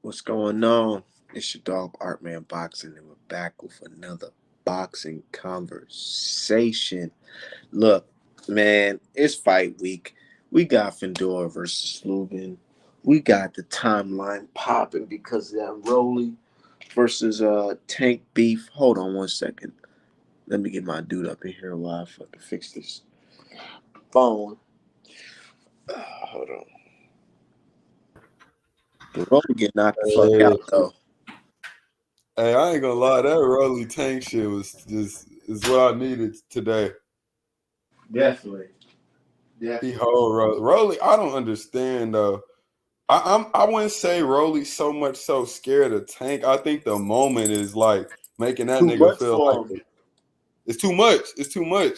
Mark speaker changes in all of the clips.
Speaker 1: What's going on? It's your dog Artman Boxing, and we're back with another boxing conversation. Look, man, it's fight week. We got Fedor versus Lubin. We got the timeline popping because of that Rolly versus Tank beef. Hold on one second. Let me get my dude up in here while I fucking fix this phone. Hold on. The Rolly get knocked the fuck
Speaker 2: Hey,
Speaker 1: out though.
Speaker 2: hey, I ain't gonna lie, that Rolly Tank shit was just is what I needed today.
Speaker 1: Definitely.
Speaker 2: He
Speaker 1: Definitely.
Speaker 2: whole Rolly. I don't understand though. I wouldn't say Rolly's so much so scared of Tank. I think the moment is like making that
Speaker 1: Too
Speaker 2: nigga
Speaker 1: much
Speaker 2: feel
Speaker 1: for him.
Speaker 2: like it's too much. It's too much.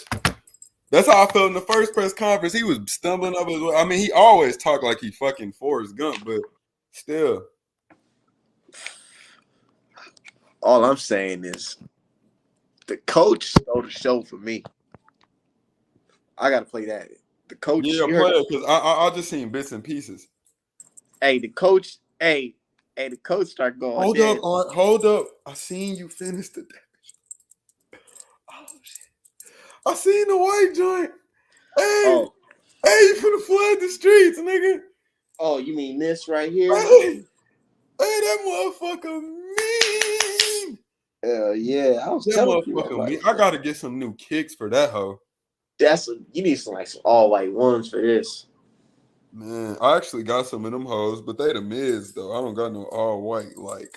Speaker 2: That's how I felt in the first press conference. He was stumbling up his way. I mean, he always talked like he fucking Forrest Gump, but still.
Speaker 1: All I'm saying is the coach stole the show for me. I gotta play that. The coach,
Speaker 2: Yeah,
Speaker 1: you heard?
Speaker 2: player, because I just seen bits and pieces.
Speaker 1: Hey, the coach. Hey, the coach start going
Speaker 2: Hold up,
Speaker 1: dead.
Speaker 2: Art. Hold up. I seen you finish the damage. Oh shit. I seen the white joint. Hey,
Speaker 1: Oh,
Speaker 2: hey, you finna flood the streets, nigga.
Speaker 1: oh, you mean this right here?
Speaker 2: Hey, that motherfucker mean.
Speaker 1: Yeah, I was
Speaker 2: That
Speaker 1: telling people, I'm
Speaker 2: motherfucker
Speaker 1: like,
Speaker 2: mean. I gotta get some new kicks for that hoe.
Speaker 1: you need some all white ones for this.
Speaker 2: Man, I actually got some of them hoes, but they the mids though. I don't got no all white like.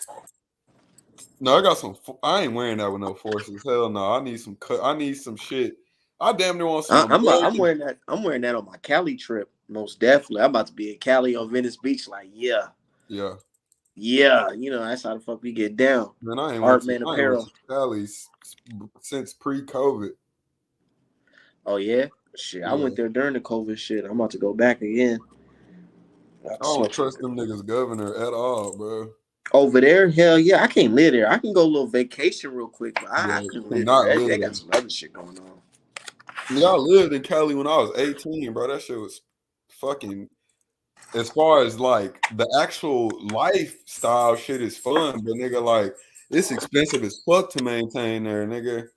Speaker 2: No, I got some. I ain't wearing that with no forces. Hell no. I need some cut. I need some shit. I damn near want some
Speaker 1: I'm
Speaker 2: American.
Speaker 1: wearing that. I'm wearing that on my Cali trip. Most definitely. I'm about to be in Cali on Venice Beach. Like, yeah,
Speaker 2: Yeah,
Speaker 1: yeah. That's how the fuck we get down.
Speaker 2: man. I ain't went
Speaker 1: Art
Speaker 2: to.
Speaker 1: Man
Speaker 2: I ain't went to
Speaker 1: Apparel.
Speaker 2: Cali since pre-COVID.
Speaker 1: Oh yeah, shit. I
Speaker 2: Yeah,
Speaker 1: went there during the COVID shit. I'm about to go back again. I
Speaker 2: I
Speaker 1: can
Speaker 2: don't
Speaker 1: smoke some
Speaker 2: trust them niggas governor at all, bro.
Speaker 1: over there. Hell yeah, I can't live there. I can go a little vacation real quick, but I
Speaker 2: Yeah,
Speaker 1: couldn't live
Speaker 2: cannot
Speaker 1: there.
Speaker 2: live
Speaker 1: They
Speaker 2: there.
Speaker 1: got some other shit going on.
Speaker 2: Nigga, I lived in Cali when I was 18, bro. That shit was fucking. As far as like the actual lifestyle shit is fun, but nigga, like it's expensive as fuck to maintain there, nigga.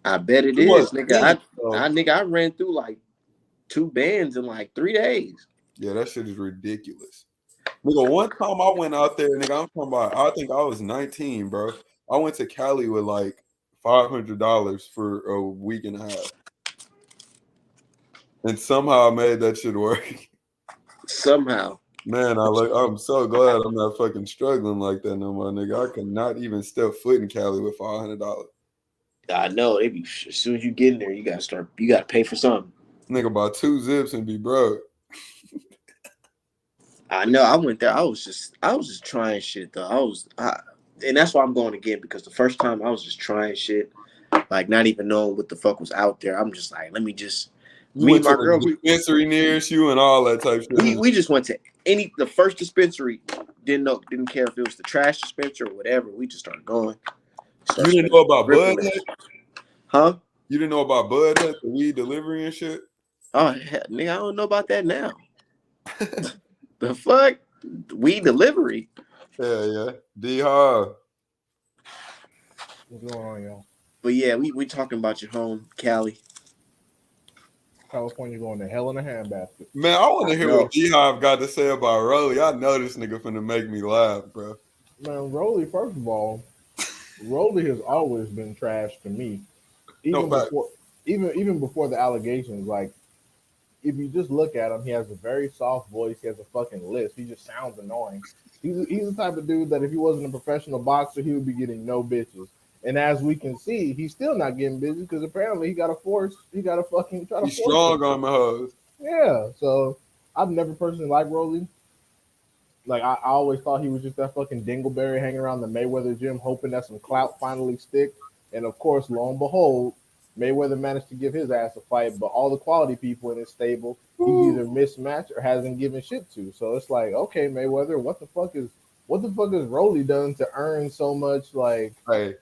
Speaker 1: I bet it
Speaker 2: It was
Speaker 1: is, nigga.
Speaker 2: pink, so
Speaker 1: I ran through like 2 bands in like 3 days.
Speaker 2: yeah, that shit is ridiculous. Nigga, one time I went out there, nigga, I'm talking about, I think I was 19, bro. I went to Cali with like $500 for a week and a half. And somehow I made that shit work.
Speaker 1: Somehow.
Speaker 2: Man, I'm so glad I'm not fucking struggling like that no more, nigga. I could not even step foot in Cali with $500.
Speaker 1: I know they be as soon as you get in there, you gotta pay for something.
Speaker 2: Nigga, buy 2 zips and be broke.
Speaker 1: I know. I went there. I was just trying shit though. And that's why I'm going again because the first time I was just trying shit, like not even knowing what the fuck was out there. I'm just like, let me just
Speaker 2: You
Speaker 1: me
Speaker 2: went
Speaker 1: and
Speaker 2: to
Speaker 1: my
Speaker 2: the
Speaker 1: girl.
Speaker 2: dispensary nearest you and all that type shit, huh?
Speaker 1: We just went to the first dispensary. Didn't care if it was the trash dispenser or whatever. We just started going.
Speaker 2: You
Speaker 1: Start
Speaker 2: didn't know
Speaker 1: spending,
Speaker 2: about
Speaker 1: ripping
Speaker 2: Bud
Speaker 1: it.
Speaker 2: Hut?
Speaker 1: Huh?
Speaker 2: You didn't know about Bud Hut, the weed delivery and shit?
Speaker 1: Oh hell, nigga, I don't know about that now. The fuck? Weed delivery.
Speaker 2: Yeah, yeah. D-Hall.
Speaker 3: What's going on, y'all?
Speaker 1: But yeah, we talking about your home, Cali.
Speaker 3: California going to hell in a handbasket.
Speaker 2: Man, I want
Speaker 1: I
Speaker 2: to hear what
Speaker 1: know.
Speaker 2: D-Hive got to say about Rolly. I know this nigga finna make me laugh, bro.
Speaker 3: Man, Rolly, first of all, Rolly has always been trash to me.
Speaker 2: No
Speaker 3: Even
Speaker 2: fact.
Speaker 3: before even before the allegations, like if you just look at him, he has a very soft voice, he has a fucking lisp. He just sounds annoying. He's the type of dude that if he wasn't a professional boxer, he would be getting no bitches. And as we can see, he's still not getting bitches because apparently he got to fucking try to
Speaker 2: He's
Speaker 3: force them.
Speaker 2: strong on my hoes.
Speaker 3: Yeah, so I've never personally liked Rolly. Like I always thought he was just that fucking dingleberry hanging around the Mayweather gym, hoping that some clout finally stick. And of course, lo and behold, Mayweather managed to give his ass a fight. But all the quality people in his stable, he's either mismatched or hasn't given shit to. So it's like, okay, Mayweather, what the fuck has Rolly done to earn so much? Like,
Speaker 2: Hey,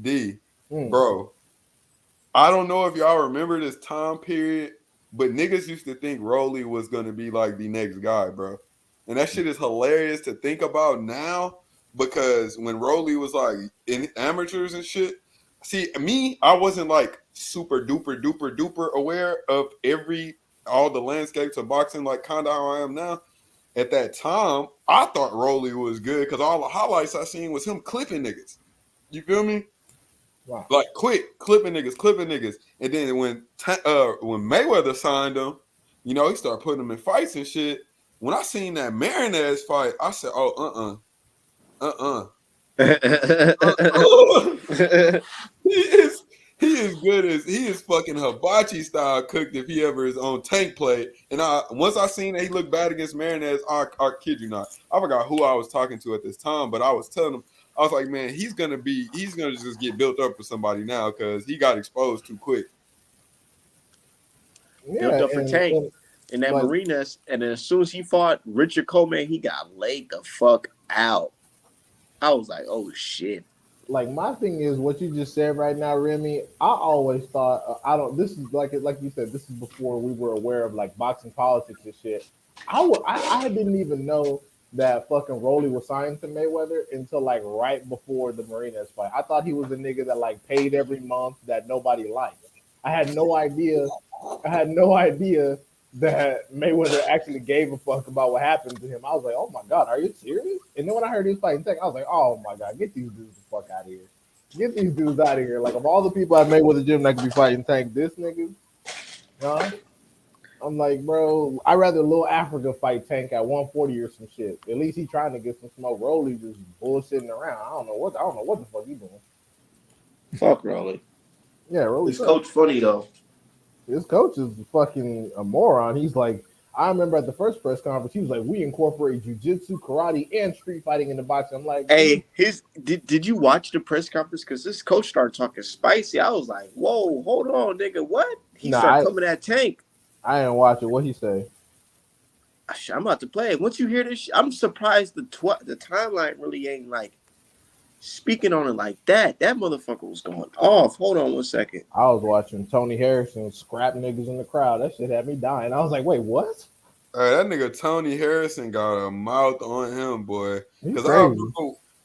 Speaker 2: D,
Speaker 3: hmm,
Speaker 2: bro, I don't know if y'all remember this time period, but niggas used to think Rolly was gonna be like the next guy, bro. and that shit is hilarious to think about now because when Rolly was like in amateurs and shit. See, me, I wasn't like super duper aware of all the landscapes of boxing, like kind of how I am now. At that time, I thought Rolly was good because all the highlights I seen was him clipping niggas. You feel me?
Speaker 3: Wow.
Speaker 2: Like quick, clipping niggas. And then when Mayweather signed him, you know, he started putting him in fights and shit. When I seen that Marinez fight, I said, oh, he is good as he is fucking hibachi style cooked if he ever is on Tank plate. And once I seen that he looked bad against Marinez, I kid you not. I forgot who I was talking to at this time, but I was telling him, I was like, man, he's gonna just get built up for somebody now because he got exposed too quick.
Speaker 1: Built up for Tank in that Marinas, and then as soon as he fought Richard Coleman, he got laid the fuck out. I was like, oh shit.
Speaker 3: Like my thing is what you just said right now, Remy. I always thought this is like you said, this is before we were aware of like boxing politics and shit. I didn't even know that fucking Rolly was signed to Mayweather until like right before the Marinas fight. I thought he was a nigga that like paid every month that nobody liked. I had no idea that Mayweather actually gave a fuck about what happened to him. I was like, oh my God, are you serious? And then when I heard he was fighting Tank, I was like, oh my God, get these dudes the fuck out of here. Get these dudes out of here. Like, of all the people I made with the gym that could be fighting Tank, this nigga, huh? I'm like, bro, I'd rather Lil Africa fight Tank at 140 or some shit. At least he trying to get some smoke. Rolly just bullshitting around. I don't know what the fuck he doing.
Speaker 1: Fuck Rolly.
Speaker 3: Yeah, Rolly.
Speaker 1: His coach funny though.
Speaker 3: His coach is fucking a moron. He's like, I remember at the first press conference, he was like, we incorporate jiu-jitsu, karate, and street fighting in the boxing. I'm like,
Speaker 1: hey, did you watch the press conference? Because this coach started talking spicy. I was like, whoa, hold on, nigga, what? He started coming at Tank.
Speaker 3: I didn't watch it. What'd he say?
Speaker 1: I'm about to play it. Once you hear this, I'm surprised the timeline really ain't like speaking on it like that. That motherfucker was going off. Hold on 1 second.
Speaker 3: I was watching Tony Harrison scrap niggas in the crowd. That shit had me dying. I was like, wait, what?
Speaker 2: That nigga Tony Harrison got a mouth on him, boy. Because I remember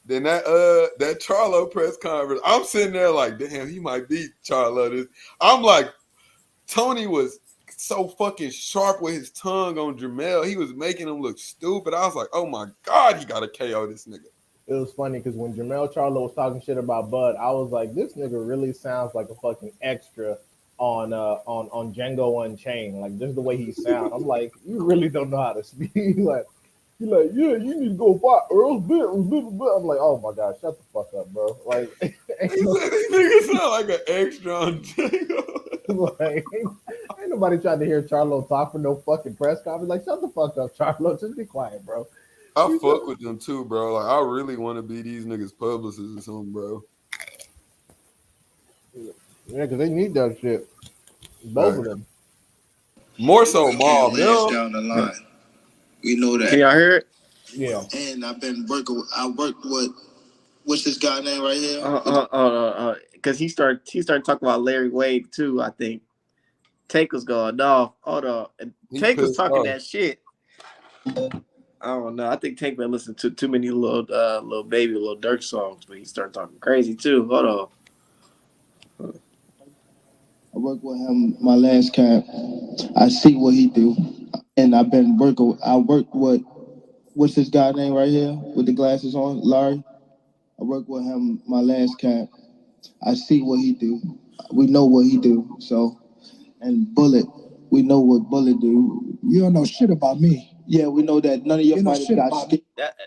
Speaker 2: then that Charlo press conference, I'm sitting there like, damn, he might beat Charlo. I'm like, Tony was so fucking sharp with his tongue on Jermell. He was making him look stupid. I was like, oh my God, he got to KO this nigga.
Speaker 3: It was funny because when Jermell Charlo was talking shit about Bud, I was like, this nigga really sounds like a fucking extra on Django Unchained. Like, just the way he sounds. I'm like, you really don't know how to speak. He's like, yeah, you need to go fight Earl's bit. I'm like, oh my God, shut the fuck up, bro. Like,
Speaker 2: he said these niggas sound like an extra on Django.
Speaker 3: Like, ain't nobody trying to hear Charlo talk for no fucking press conference. Like, shut the fuck up, Charlo. Just be quiet, bro.
Speaker 2: I fuck with them too, bro. Like, I really want to be these niggas publicists or something, bro.
Speaker 3: Yeah, because they need that shit. Both of them.
Speaker 2: More so, Mob.
Speaker 4: Down the line. We know that.
Speaker 1: Can y'all hear it?
Speaker 3: Yeah.
Speaker 4: And I've been working. I worked with. What's this guy name right here?
Speaker 1: Because he started talking about Larry Wade too. I think Tank was going off. Hold on, Tank was talking that shit. I don't know. I think Tank been listening to too many little Baby, Lil Durk songs, but he started talking crazy too. Hold on.
Speaker 4: I worked with him my last camp. I see what he do, and I've been working. I worked with what's this guy name right here with the glasses on, Larry. I worked with him my last camp. I see what he do. We know what he do. So, and Bullet, we know what Bullet do. You don't know shit about me. Yeah, we know that none of your fighters got shit.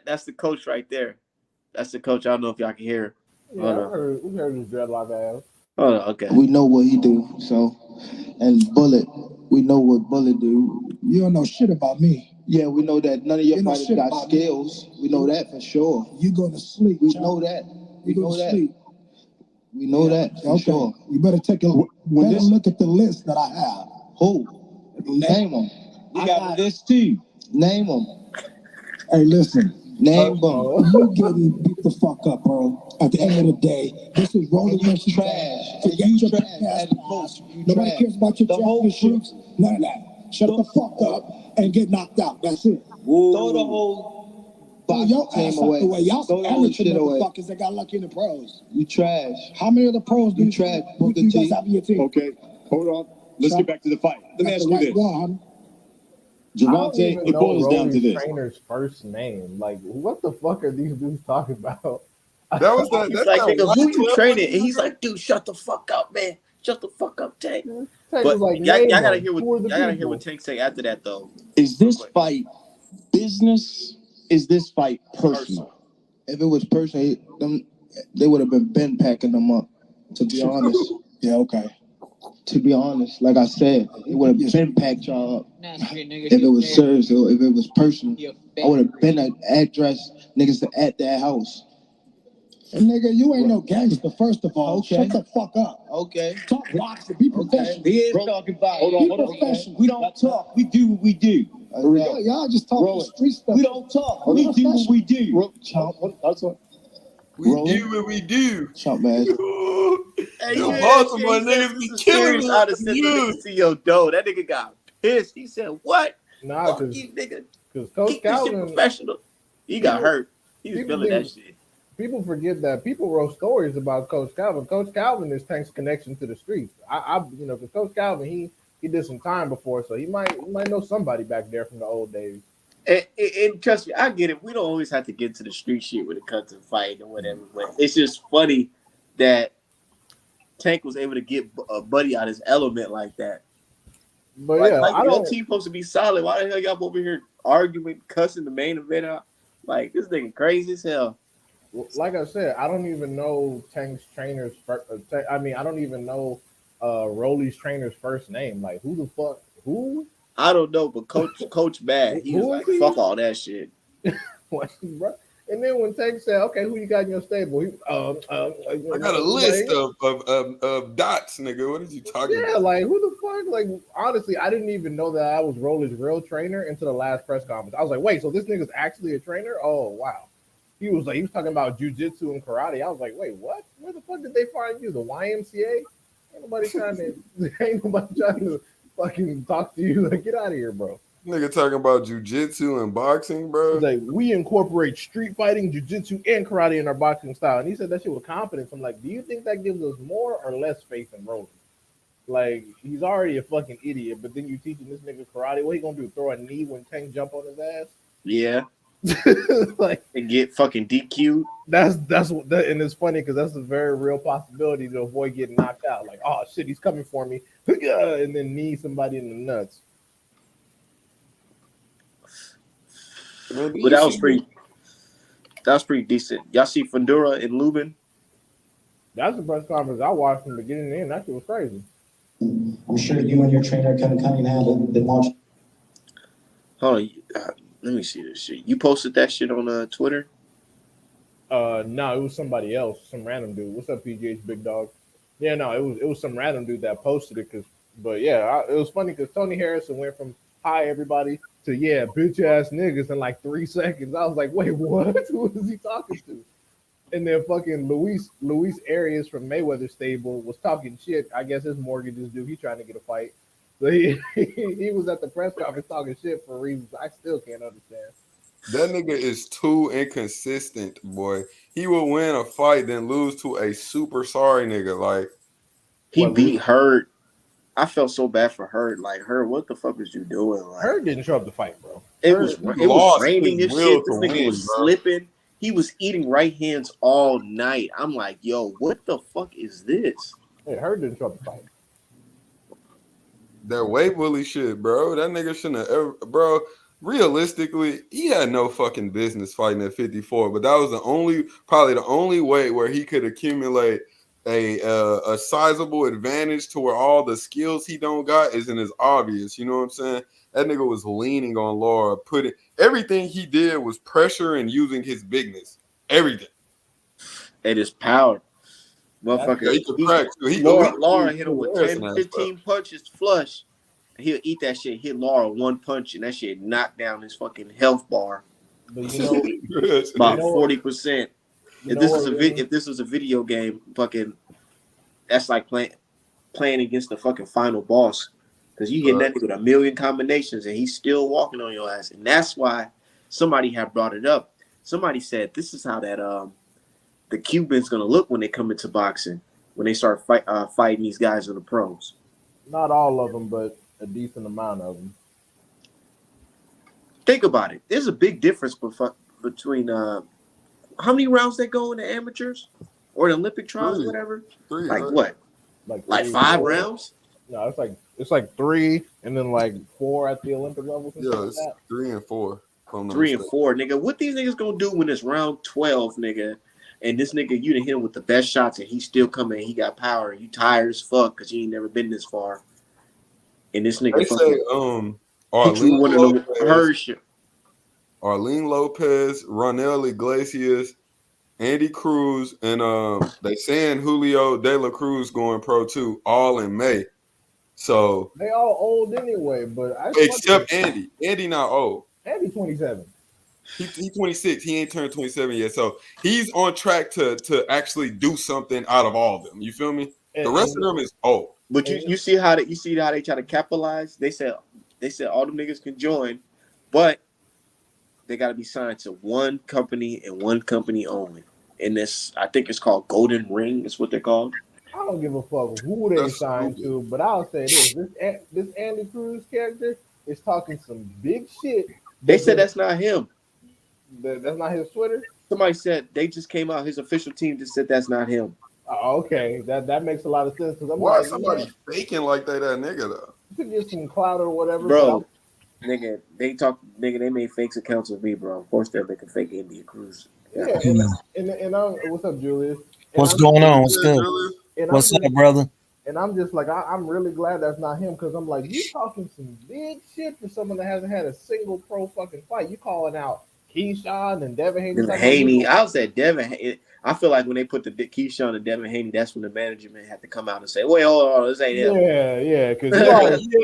Speaker 1: That's the coach right there. That's the coach. I don't know if y'all can hear.
Speaker 3: Yeah, we heard his dreadlock ass.
Speaker 1: Oh, okay.
Speaker 4: We know what he do. So, and Bullet, we know what Bullet do. You don't know shit about me. Yeah, we know that none of your fighters got skills. We know that for sure. You go to sleep. We know that. We know that. We know that for sure. You better take a look at the list that I have. Who? Name them. We got a list too. Name them. Hey, listen. Name them. You getting beat the fuck up, bro. At the end of the day, this is rolling trash. Forget your trash. Nobody cares about your championships. None of that. shut the fuck up and get knocked out. That's it.
Speaker 5: Throw the whole
Speaker 4: Throw your ass out the way. Y'all some amateur motherfuckers that got lucky in the pros.
Speaker 5: You trash.
Speaker 4: How many of the pros do
Speaker 5: You trash.
Speaker 4: you guys have in your team?
Speaker 6: Okay, hold on. Let's get back to the fight. Let me
Speaker 4: That's
Speaker 6: ask
Speaker 4: the
Speaker 6: you
Speaker 4: right
Speaker 6: this.
Speaker 4: one.
Speaker 3: Javante,
Speaker 6: it boils down to this.
Speaker 3: Trainer's first name. Like, what the fuck are these dudes talking about?
Speaker 2: That was that.
Speaker 1: He's
Speaker 2: That's
Speaker 1: like,
Speaker 2: that
Speaker 1: nigga,
Speaker 2: white
Speaker 1: who you
Speaker 2: clip.
Speaker 1: training? And he's like, dude, shut the fuck up, man. Shut the fuck up, Tank.
Speaker 3: Tank
Speaker 1: But
Speaker 3: was like,
Speaker 1: y'all
Speaker 3: name
Speaker 1: gotta
Speaker 3: them.
Speaker 1: hear what
Speaker 3: Who are the
Speaker 1: y'all gotta hear
Speaker 3: people?
Speaker 1: what Tank say after that though.
Speaker 6: Is this fight business? Is this fight personal?
Speaker 4: If it was personal, they would have been packing them up. To be honest. Yeah, okay. To be honest, like I said, it would have been packed y'all up. If it was serious, or if it was personal, I would have been an address niggas at that house. And nigga, you ain't no gangster, first of all.
Speaker 5: Okay.
Speaker 4: Shut the fuck up.
Speaker 5: Okay.
Speaker 4: Talk boxing, be professional.
Speaker 5: He is talking about.
Speaker 4: Hold on. Professional.
Speaker 5: We don't talk. We do what we do.
Speaker 4: Y'all just talking street stuff.
Speaker 5: We don't talk. We do what we do.
Speaker 6: That's what.
Speaker 2: We do what we do.
Speaker 4: Chump man.
Speaker 1: Hey,
Speaker 2: Yo,
Speaker 1: yeah,
Speaker 2: Baltimore
Speaker 1: he said
Speaker 2: niggas be
Speaker 1: some
Speaker 2: killing
Speaker 1: serious
Speaker 2: me
Speaker 1: out of
Speaker 2: with
Speaker 1: sent
Speaker 2: you.
Speaker 1: the nigga to your door. That nigga got pissed. He said, "What?
Speaker 3: Nah,
Speaker 1: Fuck
Speaker 3: because
Speaker 1: you, nigga.
Speaker 3: Coach
Speaker 1: Keep this shit
Speaker 3: Calvin,
Speaker 1: professional." He got hurt. He was
Speaker 3: people
Speaker 1: feeling that
Speaker 3: think-
Speaker 1: shit.
Speaker 3: people forget that people wrote stories about Coach Calvin. Coach Calvin is Tank's connection to the streets. Because Coach Calvin, he did some time before, so he might know somebody back there from the old days.
Speaker 1: And trust me, I get it. We don't always have to get to the street shit when it comes to fighting or whatever. But it's just funny that Tank was able to get a buddy out his element like that.
Speaker 3: But
Speaker 1: Like,
Speaker 3: yeah, I
Speaker 1: your
Speaker 3: don't.
Speaker 1: team supposed to be solid. Why the hell y'all over here arguing, cussing the main event out? Like, this nigga crazy as hell.
Speaker 3: Like I said, I don't even know Tank's trainer's. I don't even know Rolly's trainer's first name. Like, who the fuck? Who?
Speaker 1: I don't know, but Coach Bad, he was
Speaker 3: Who
Speaker 1: like,
Speaker 3: is he?
Speaker 1: fuck all that shit.
Speaker 3: What, bro? And then when Tank said, "Okay, who you got in your stable?"
Speaker 2: I got a list of dots, nigga. What are you talking
Speaker 3: Yeah,
Speaker 2: about?
Speaker 3: like who the fuck? Like honestly, I didn't even know that I was Rolly's real trainer until the last press conference. I was like, wait, so this nigga's actually a trainer? Oh wow. He was talking about jujitsu and karate. I was like, wait, what? Where the fuck did they find you? The YMCA? Ain't nobody trying to fucking talk to you. Like, get out of here, bro.
Speaker 2: Nigga talking about jujitsu and boxing, bro.
Speaker 3: He's like, we incorporate street fighting, jujitsu, and karate in our boxing style. And he said that shit with confidence. I'm like, do you think that gives us more or less faith in Rolly? Like, he's already a fucking idiot, but then you teaching this nigga karate. What he gonna do? Throw a knee when Tank jump on his ass?
Speaker 1: Yeah.
Speaker 3: Like,
Speaker 1: And get fucking DQ'd.
Speaker 3: that's what that, and it's funny because that's a very real possibility to avoid getting knocked out. Like, oh shit, he's coming for me, and then knee somebody in the nuts.
Speaker 2: Man,
Speaker 1: But that was pretty decent. Y'all see Fundura and Lubin?
Speaker 3: That's the press conference I watched from beginning to end. That shit was crazy.
Speaker 7: I'm sure you and your trainer Kevin Cunningham have been watching.
Speaker 1: Hold on. Let me see this shit. You posted that shit on Twitter?
Speaker 3: No, it was somebody else, some random dude. What's up, PGH Big Dog? Yeah, no, it was some random dude that posted it. But yeah, it was funny because Tony Harrison went from "Hi everybody" to "Yeah, bitch ass niggas" in like 3 seconds. I was like, wait, what? Who is he talking to? And then fucking Luis Arias from Mayweather stable was talking shit. I guess his mortgage is due. He trying to get a fight. So he was at the press conference talking shit for reasons I still can't understand.
Speaker 2: That nigga is too inconsistent, boy. He will win a fight, then lose to a super sorry nigga. Like,
Speaker 1: He beat Hurd. I felt so bad for Hurd. Like, Hurd, what the fuck was you doing? Like,
Speaker 3: Hurd didn't show up to fight, bro.
Speaker 1: it was
Speaker 2: lost
Speaker 1: raining
Speaker 2: his
Speaker 1: and
Speaker 2: will
Speaker 1: shit. This
Speaker 2: to
Speaker 1: nigga
Speaker 2: win,
Speaker 1: was
Speaker 2: bro.
Speaker 1: slipping. He was eating right hands all night. I'm like, yo, what the fuck is this?
Speaker 3: Hey, Hurd didn't show up to fight.
Speaker 2: that weight bully shit, bro. That nigga shouldn't have ever, bro. Realistically, he had no fucking business fighting at 54, but that was probably the only way where he could accumulate a sizable advantage to where all the skills he don't got isn't as obvious. You know what I'm saying? That nigga was leaning on Laura, everything he did was pressure and using his bigness. Everything.
Speaker 1: It is power. Motherfucker.
Speaker 2: Yeah, he could crack too.
Speaker 1: Laura hit him with 10, 15 punches flush. He'll eat that shit, hit Laura one punch, and that shit knocked down his fucking health bar
Speaker 3: But you know,
Speaker 1: about
Speaker 3: You know-
Speaker 1: 40%.
Speaker 3: you
Speaker 1: If
Speaker 3: know
Speaker 1: this
Speaker 3: what,
Speaker 1: was
Speaker 3: man?
Speaker 1: if this was a video game, fucking, that's like playing against the fucking final boss. because you hitting that nigga with a million combinations and he's still walking on your ass. And that's why somebody had brought it up. Somebody said this is how that the Cubans gonna look when they come into boxing, when they start fighting these guys in the pros.
Speaker 3: Not all of them, but a decent amount of them.
Speaker 1: Think about it. There's a big difference between how many rounds they go in the amateurs or the Olympic trials, whatever. Like
Speaker 2: right?
Speaker 1: What? Like 5 rounds?
Speaker 3: No, it's like 3 and then like 4 at the Olympic level.
Speaker 2: Yeah, it's 3 and 4.
Speaker 1: 3 and 4, nigga. What these niggas gonna do when it's round 12, nigga? And this nigga, you done hit him with the best shots, and he's still coming. He got power. And you tired as fuck because you ain't never been this far. And this nigga,
Speaker 2: they say, Arlene Lopez, Ronell Iglesias, Andy Cruz, and they saying Julio De La Cruz going pro too, all in May. So
Speaker 3: they all old anyway, but
Speaker 2: except Andy. Andy not old.
Speaker 3: Andy 27.
Speaker 2: He 26. He ain't turned 27 yet. So he's on track to actually do something out of all of them. You feel me? The rest of them is old.
Speaker 1: But you see how they try to capitalize? They said all them niggas can join, but they got to be signed to one company and one company only. And this, I think it's called Golden Ring. Is what they're called.
Speaker 3: I don't give a fuck who they signed to, but I'll say this Andy Cruz character is talking some big shit.
Speaker 1: They said that's not him.
Speaker 3: That's not his Twitter?
Speaker 1: Somebody said they just came out. His official team just said that's not him.
Speaker 3: Okay, that makes a lot of sense.
Speaker 2: Why somebody faking like that nigga though?
Speaker 3: You could get some clout or whatever,
Speaker 1: bro. Nigga, they made fake accounts with me, bro. Of course they're making fake Andy Cruz.
Speaker 3: Yeah, and what's up, Julius?
Speaker 8: What's going on? What's good? What's up, brother?
Speaker 3: And I'm just like, I'm really glad that's not him because I'm like, you talking some big shit for someone that hasn't had a single pro fucking fight. You calling out Keyshawn and Devin Haney.
Speaker 1: I was at Devin. I feel like when they put the Keyshawn and Devin Haney, that's when the management had to come out and say, "Wait, hold on, this ain't him."
Speaker 3: Yeah, because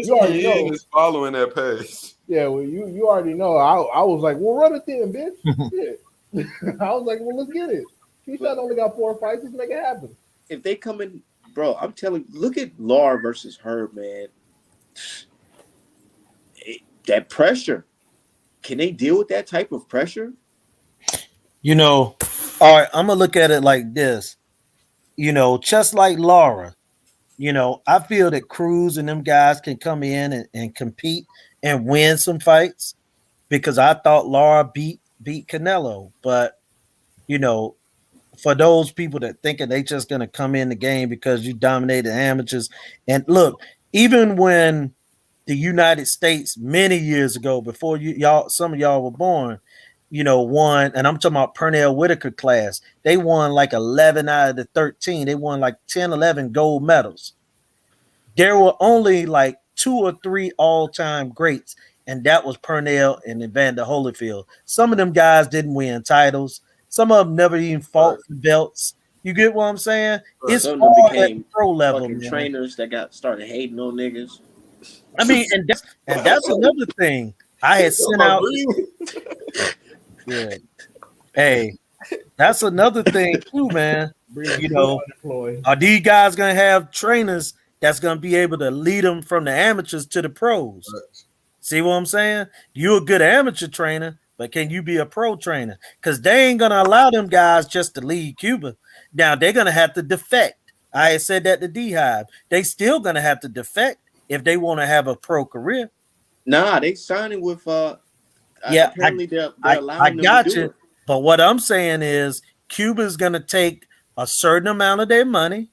Speaker 3: you already know
Speaker 2: is following that pace.
Speaker 3: Yeah, well, you already know. I was like, "Well, run it then, bitch." I was like, "Well, let's get it." Keyshawn only got 4 fights. Let's make it happen.
Speaker 1: If they come in, bro, I'm telling you, look at Lara versus Herb, man. That pressure. Can they deal with that type of pressure?
Speaker 8: You know, all right, I'm going to look at it like this. You know, just like Lara, you know, I feel that Cruz and them guys can come in and compete and win some fights because I thought Lara beat Canelo. But, you know, for those people that thinking they just going to come in the game because you dominated amateurs. And look, even when the United States many years ago, before some of y'all were born, you know, won, and I'm talking about Pernell Whitaker class. They won like 11 out of the 13. They won like 10, 11 gold medals. There were only like 2 or 3 all-time greats, and that was Pernell and Evander Holyfield. Some of them guys didn't win titles. Some of them never even fought for belts. You get what I'm saying? It's all at the pro level.
Speaker 1: Trainers that started hating on niggas.
Speaker 8: I mean, and that's another thing. I had sent out. Yeah. Hey, that's another thing too, man. You know, are these guys gonna have trainers that's gonna be able to lead them from the amateurs to the pros? See what I'm saying? You're a good amateur trainer, but can you be a pro trainer? Because they ain't gonna allow them guys just to lead Cuba. Now they're gonna have to defect. I had said that to D-Hive. They still gonna have to defect if they want to have a pro career.
Speaker 1: Nah, they signing with
Speaker 8: yeah,
Speaker 1: apparently they're
Speaker 8: I got you. But what I'm saying is Cuba's gonna take a certain amount of their money.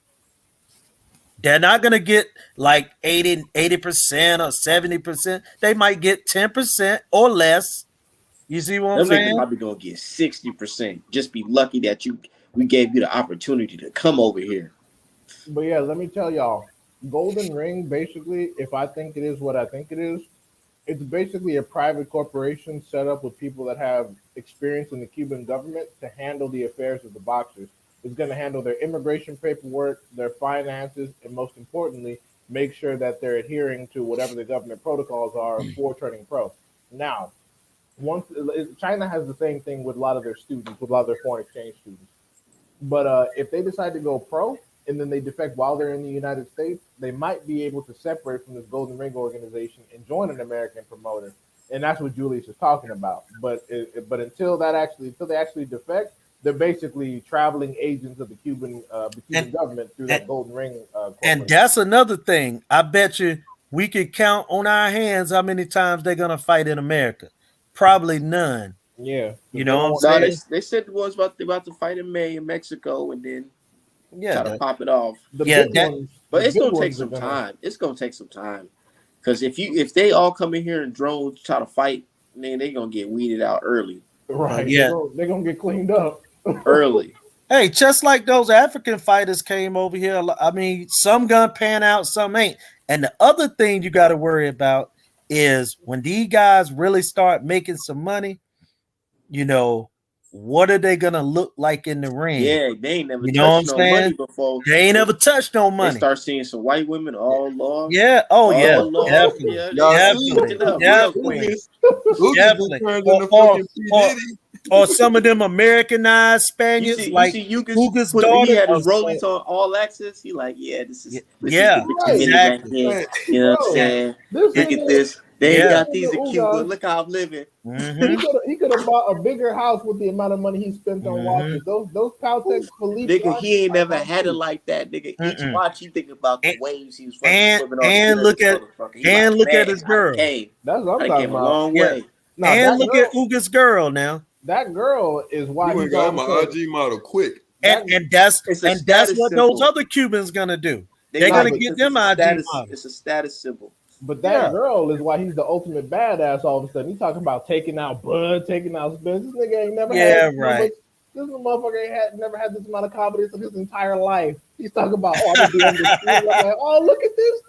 Speaker 8: They're not gonna get like 80% or 70%. They might get 10% or less. You see what I'm saying?
Speaker 1: Probably gonna get 60%. Just be lucky that we gave you the opportunity to come over here.
Speaker 3: But yeah, let me tell y'all. Golden Ring, basically, if I think it is what I think it is, it's basically a private corporation set up with people that have experience in the Cuban government to handle the affairs of the boxers. It's going to handle their immigration paperwork, their finances, and most importantly, make sure that they're adhering to whatever the government protocols are for turning pro. Now, China has the same thing with a lot of their students, with a lot of their foreign exchange students. But if they decide to go pro, and then they defect while they're in the United States, they might be able to separate from this Golden Ring organization and join an American promoter. And that's what Julius is talking about. But until they actually defect, they're basically traveling agents of the Cuban government through that Golden Ring.
Speaker 8: And that's another thing. I bet you we could count on our hands how many times they're gonna fight in America. Probably none.
Speaker 3: Yeah,
Speaker 8: you know what I'm
Speaker 1: No,
Speaker 8: saying?
Speaker 1: they said the ones about to fight in May in Mexico and then
Speaker 8: Yeah,
Speaker 1: try to pop it off.
Speaker 3: The
Speaker 8: Yeah,
Speaker 3: big
Speaker 8: that-
Speaker 3: ones-
Speaker 1: But
Speaker 3: the
Speaker 1: it's
Speaker 3: big
Speaker 1: gonna take
Speaker 3: ones are
Speaker 1: some
Speaker 3: gonna-
Speaker 1: time. It's gonna take some time. Because if they all come in here in drones try to fight, man, they're gonna get weeded out early.
Speaker 3: Right.
Speaker 8: Yeah.
Speaker 3: They're gonna get cleaned up.
Speaker 1: Early.
Speaker 8: Hey, just like those African fighters came over here. I mean, some gonna pan out, some ain't. And the other thing you got to worry about is when these guys really start making some money, you know, what are they gonna look like in the ring?
Speaker 1: Yeah, they ain't never
Speaker 8: You know what
Speaker 1: touched
Speaker 8: I'm
Speaker 1: no money
Speaker 8: saying?
Speaker 1: before.
Speaker 8: They ain't ever touched no
Speaker 1: They
Speaker 8: money.
Speaker 1: start seeing some white women all along.
Speaker 8: Yeah. Oh, yeah.
Speaker 1: Lord.
Speaker 8: Definitely.
Speaker 1: Yeah,
Speaker 2: Y'all
Speaker 8: Definitely.
Speaker 1: see it?
Speaker 8: Definitely.
Speaker 2: Lucas
Speaker 8: Definitely.
Speaker 2: turned into
Speaker 8: Or-
Speaker 2: fucking P. Diddy.
Speaker 8: Or some of them Americanized
Speaker 1: You
Speaker 8: Spaniards,
Speaker 1: see,
Speaker 8: like
Speaker 1: Yuka's
Speaker 8: Uga's
Speaker 1: he
Speaker 8: daughter.
Speaker 1: had his
Speaker 8: or
Speaker 1: rollies on all access. He like, yeah, this is
Speaker 8: Yeah,
Speaker 1: the
Speaker 3: right,
Speaker 1: community
Speaker 8: exactly.
Speaker 1: back here. You know what I'm
Speaker 3: Bro,
Speaker 1: saying?
Speaker 3: This
Speaker 1: Look
Speaker 3: nigga-
Speaker 1: at this. They ain't
Speaker 8: Yeah.
Speaker 1: got these in
Speaker 3: Ugas.
Speaker 1: Cuba. Look how I'm living.
Speaker 8: Mhm.
Speaker 3: He could have bought a bigger house with the amount of money he spent on
Speaker 8: Mhm.
Speaker 3: watches. Those Caltech Philippe
Speaker 1: Nigga,
Speaker 3: watches
Speaker 1: he ain't
Speaker 3: are
Speaker 1: never
Speaker 3: not
Speaker 1: had it
Speaker 3: cheap.
Speaker 1: like that. Nigga, each
Speaker 8: Mm-mm.
Speaker 1: watch you think about the
Speaker 8: And-
Speaker 1: waves he was fucking
Speaker 8: and-
Speaker 1: swimming on.
Speaker 8: and
Speaker 1: the
Speaker 8: look at-
Speaker 1: motherfucker. He
Speaker 8: and look at
Speaker 1: man,
Speaker 8: his girl.
Speaker 1: I came.
Speaker 3: That's what I'm
Speaker 1: I
Speaker 3: talking
Speaker 1: came a
Speaker 3: about.
Speaker 1: long
Speaker 8: Yeah.
Speaker 1: way.
Speaker 3: Now,
Speaker 8: And
Speaker 3: that
Speaker 8: look
Speaker 3: girl,
Speaker 8: at Uga's girl now.
Speaker 3: that girl is why
Speaker 2: You
Speaker 3: he's
Speaker 2: ain't got
Speaker 3: all
Speaker 2: my
Speaker 3: of a sudden-
Speaker 2: IG model quick.
Speaker 8: And that's
Speaker 1: It's a
Speaker 8: and that's
Speaker 1: status
Speaker 8: what
Speaker 1: symbol.
Speaker 8: those other Cubans gonna do.
Speaker 1: They
Speaker 8: They're
Speaker 1: like
Speaker 8: gonna
Speaker 1: it
Speaker 8: get
Speaker 1: 'cause
Speaker 8: them
Speaker 1: it's a
Speaker 8: IG
Speaker 1: status.
Speaker 8: models.
Speaker 1: It's a status symbol.
Speaker 3: But that
Speaker 8: Yeah.
Speaker 3: girl is why he's the ultimate badass. All of a sudden, he talking about taking out Bud, taking out Spence. This nigga ain't never
Speaker 8: Yeah,
Speaker 3: had
Speaker 8: right.
Speaker 3: This motherfucker never had this amount of confidence in his entire life. He's talking about, oh, I'm gonna be undisputed. I'm like, oh, look at this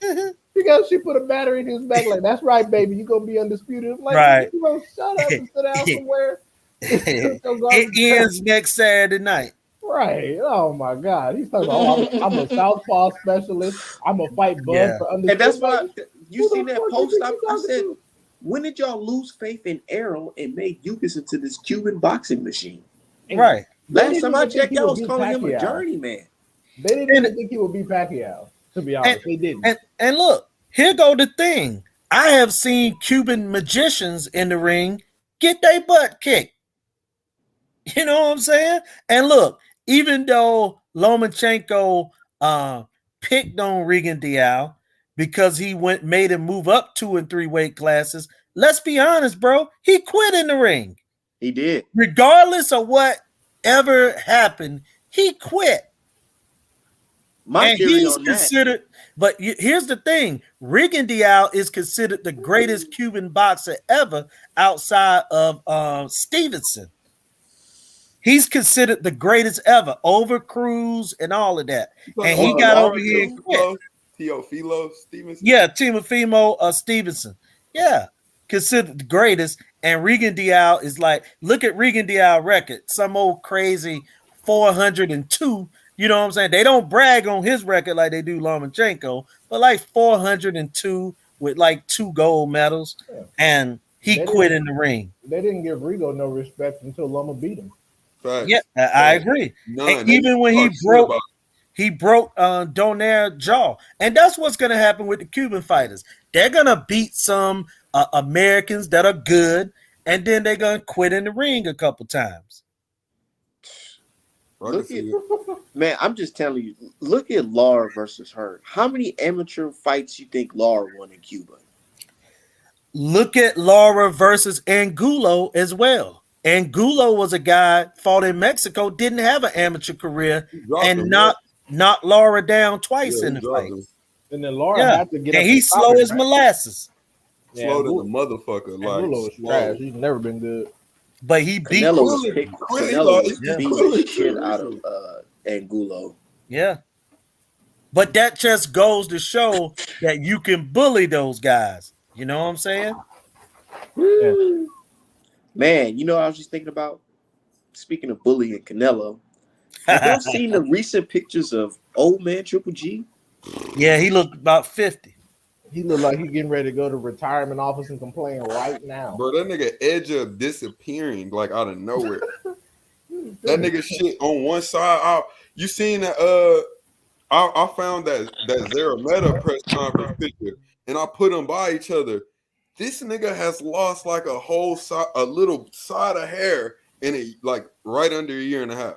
Speaker 3: nigga. Because she put a battery in his back, like, that's right, baby, you gonna be undisputed. I'm like,
Speaker 8: Right.
Speaker 3: you gonna shut up and sit down somewhere.
Speaker 8: It ends next Saturday night.
Speaker 3: Right. Oh my God. He's talking about, oh, I'm a southpaw specialist. I'm gonna fight Bud
Speaker 8: Yeah.
Speaker 3: for undisputed.
Speaker 1: And that's why you
Speaker 3: Who
Speaker 1: seen
Speaker 3: the
Speaker 1: that
Speaker 3: fuck you
Speaker 1: post.
Speaker 3: think you
Speaker 1: I
Speaker 3: talking
Speaker 1: said,
Speaker 3: to?
Speaker 1: when did y'all lose faith in Errol and make Yukas into this Cuban boxing machine?
Speaker 8: Right.
Speaker 3: They
Speaker 1: Last
Speaker 3: didn't
Speaker 1: time I
Speaker 3: even think
Speaker 1: checked,
Speaker 3: he
Speaker 1: y'all
Speaker 3: would
Speaker 1: was
Speaker 3: beat
Speaker 1: calling him a
Speaker 3: Pacquiao.
Speaker 1: journeyman.
Speaker 3: They didn't even think he would beat Pacquiao, to be honest. They didn't.
Speaker 8: And look, here go the thing. I have seen Cuban magicians in the ring get their butt kicked. You know what I'm saying? And look, even though Lomachenko picked on Regan Diao because he made him move up 2 and 3 weight classes, let's be honest, bro. He quit in the ring.
Speaker 1: He did.
Speaker 8: Regardless of whatever happened, he quit.
Speaker 1: My
Speaker 8: And
Speaker 1: theory
Speaker 8: he's
Speaker 1: on that.
Speaker 8: considered, but here's the thing: Regan Diao is considered the greatest Cuban boxer ever outside of Stevenson. He's considered the greatest ever over Cruz and all of that. And he got over here and quit.
Speaker 2: Teofilo Stevenson.
Speaker 8: Yeah, Timofimo Stevenson. Yeah, considered the greatest. And Regan Diao is like, look at Regan Diao record, some old crazy 402. You know what I'm saying? They don't brag on his record like they do Lomachenko, but like 402 with like 2 gold medals, and he
Speaker 3: They
Speaker 8: quit
Speaker 3: didn't-
Speaker 8: in the ring.
Speaker 3: They didn't give Rigo no respect until Loma beat him.
Speaker 2: Facts.
Speaker 8: Yeah, I agree.
Speaker 2: None.
Speaker 8: And
Speaker 2: They
Speaker 8: even when he
Speaker 2: talk shit
Speaker 8: broke
Speaker 2: about
Speaker 8: Donaire jaw, and that's what's going to happen with the Cuban fighters. They're going to beat some Americans that are good, and then they're going to quit in the ring a couple times.
Speaker 2: I can
Speaker 1: Look
Speaker 2: see
Speaker 1: at-
Speaker 2: it.
Speaker 1: Man, I'm just telling you. Look at Lara versus her. How many amateur fights you think Lara won in Cuba?
Speaker 8: Look at Lara versus Angulo as well. Angulo was a guy fought in Mexico, didn't have an amateur career,
Speaker 2: He dropped
Speaker 8: and
Speaker 2: him,
Speaker 8: knocked Lara down twice
Speaker 2: Yeah,
Speaker 8: in
Speaker 2: he
Speaker 8: the
Speaker 2: dropped
Speaker 8: fight.
Speaker 2: him.
Speaker 3: And then Laura
Speaker 8: Yeah,
Speaker 3: had to get
Speaker 8: and
Speaker 3: up
Speaker 8: he's
Speaker 3: and
Speaker 8: slow
Speaker 3: stop
Speaker 8: as
Speaker 3: him, right?
Speaker 8: molasses,
Speaker 3: Yeah,
Speaker 2: Slow than a
Speaker 3: Angulo-
Speaker 2: motherfucker. Like,
Speaker 3: Angulo is
Speaker 2: slow.
Speaker 3: trash. He's never been good.
Speaker 8: but he beat.
Speaker 1: Canelo was
Speaker 2: Really?
Speaker 1: picked.
Speaker 2: Really?
Speaker 1: Canelo was
Speaker 8: Yeah.
Speaker 1: beating
Speaker 2: Really?
Speaker 1: the shit out of Angulo.
Speaker 8: Yeah. But that just goes to show that you can bully those guys. You know what I'm saying?
Speaker 3: Yeah.
Speaker 1: Man, you know what I was just thinking about? Speaking of bullying Canelo, have y'all seen the recent pictures of old man Triple G?
Speaker 8: Yeah, he looked about 50.
Speaker 3: He looked like he's getting ready to go to retirement office and complain right now.
Speaker 2: Bro, that nigga edge up disappearing like out of nowhere. That nigga shit on one side. You seen that I found that Zara Meta press conference picture, and I put them by each other. This nigga has lost like a whole a little side of hair in it, like right under a year and a half.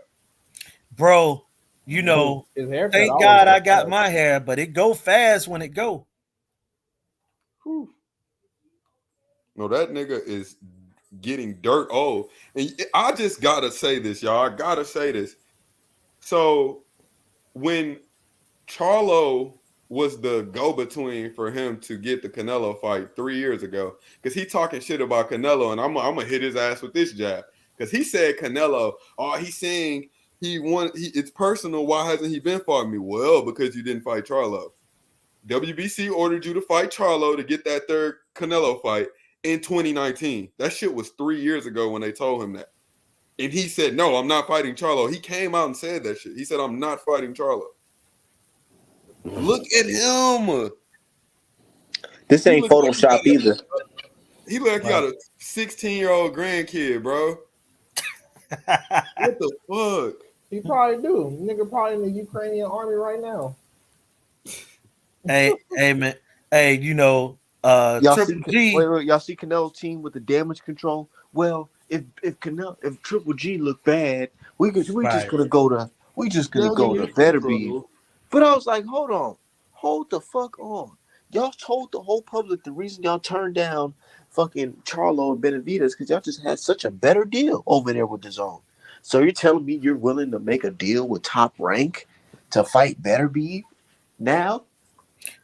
Speaker 8: Bro, you know,
Speaker 3: his haircut.
Speaker 8: thank God I got my hair, but it go fast when it go.
Speaker 2: Whew. No, that nigga is getting dirt old. And I just gotta say this, y'all. I gotta say this. So when Charlo was the go-between for him to get the Canelo fight 3 years ago, because he talking shit about Canelo, and I'm gonna hit his ass with this jab. Because he said Canelo, he's saying it's personal. Why hasn't he been fighting me? Well, because you didn't fight Charlo. WBC ordered you to fight Charlo to get that third Canelo fight in 2019. That shit was 3 years ago when they told him that. And he said, no, I'm not fighting Charlo. He came out and said that shit. He said, I'm not fighting Charlo. Look at him.
Speaker 1: This ain't Photoshop either.
Speaker 2: He look like he got a 16-year-old grandkid, bro. What the fuck?
Speaker 3: He probably do. Nigga probably in the Ukrainian army right now.
Speaker 8: Hey, man. Hey, you know, Triple G.
Speaker 1: Wait, y'all see Canelo's team with the damage control? Well, if Triple G look bad, we just gonna go to Beterbiev. But I was like, hold the fuck on. Y'all told the whole public the reason y'all turned down fucking Charlo and Benavidez because y'all just had such a better deal over there with the zone. So you're telling me you're willing to make a deal with Top Rank to fight Beterbiev now?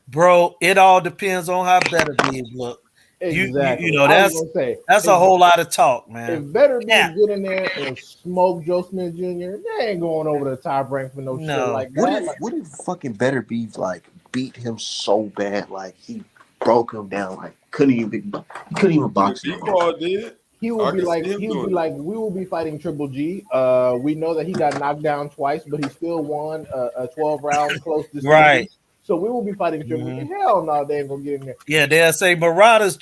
Speaker 8: Bro, it all depends on how Beterbiev look.
Speaker 3: Exactly.
Speaker 8: You know, that's a whole lot of talk, man.
Speaker 3: If Beterbiev get in there and smoke Joe Smith Jr., they ain't going over the Top Rank for no shit like that.
Speaker 1: What if fucking Beterbiev like beat him so bad, like he broke him down, like couldn't even box him?
Speaker 3: He would be like, we will be fighting Triple G. We know that he got knocked down twice, but he still won a 12-round close decision.
Speaker 8: Right.
Speaker 3: So we will be fighting Triple G. Hell no, they ain't gonna get in there.
Speaker 8: Yeah, they'll say Murata's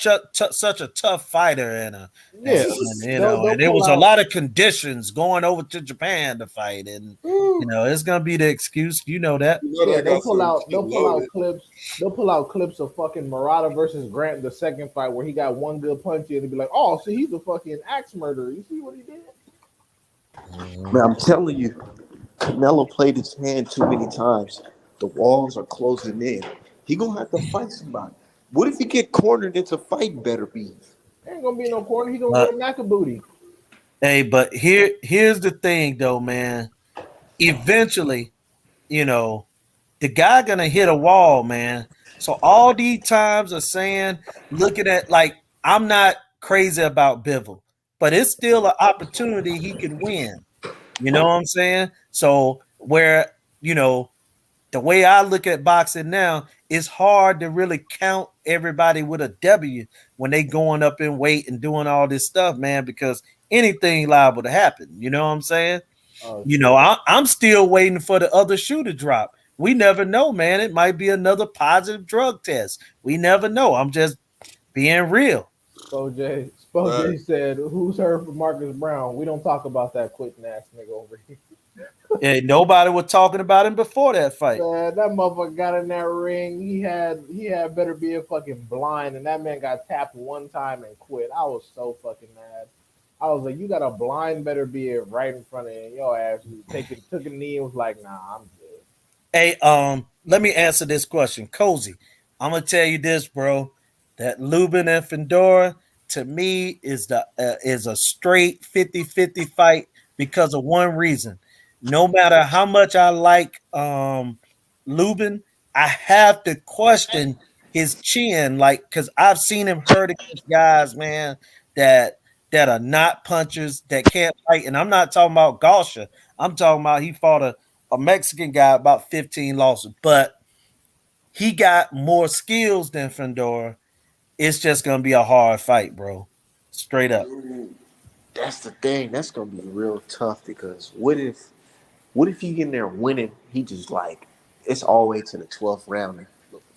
Speaker 8: such a tough fighter, and there was a lot of conditions going over to Japan to fight, and you know it's gonna be the excuse. You know that.
Speaker 3: Yeah, they'll pull out clips of fucking Murata versus Grant, the second fight where he got one good punch in and be like, oh, see, he's a fucking axe murderer. You see what he did?
Speaker 1: Man, I'm telling you, Canelo played his hand too many times. The walls are closing in. He gonna have to fight somebody. What if he get cornered into fighting Beterbiev?
Speaker 3: Ain't gonna be no corner. He gonna get a knack of booty.
Speaker 8: Hey, but here's the thing, though, man. Eventually, you know, the guy gonna hit a wall, man. So all these times of saying, looking at like, I'm not crazy about Bivol, but it's still an opportunity he could win. You know what I'm saying? So where, you know, the way I look at boxing now, it's hard to really count everybody with a W when they going up in weight and doing all this stuff, man, because anything liable to happen. You know what I'm saying? You know, I'm still waiting for the other shoe to drop. We never know, man. It might be another positive drug test. We never know. I'm just being real.
Speaker 3: Spoj said, who's heard from Marcus Brown? We don't talk about that quitting ass nigga over here.
Speaker 8: And nobody was talking about him before that fight.
Speaker 3: Man, that motherfucker got in that ring. He had better be a fucking blind, and that man got tapped one time and quit. I was so fucking mad. I was like, you got a blind better be right in front of you. Your ass took a knee and was like, nah, I'm good.
Speaker 8: Hey, let me answer this question. Cozy, I'm gonna tell you this, bro. That Lubin and Fedor to me is a straight 50-50 fight because of one reason. No matter how much I like Lubin, I have to question his chin, like, because I've seen him hurt against guys, man, that are not punchers, that can't fight. And I'm not talking about Gausha. I'm talking about he fought a Mexican guy, about 15 losses, but he got more skills than Fedor. It's just gonna be a hard fight, bro. Straight up.
Speaker 1: That's the thing. That's gonna be real tough because what if you get in there winning? He just like it's all the way to the 12th round. And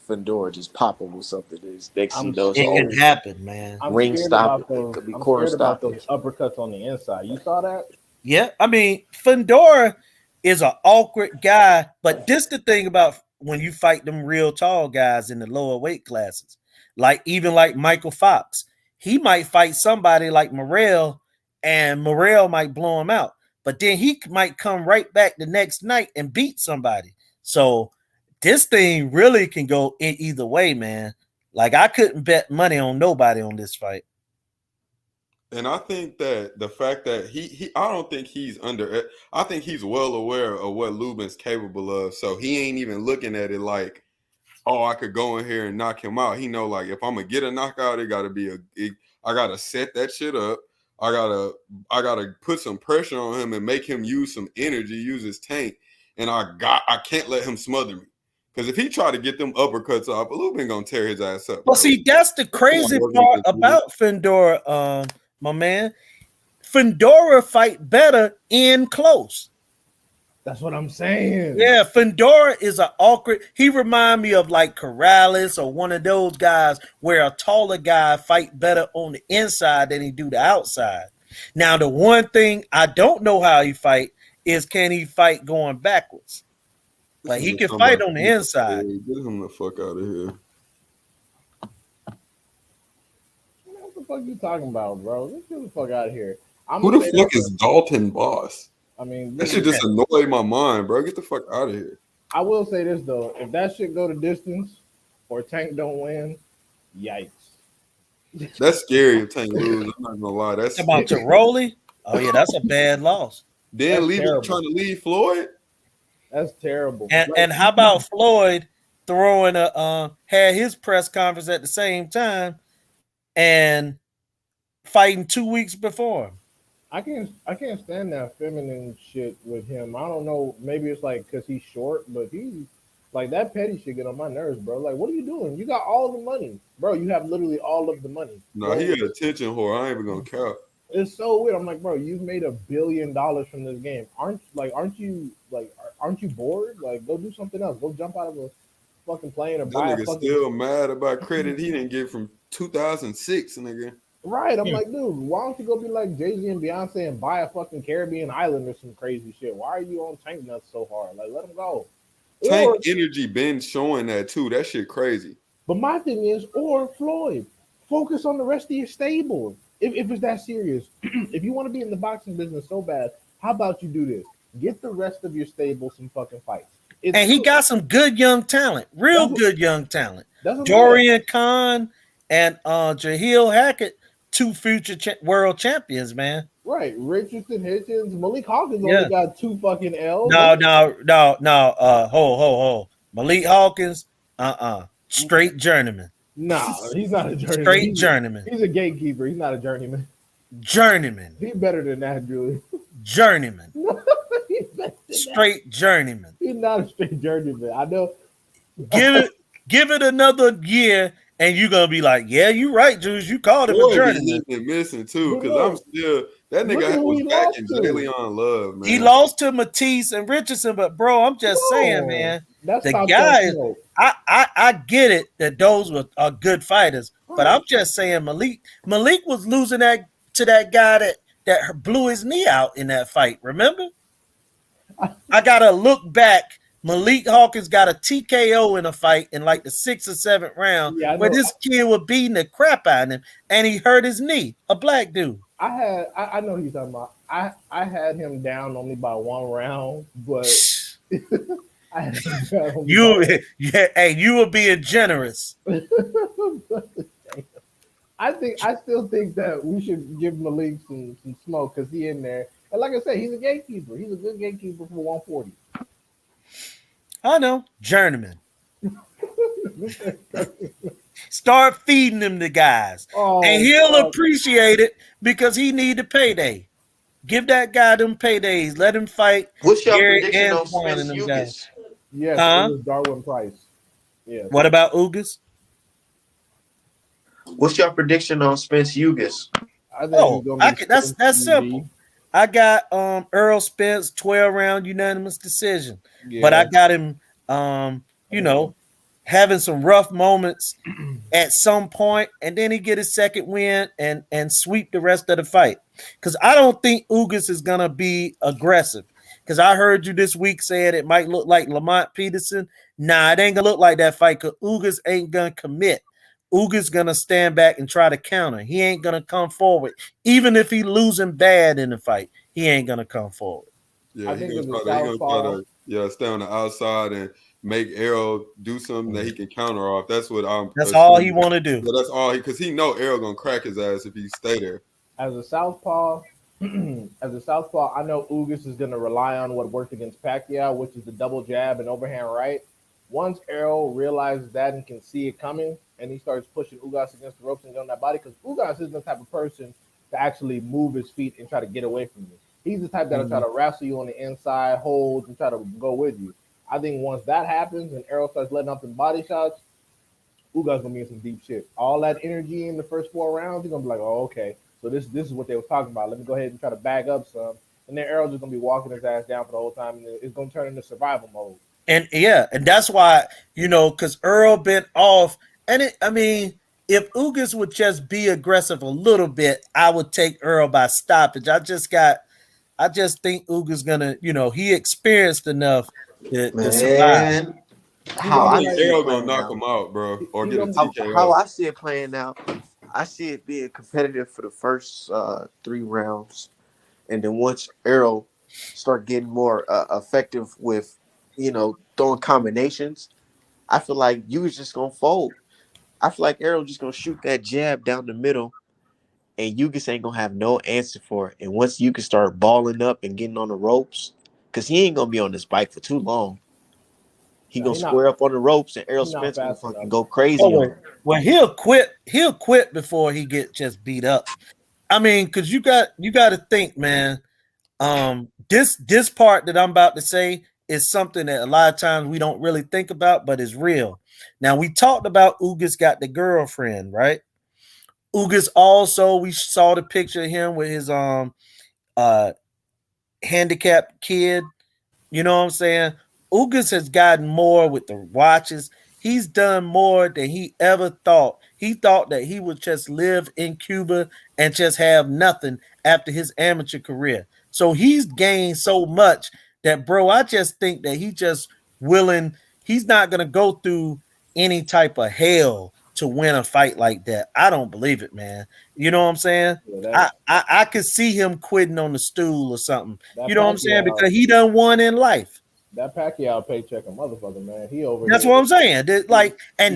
Speaker 1: Fedor just pop him with something. Next thing you know,
Speaker 8: it can happen, man.
Speaker 1: Ring stop. It could be corner stop.
Speaker 3: Those uppercuts on the inside. You saw that?
Speaker 8: Yeah, I mean Fedor. is an awkward guy. But this the thing about when you fight them real tall guys in the lower weight classes, like even like Michael Fox, he might fight somebody like Morrell, and Morrell might blow him out. But then he might come right back the next night and beat somebody. So this thing really can go in either way, man. Like I couldn't bet money on nobody on this fight.
Speaker 2: And I think that the fact that I don't think he's under. I think he's well aware of what Lubin's capable of. So he ain't even looking at it like, oh, I could go in here and knock him out. He know like if I'm gonna get a knockout, it gotta be I gotta set that shit up. I gotta put some pressure on him and make him use some energy, use his tank, and I can't let him smother me. Because if he try to get them uppercuts off, Lubin gonna tear his ass up.
Speaker 8: Well, see, that's the crazy part about Fundora, my man. Fundora fight better in close.
Speaker 3: That's what I'm saying.
Speaker 8: Yeah, Fundora is an awkward. He remind me of like Corrales or one of those guys where a taller guy fight better on the inside than he do the outside. Now, the one thing I don't know how he fight is can he fight going backwards? Like he can fight on the inside.
Speaker 2: Get him the fuck out of here.
Speaker 3: What the fuck you talking about, bro? Get the fuck out of here.
Speaker 2: Who the fuck is Dalton Boss?
Speaker 3: I mean,
Speaker 2: that shit just annoy my mind, bro. Get the fuck out of here.
Speaker 3: I will say this though: if that shit go to distance or Tank don't win, yikes.
Speaker 2: That's scary if Tank lose. I'm not gonna lie. That's
Speaker 8: about Tiroli. Oh yeah, that's a bad loss.
Speaker 2: Then trying to leave Floyd.
Speaker 3: That's terrible.
Speaker 8: And how about Floyd throwing had his press conference at the same time and fighting 2 weeks before him?
Speaker 3: I can't stand that feminine shit with him. I don't know. Maybe it's like because he's short, but he's like that petty shit get on my nerves, bro. Like, what are you doing? You got all the money, bro. You have literally all of the money.
Speaker 2: No, he had attention whore. I ain't even gonna count.
Speaker 3: It's so weird. I'm like, bro, you've made $1 billion from this game. Aren't you bored? Like, go do something else. Go jump out of a fucking plane or buy a
Speaker 2: nigga
Speaker 3: fucking.
Speaker 2: Still mad about credit he didn't get from 2006, nigga.
Speaker 3: Right. I'm like, dude, why don't you go be like Jay-Z and Beyonce and buy a fucking Caribbean island or some crazy shit? Why are you on Tank nuts so hard? Like, let him go.
Speaker 2: Tank energy been showing that too. That shit crazy.
Speaker 3: But my thing is, or Floyd, focus on the rest of your stable. If it's that serious, if you want to be in the boxing business so bad, how about you do this? Get the rest of your stable some fucking fights.
Speaker 8: And he got some good young talent, good young talent. Dorian Khan and Jahil Hackett, 2 future world champions, man.
Speaker 3: Right. Richardson, Hitchens, Malik Hawkins only got 2 fucking L's.
Speaker 8: No. Ho. Malik Hawkins, straight journeyman.
Speaker 3: Nah, he's not a journeyman.
Speaker 8: Straight journeyman.
Speaker 3: He's a gatekeeper. He's not a journeyman.
Speaker 8: Journeyman.
Speaker 3: He's better than that, Julie.
Speaker 8: Journeyman. Straight journeyman.
Speaker 3: He's not a straight journeyman. I know.
Speaker 8: Give it another year, and you're gonna be like, yeah, you're right, Jules. You called him a journeyman.
Speaker 2: Been missing too, because I'm still that nigga was back in Jalen Love, man.
Speaker 8: He lost to Matisse and Richardson, but bro, I'm just saying, man.
Speaker 3: That's
Speaker 8: the guys, I get it that those are good fighters, but I'm just saying Malik was losing to that guy that blew his knee out in that fight. Remember? I gotta look back. Malik Hawkins got a TKO in a fight in like the 6th or 7th round, where this kid was beating the crap out of him, and he hurt his knee. A black dude.
Speaker 3: I know who you're talking about. I had him down only by 1 round, but.
Speaker 8: You were being generous.
Speaker 3: I still think that we should give Malik some smoke because he in there. And like I said, he's a gatekeeper. He's a good gatekeeper for 140.
Speaker 8: I know. Journeyman. Start feeding him the guys. And he'll appreciate it because he need a payday. Give that guy them paydays. Let him fight.
Speaker 1: What's your prediction on Spence Ugas?
Speaker 3: Yes, it was Darwin Price. Yeah.
Speaker 8: What about Ugas?
Speaker 1: What's your prediction on Spence Ugas?
Speaker 8: That's simple. I got Earl Spence 12-round unanimous decision, but I got him, having some rough moments at some point, and then he get his second win and sweep the rest of the fight. Because I don't think Ugas is gonna be aggressive. Because I heard you this week saying it might look like Lamont Peterson. Nah, it ain't gonna look like that fight because Ugas ain't gonna commit. Ugas gonna stand back and try to counter. He ain't gonna come forward. Even if he losing bad in the fight, he ain't gonna come forward.
Speaker 2: Yeah,
Speaker 3: I
Speaker 2: he
Speaker 3: think
Speaker 2: gonna
Speaker 3: with
Speaker 2: try
Speaker 3: the
Speaker 2: to, he gonna
Speaker 3: southpaw,
Speaker 2: try to stay on the outside and make Errol do something that he can counter off. That's what I'm.
Speaker 8: That's all he want to do.
Speaker 2: Yeah, that's all because he know Errol gonna crack his ass if he stay there.
Speaker 3: as a southpaw, I know Ugas is going to rely on what worked against Pacquiao, which is the double jab and overhand right. Once Errol realizes that and can see it coming, and he starts pushing Ugas against the ropes and get on that body, because Ugas is the type of person to actually move his feet and try to get away from you. He's the type that'll try to wrestle you on the inside, hold, and try to go with you. I think once that happens and Errol starts letting up them body shots, Ugas gonna be in some deep shit. All that energy in the first 4 rounds, he's gonna be like, oh, okay. So this is what they were talking about. Let me go ahead and try to bag up some. And then Errol's just gonna be walking his ass down for the whole time, and it's gonna turn into survival mode.
Speaker 8: And yeah, and that's why, because Earl been off. And if Ugas would just be aggressive a little bit, I would take Earl by stoppage. I just think Ugas gonna, he experienced enough to survive.
Speaker 1: How I see
Speaker 2: Errol
Speaker 1: it
Speaker 2: gonna
Speaker 1: playing
Speaker 2: knock
Speaker 1: out.
Speaker 2: him out, bro, or get a
Speaker 1: How
Speaker 2: TKO.
Speaker 1: I see it playing out, I see it being competitive for the first 3 rounds, and then once Errol start getting more effective with, throwing combinations, I feel like you was just gonna fold. I feel like Errol just gonna shoot that jab down the middle, and Ugas ain't gonna have no answer for it. And once you can start balling up and getting on the ropes, because he ain't gonna be on this bike for too long. He gonna square up on the ropes, and Errol Spence gonna fucking go crazy on him.
Speaker 8: Well, he'll quit before he get just beat up. Because you got to think, man. This part that I'm about to say is something that a lot of times we don't really think about, but it's real. Now, we talked about Ugas got the girlfriend, right? Ugas also, we saw the picture of him with his handicapped kid. You know what I'm saying? Ugas has gotten more with the watches. He's done more than he ever thought. He thought that he would just live in Cuba and just have nothing after his amateur career. So he's gained so much that, bro, I just think that he just willing. He's not going to go through any type of hell to win a fight like that. I don't believe it, man. You know what I'm saying? Yeah, I could see him quitting on the stool or something. You know what I'm saying? Because he done won in life.
Speaker 3: That Pacquiao paycheck a motherfucker, man. He over.
Speaker 8: That's what I'm saying.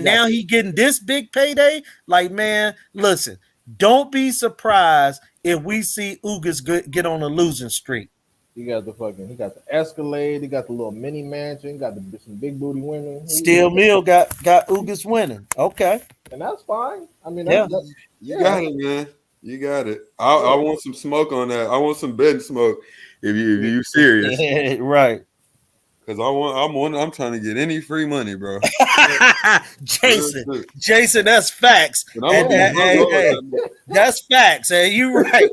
Speaker 8: Now he getting this big payday. Like, man, listen, don't be surprised if we see Ugas get on a losing streak.
Speaker 3: He got the Escalade. He got the little mini mansion. Got some big booty women.
Speaker 8: Steel Mill got Ugas winning. Okay,
Speaker 3: and that's fine.
Speaker 2: You got it, man. You got it. I want some smoke on that. I want some betting smoke. If you serious,
Speaker 8: right?
Speaker 2: Because I'm trying to get any free money, bro.
Speaker 8: Jason, that's facts. That's facts. Hey, you right.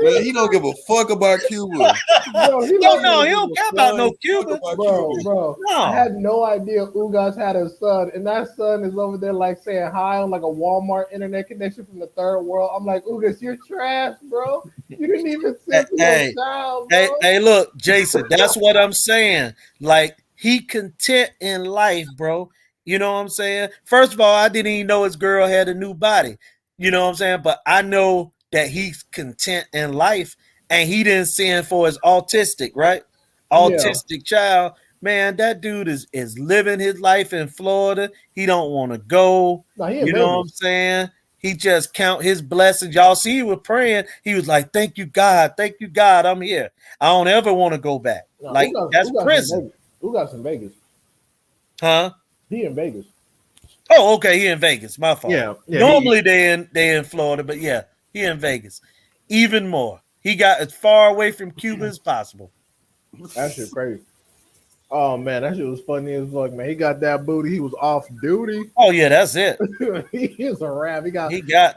Speaker 2: Man, he don't give a fuck about Cuba.
Speaker 3: Bro, he
Speaker 8: don't care about no Cuba.
Speaker 3: Bro.
Speaker 8: No.
Speaker 3: I had no idea Ugas had a son, and that son is over there like saying hi on like a Walmart internet connection from the third world. I'm like, Ugas, you're trash, bro. You didn't even send your child, bro.
Speaker 8: Hey, look, Jason, that's what I'm saying. Like, he content in life, bro. You know what I'm saying? First of all, I didn't even know his girl had a new body. You know what I'm saying? But I know that he's content in life, and he didn't send for his autistic, right? Autistic child. Man, that dude is living his life in Florida. He don't want to go. You know what I'm saying? He just count his blessings. Y'all see, he was praying. He was like, thank you, God. Thank you, God. I'm here. I don't ever want to go back. No, that's prison.
Speaker 3: Ugas in Vegas.
Speaker 8: Huh?
Speaker 3: He in Vegas.
Speaker 8: Oh, okay. He in Vegas. My fault.
Speaker 3: Yeah.
Speaker 8: Normally they in Florida, but yeah, he in Vegas. Even more. He got as far away from Cuba as possible.
Speaker 3: That shit crazy. Oh man, that shit was funny as fuck, man. He got that booty. He was off duty.
Speaker 8: Oh yeah, that's it.
Speaker 3: He is a rap. He got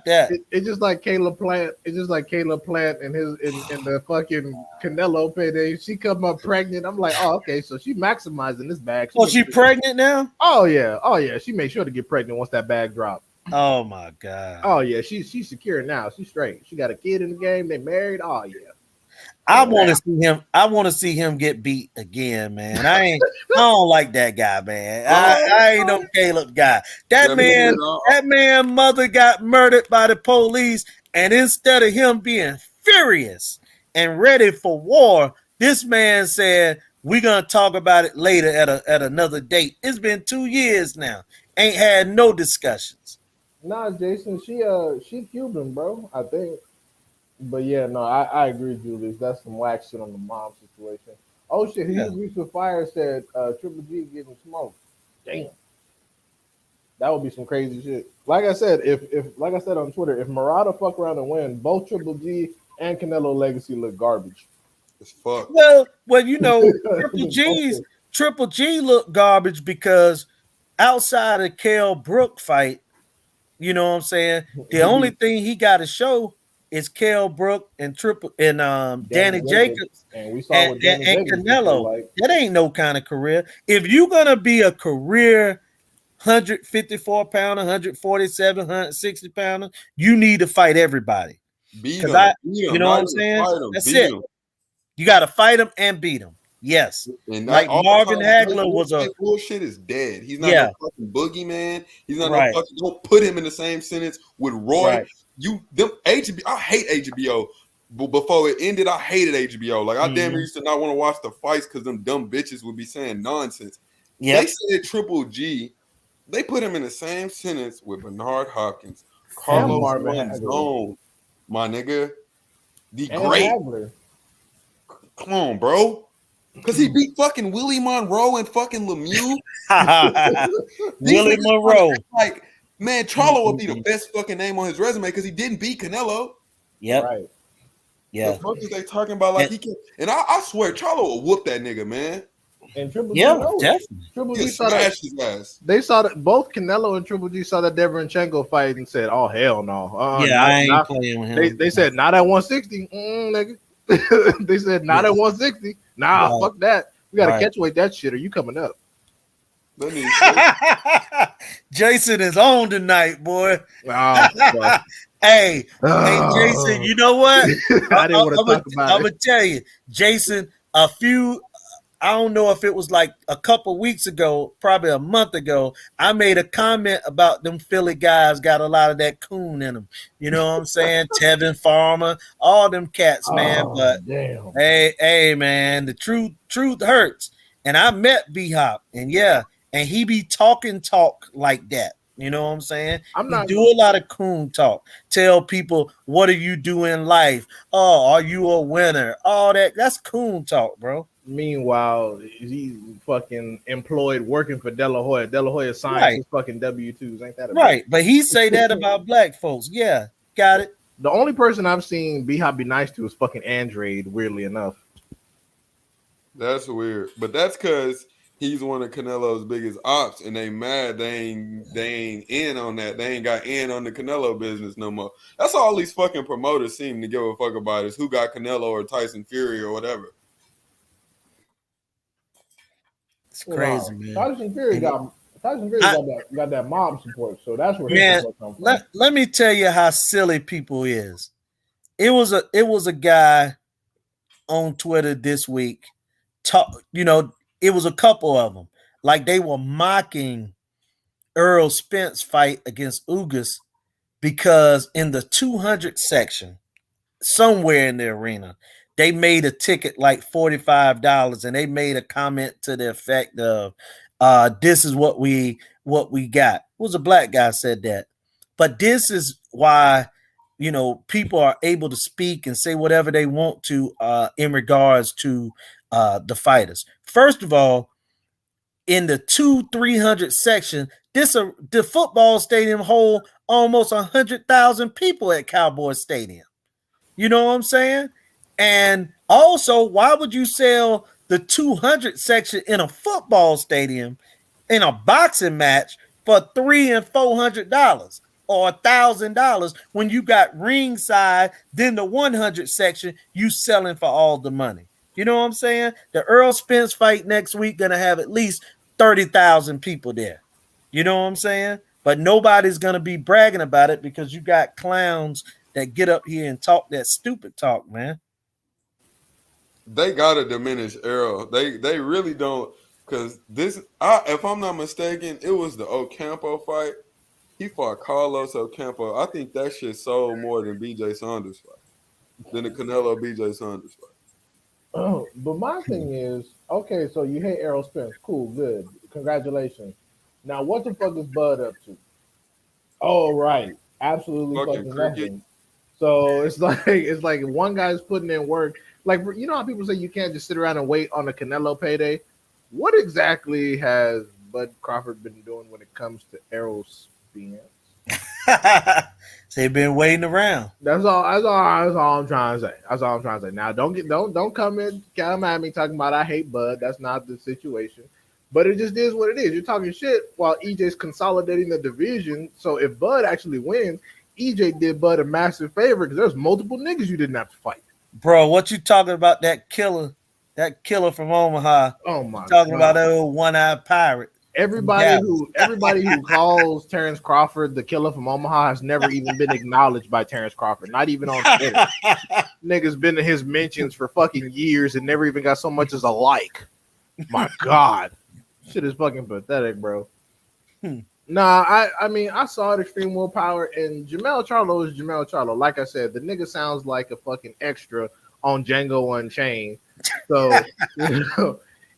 Speaker 8: that.
Speaker 3: It's just like Caleb Plant. It's just like Caleb Plant and in the fucking Canelo payday. She come up pregnant. I'm like, oh okay, so she maximizing this bag.
Speaker 8: She pregnant now?
Speaker 3: Oh yeah. She made sure to get pregnant once that bag dropped.
Speaker 8: Oh my god.
Speaker 3: Oh yeah, she's secure now. She's straight. She got a kid in the game. They married. Oh yeah.
Speaker 8: I want to see him. I want to see him get beat again, man. I don't like that guy, man. I ain't no Caleb guy. That man mother got murdered by the police, and instead of him being furious and ready for war, this man said, "We're gonna talk about it later at another date." It's been 2 years now. Ain't had no discussions.
Speaker 3: Nah, Jason, she Cuban, bro, I think. But yeah, no, I agree, Julius. That's some whack shit on the mom situation. Oh shit, he agrees with Fire said Triple G getting smoked. Damn. That would be some crazy shit. Like I said, if like I said on Twitter, if Murata fuck around and win, both Triple G and Canelo legacy look garbage.
Speaker 2: It's fuck.
Speaker 8: Well, you know, Triple G look garbage because outside of Kell Brook fight, you know what I'm saying? The only thing he got to show is Kell Brook and Danny Jacobs
Speaker 3: and we saw what Danny Jacobs
Speaker 8: Canelo.
Speaker 3: Like.
Speaker 8: That ain't no kind of career. If you're gonna be a career 154 pounder, 147, 160 pounder, you need to fight everybody.
Speaker 2: You
Speaker 8: know what I'm saying? That's it. You got to fight him and beat him. Yes.
Speaker 2: And
Speaker 8: like Marvin Hagler was a
Speaker 2: bullshit is dead. He's not no fucking boogeyman. He's not no fucking. Don't put him in the same sentence with Roy.
Speaker 3: Right.
Speaker 2: I hate HBO. But before it ended, I hated HBO. Like I damn near used to not want to watch the fights because them dumb bitches would be saying nonsense. Yep. They said Triple G. They put him in the same sentence with Bernard Hopkins, Carlos Monzon, my nigga, the and great. Hagler. Come on, bro. Because he beat fucking Willie Monroe and fucking Lemieux.
Speaker 8: Willie Monroe.
Speaker 2: Like, man, Charlo would be the best fucking name on his resume because he didn't beat Canelo.
Speaker 8: Yep.
Speaker 3: Right.
Speaker 8: Yeah.
Speaker 2: The fuck is they talking about? Like he can, and I swear Charlo will whoop that nigga, man.
Speaker 3: And Triple G,
Speaker 8: definitely.
Speaker 3: Triple G saw that.
Speaker 2: His ass.
Speaker 3: They saw that both Canelo and Triple G saw that Deverenchenko fight and said, "Oh hell no!"
Speaker 8: I ain't playing with him.
Speaker 3: They said not at 160, nigga. They said not at 160. Nah, fuck that. We gotta catch weight that shit. Are you coming up?
Speaker 8: Jason is on tonight, boy. Hey, Jason, you know what?
Speaker 3: I didn't want to talk about it.
Speaker 8: I'm gonna tell you, Jason. I don't know if it was like a couple weeks ago, probably a month ago, I made a comment about them Philly guys got a lot of that coon in them. You know what I'm saying? Tevin Farmer, all them cats, man. But
Speaker 3: damn.
Speaker 8: Hey, man, the truth hurts. And I met B-Hop, and he be talking talk like that. You know what I'm saying? Do a lot of coon talk. Tell people, what do you do in life? Oh, are you a winner? All that. That's coon talk, bro.
Speaker 3: Meanwhile, he's fucking employed working for De La Hoya. De La Hoya signs his fucking W-2s. Ain't that
Speaker 8: right? But he say that about black folks. Yeah, got it.
Speaker 3: The only person I've seen B-Hop be nice to is fucking Andrade, weirdly enough.
Speaker 2: That's weird. But that's because he's one of Canelo's biggest ops, and they mad they ain't in on that. They ain't got in on the Canelo business no more. That's all these fucking promoters seem to give a fuck about is who got Canelo or Tyson Fury or whatever.
Speaker 8: It's crazy, man.
Speaker 3: Tyson Fury got that mob support, so that's where his support comes from.
Speaker 8: Let me tell you how silly people is. It was a guy on Twitter this week. It was a couple of them. Like they were mocking Earl Spence fight against Ugas because in the 200 section, somewhere in the arena, they made a ticket like $45, and they made a comment to the effect of, "This is what we got." It was a black guy said that, but this is why people are able to speak and say whatever they want to in regards to the fighters. First of all, in the 200-300 section, the football stadium hold almost 100,000 people at Cowboy Stadium. You know what I'm saying? And also, why would you sell the 200 section in a football stadium in a boxing match for $300 and $400 or $1,000 when you got ringside? Then the 100 section you selling for all the money. You know what I'm saying? The Earl Spence fight next week gonna have at least 30,000 people there. You know what I'm saying? But nobody's gonna be bragging about it because you got clowns that get up here and talk that stupid talk, man.
Speaker 2: they gotta diminish Errol. They really don't, because if I'm not mistaken, it was the Ocampo fight. He fought Carlos Ocampo. I think that shit sold more than BJ Saunders fight, than the Canelo BJ Saunders fight.
Speaker 3: But my thing is, okay, so you hate Errol Spence. Cool, good. Congratulations. Now, what the fuck is Bud up to? Oh, right. Absolutely
Speaker 2: Fucking
Speaker 3: fucking
Speaker 2: cricket.
Speaker 3: nothing. So it's like one guy's putting in work. Like, you know how people say you can't just sit around and wait on a Canelo payday? What exactly has Bud Crawford been doing when it comes to Errol Spence?
Speaker 8: So they've been waiting around.
Speaker 3: That's all I'm trying to say. That's all I'm trying to say. Now don't come at me talking about I hate Bud. That's not the situation. But it just is what it is. You're talking shit while EJ's consolidating the division. So if Bud actually wins, EJ did Bud a massive favor because there's multiple niggas you didn't have to fight.
Speaker 8: Bro, what you talking about? That killer from Omaha.
Speaker 3: Oh my
Speaker 8: Talking
Speaker 3: God.
Speaker 8: about that old one-eyed pirate.
Speaker 3: Everybody who calls Terrence Crawford the killer from Omaha has never even been acknowledged by Terrence Crawford. Not even on Twitter. Niggas been in his mentions for fucking years and never even got so much as a like. My God. Shit is fucking pathetic, bro. Nah, I mean, I saw it, Extreme Willpower, and Jermell Charlo is Jermell Charlo. Like I said, the nigga sounds like a fucking extra on Django Unchained. So,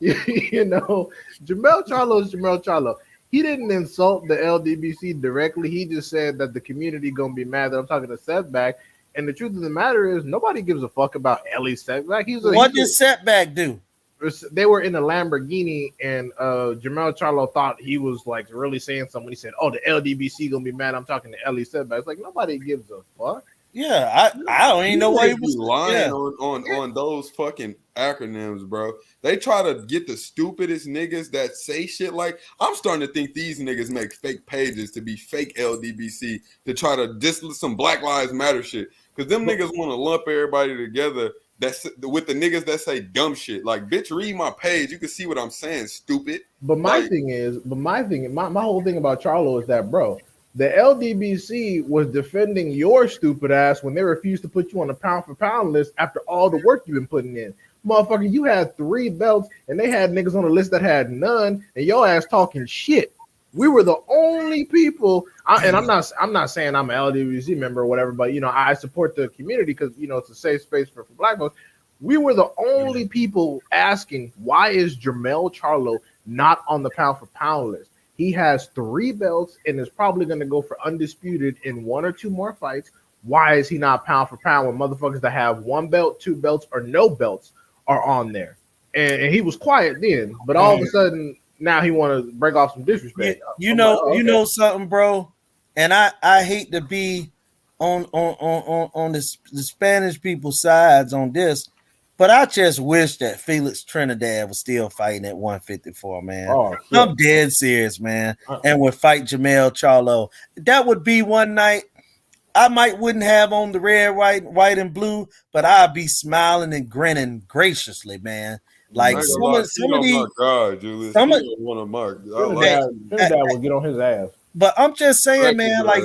Speaker 3: you know, Jermell Charlo is Jermell Charlo. He didn't insult the LDBC directly. He just said that the community gonna be mad that I'm talking to Setback. And the truth of the matter is, nobody gives a fuck about Ellie Setback.
Speaker 8: What did Setback do?
Speaker 3: They were in a Lamborghini, and Jermell Charlo thought he was like really saying something. He said, "Oh, the LDBC gonna be mad. I'm talking to Ellie Setback." It's like nobody gives a fuck.
Speaker 8: Yeah, I don't even know why he was
Speaker 2: lying on those fucking acronyms, bro. They try to get the stupidest niggas that say shit like, I'm starting to think these niggas make fake pages to be fake LDBC to try to diss some Black Lives Matter shit. Because them niggas want to lump everybody together that's with the niggas that say dumb shit. Like, bitch, read my page. You can see what I'm saying, stupid.
Speaker 3: But my whole thing about Charlo is that, bro, the LDBC was defending your stupid ass when they refused to put you on the pound for pound list after all the work you've been putting in. Motherfucker, you had 3 belts and they had niggas on the list that had none, and your ass talking shit. We were the only people, and I'm not saying I'm an LDBC member or whatever, but you know, I support the community because you know it's a safe space for Black folks. We were the only people asking, why is Jermell Charlo not on the pound for pound list? He has 3 belts and is probably going to go for undisputed in 1 or 2 more fights. Why is he not pound for pound when motherfuckers that have 1 belt, 2 belts, or no belts are on there? And he was quiet then, but all of a sudden now he want to break off some disrespect.
Speaker 8: You know something, bro. And I hate to be on the Spanish people's sides on this, but I just wish that Felix Trinidad was still fighting at 154, man. I'm dead serious, man. And would fight Jermell Charlo. That would be one night I wouldn't have on the red, white, and blue, but I'd be smiling and grinning graciously, man. Like some of these,
Speaker 2: Julius.
Speaker 3: Trinidad will get on his ass.
Speaker 8: But I'm just saying, man, like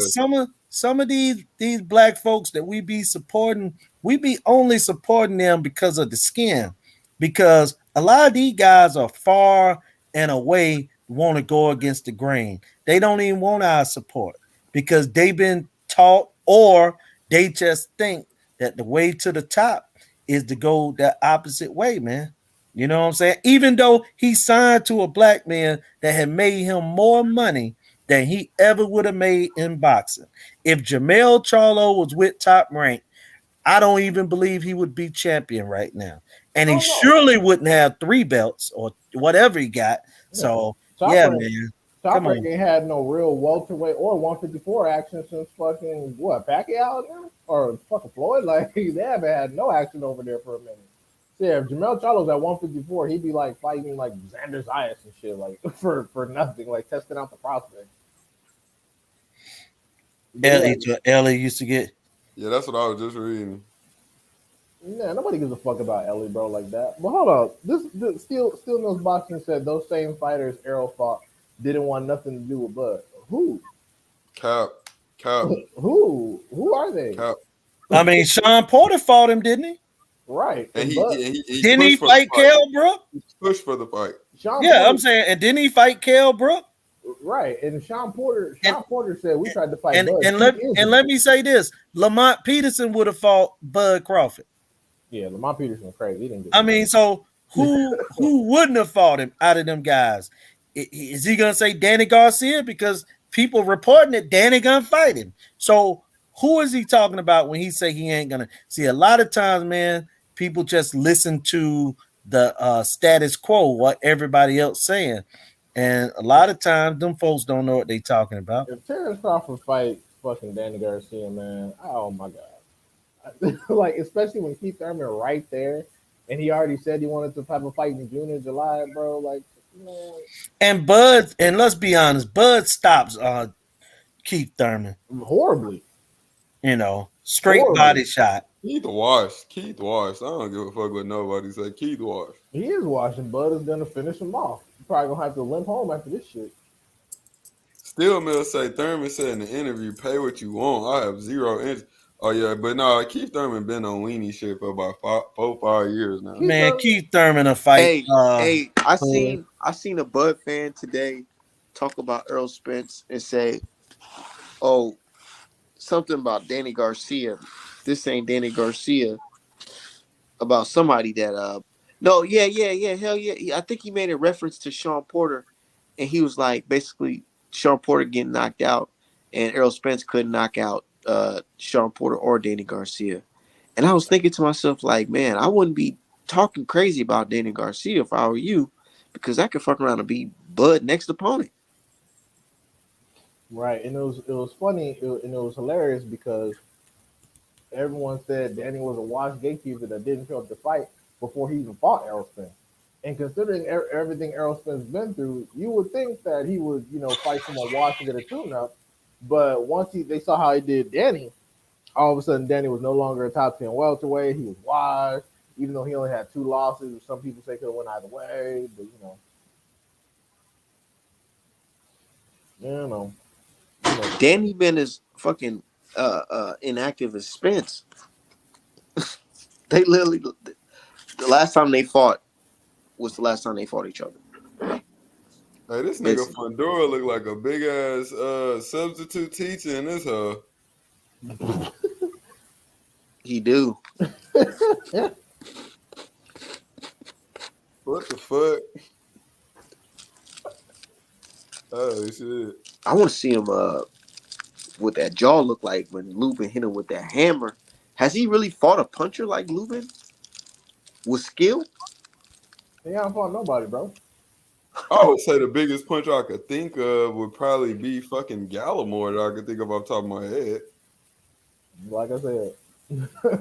Speaker 8: some of these Black folks that we be supporting, we be only supporting them because of the skin, because a lot of these guys are far and away want to go against the grain. They don't even want our support because they've been taught, or they just think that the way to the top is to go that opposite way, man. You know what I'm saying? Even though he signed to a black man that had made him more money than he ever would have made in boxing. If Jermell Charlo was with Top Rank, I don't even believe he would be champion right now. And he surely wouldn't have 3 belts or whatever he got. So, man.
Speaker 3: Top Rank ain't had no real welterweight or 154 action since fucking, Pacquiao now? Or fucking Floyd? Like, they haven't had no action over there for a minute. So yeah, if Jermell Charlo's at 154, he'd be like fighting like Xander Zayas and shit, like for nothing, like testing out the prospect.
Speaker 8: Ellie used to get.
Speaker 2: Yeah, that's what I was just reading.
Speaker 3: Yeah, nobody gives a fuck about Ellie, bro, like that. But hold on, this Steel Mills Boxing said those same fighters Errol fought didn't want nothing to do with Bud. Who?
Speaker 2: Cap.
Speaker 3: Who are they?
Speaker 2: Cap.
Speaker 8: I mean, Sean Porter fought him, didn't he?
Speaker 3: Right.
Speaker 2: And
Speaker 3: But
Speaker 2: he
Speaker 8: Didn't he
Speaker 2: pushed for
Speaker 8: fight
Speaker 2: the fight.
Speaker 8: Kell Brook?
Speaker 2: He pushed for the fight.
Speaker 3: Sean
Speaker 8: Yeah,
Speaker 3: Porter,
Speaker 8: I'm saying, and didn't he fight Kell Brook?
Speaker 3: right. And Sean Porter
Speaker 8: And
Speaker 3: said we tried to fight
Speaker 8: and,
Speaker 3: Bud.
Speaker 8: and let let me say this: Lamont Peterson would have fought Bud Crawford.
Speaker 3: Yeah, Lamont Peterson was crazy. He didn't get
Speaker 8: I mean, so who wouldn't have fought him out of them guys? Is he gonna say Danny Garcia? Because people reporting that Danny gonna fight him. So who is he talking about when he say he ain't gonna? See, a lot of times, man, people just listen to the status quo, what everybody else saying, and a lot of times them folks don't know what they talking about.
Speaker 3: If Terrence Crawford fight fucking Danny Garcia, man, oh my god. Like, especially when Keith Thurman right there, and he already said he wanted to have a fight in June or July, bro. Like, man.
Speaker 8: And Bud, and let's be honest, Bud stops Keith Thurman.
Speaker 3: Horribly.
Speaker 8: You know, straight
Speaker 3: Horribly.
Speaker 8: body shot.
Speaker 2: Keith washed. I don't give a fuck what nobody say. Keith washed.
Speaker 3: He is watching. Bud is gonna finish him off. He's probably gonna have to limp home after this shit.
Speaker 2: Still, Mill say Thurman said in the interview, "Pay what you want. I have zero interest." Oh yeah, but no, Keith Thurman been on weenie shit for about 5 years now.
Speaker 8: Man, Keith Thurman a fight.
Speaker 1: Hey, I seen a Bud fan today talk about Errol Spence and say, "Oh, something about Danny Garcia. This ain't Danny Garcia." About somebody that no, yeah, hell yeah. I think he made a reference to Sean Porter, and he was like, basically, Sean Porter getting knocked out, and Errol Spence couldn't knock out Sean Porter or Danny Garcia. And I was thinking to myself, like, man, I wouldn't be talking crazy about Danny Garcia if I were you, because I could fuck around and be Bud next opponent.
Speaker 3: Right, and it was funny, and it was hilarious because everyone said Danny was a washed gatekeeper that didn't show up to fight before he even fought Errol Spence. And considering everything Errol Spence been through, you would think that he would, fight someone washed and get a tune-up. But once they saw how he did Danny, all of a sudden Danny was no longer a top 10 welterweight. He was washed, even though he only had 2 losses. Some people say could have went either way, but
Speaker 1: Danny been as fucking inactive as Spence. They literally, the last time they fought was the last time they fought each other.
Speaker 2: Hey, this nigga Fundora look like a big ass substitute teacher in this hoe.
Speaker 1: He do.
Speaker 2: What the fuck? Oh shit!
Speaker 1: I want to see him what that jaw look like when Lubin hit him with that hammer. Has he really fought a puncher like Lubin with skill?
Speaker 3: He haven't fought nobody, bro.
Speaker 2: I would say the biggest punch I could think of would probably be fucking Gallimore that I could think of off the top of my head.
Speaker 3: Like I said,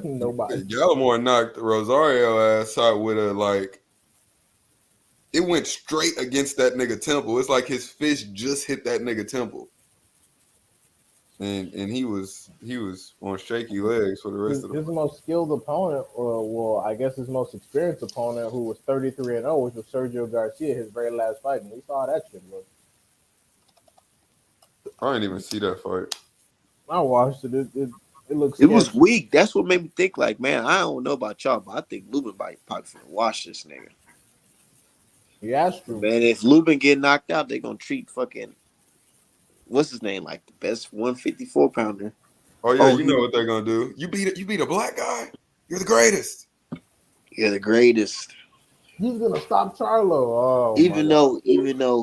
Speaker 3: nobody.
Speaker 2: Gallimore knocked Rosario ass out with it went straight against that nigga temple. It's like his fist just hit that nigga temple. And he was on shaky legs for the rest of the
Speaker 3: his most skilled opponent, or I guess his most experienced opponent, who was 33-0, which was Sergio Garcia, his very last fight, and we saw that shit look.
Speaker 2: I didn't even see that fight.
Speaker 3: I watched it. It looks.
Speaker 1: It was weak. That's what made me think, like, man, I don't know about y'all, but I think Lubin probably finna wash this nigga.
Speaker 3: Yeah, that's true.
Speaker 1: Man, if Lubin get knocked out, they gonna treat fucking what's his name like the best 154 pounder.
Speaker 2: Oh yeah, you know what they're gonna do. You beat a black guy. You're the greatest.
Speaker 1: You're the greatest.
Speaker 3: He's gonna stop Charlo. Oh,
Speaker 1: even though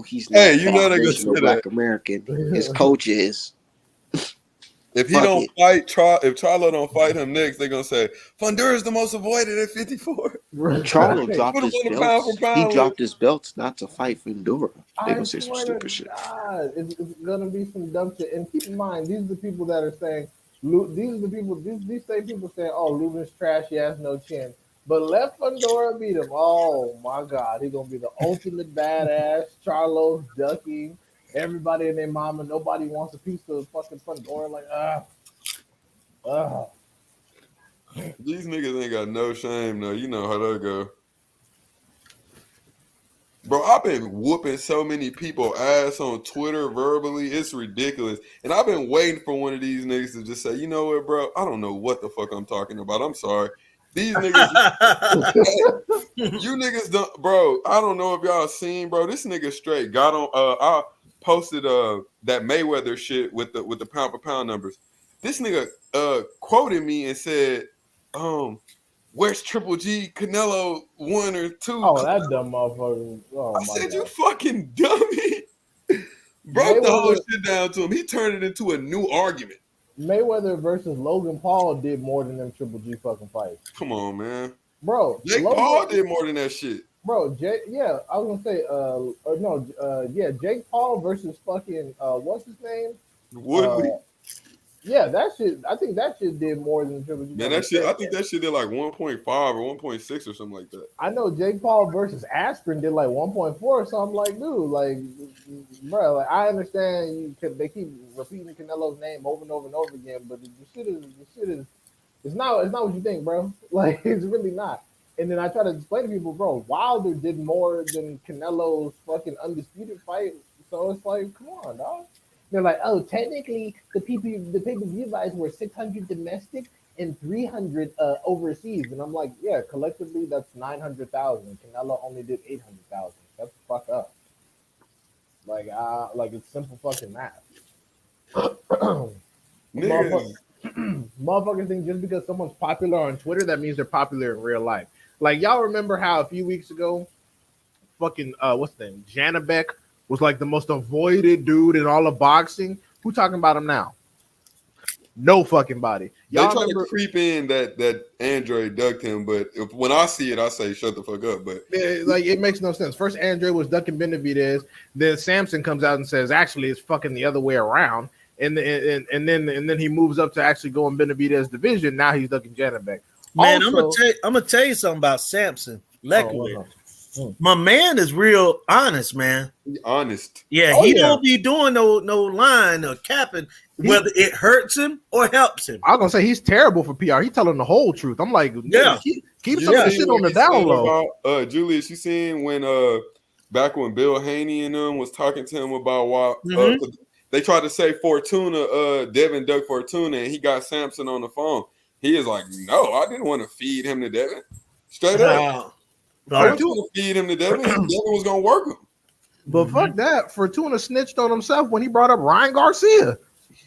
Speaker 1: he's not
Speaker 2: they're gonna say
Speaker 1: black
Speaker 2: that.
Speaker 1: American, his coach is.
Speaker 2: If he don't fight, if Charlo don't fight him next, they're gonna say Fundora is the most avoided at 54.
Speaker 1: Charlo dropped his belts. He dropped his belts not to fight Fundora. They're gonna say some stupid shit.
Speaker 3: It's gonna be some dumb shit. And keep in mind, these are the people that are saying, these same people saying, "Oh, Lubin's trash. He has no chin." But let Fundora beat him. Oh my God, he's gonna be the ultimate badass. Charlo's ducking. Everybody and their mama, nobody wants a piece of fucking Fundora. Like,
Speaker 2: These niggas ain't got no shame, though. You know how that go. Bro, I've been whooping so many people ass on Twitter verbally. It's ridiculous. And I've been waiting for one of these niggas to just say, you know what, bro? I don't know what the fuck I'm talking about. I'm sorry. These niggas, you niggas don't, bro. I don't know if y'all seen, bro. This nigga straight got on. I posted that Mayweather shit with the pound for pound numbers. This nigga quoted me and said, where's Triple G? Canelo 1 or 2?
Speaker 3: Oh, that dumb motherfucker. Oh,
Speaker 2: I said, you fucking dummy. Broke the whole shit down to him. He turned it into a new argument.
Speaker 3: Mayweather versus Logan Paul did more than them Triple G fucking fights.
Speaker 2: Come on, man.
Speaker 3: Bro,
Speaker 2: Jake Paul did more than that shit.
Speaker 3: Bro, I was gonna say, Jake Paul versus fucking what's his name?
Speaker 2: Woodley.
Speaker 3: Yeah, that shit. I think that shit did more than Triple G.
Speaker 2: Man, that shit. I think that shit did like 1.5 or 1.6 or something like that.
Speaker 3: I know Jake Paul versus Askren did like 1.4. So I'm like, dude, like, bro, like I understand they keep repeating Canelo's name over and over and over again, but the shit is, it's not what you think, bro. Like, it's really not. And then I try to explain to people, bro, Wilder did more than Canelo's fucking undisputed fight. So it's like, come on, dog. They're like, oh, technically the pay-per-view buys were 600 domestic and 300 overseas. And I'm like, yeah, collectively that's 900,000. Canelo only did 800,000. That's fuck up. Like it's simple fucking math. Motherfuckers think just because someone's popular on Twitter, that means they're popular in real life. Like, y'all remember how a few weeks ago, fucking what's the name? Janabek was like the most avoided dude in all of boxing. Who talking about him now? No fucking body.
Speaker 2: Y'all they try to creep in that Andre ducked him, but when I see it, I say shut the fuck up. But
Speaker 3: like it makes no sense. First, Andre was ducking Benavidez. Then Samson comes out and says, actually, it's fucking the other way around. And then he moves up to actually go in Benavidez's division. Now he's ducking Janabek.
Speaker 8: Man, also, I'm gonna tell you something about Samson Lekowicz. My man is real honest, man.
Speaker 2: Honest.
Speaker 8: Yeah, he don't be doing no line or capping, whether it hurts him or helps him.
Speaker 3: I was gonna say he's terrible for PR. He's telling the whole truth. I'm like,
Speaker 8: yeah,
Speaker 3: keep some of the shit on the down low.
Speaker 2: Julius, you seen when back when Bill Haney and them was talking to him about why they tried to say Fortuna, Devin dug Fortuna, and he got Samson on the phone. He is like, no, I didn't want to feed him to Devin. Straight up. I was going to feed him to Devin. Devin was going to work him.
Speaker 3: But fuck that. Fortuna snitched on himself when he brought up Ryan Garcia.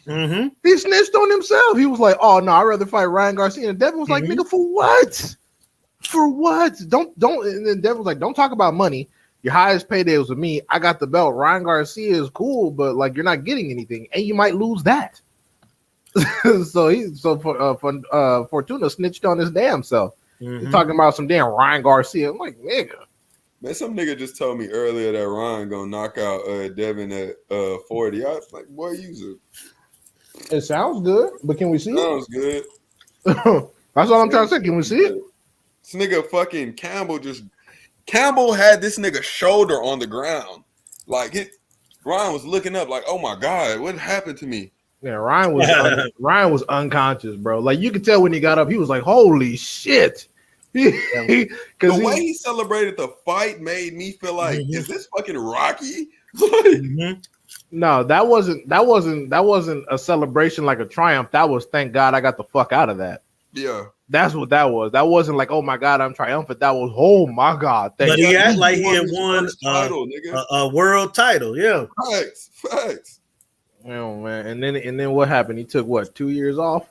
Speaker 8: Mm-hmm.
Speaker 3: He snitched on himself. He was like, oh, no, I'd rather fight Ryan Garcia. And Devin was like, nigga, for what? For what? Don't. And then Devin was like, don't talk about money. Your highest payday was with me. I got the belt. Ryan Garcia is cool, but like you're not getting anything, and you might lose that. Fortuna snitched on his damn self. He's talking about some damn Ryan Garcia. I'm like, nigga.
Speaker 2: Man, some nigga just told me earlier that Ryan gonna knock out Devin at 40. I was like, boy,
Speaker 3: It sounds good, but can we see
Speaker 2: sounds
Speaker 3: it?
Speaker 2: Sounds good.
Speaker 3: That's what I'm trying to say. Can we see it?
Speaker 2: This nigga fucking Campbell had this nigga shoulder on the ground. Like Ryan was looking up like, oh my God, what happened to me?
Speaker 3: Yeah, Ryan was unconscious, bro. Like you could tell when he got up, he was like, holy shit.
Speaker 2: The way he celebrated the fight made me feel like, is this fucking Rocky?
Speaker 3: No, that wasn't a celebration like a triumph. That was thank God I got the fuck out of that.
Speaker 2: Yeah.
Speaker 3: That's what that was. That wasn't like, oh my God, I'm triumphant. That was, oh my God.
Speaker 8: But he acted like he had won a world title. Yeah.
Speaker 2: Facts.
Speaker 3: Oh man. And then what happened? He took 2 years off?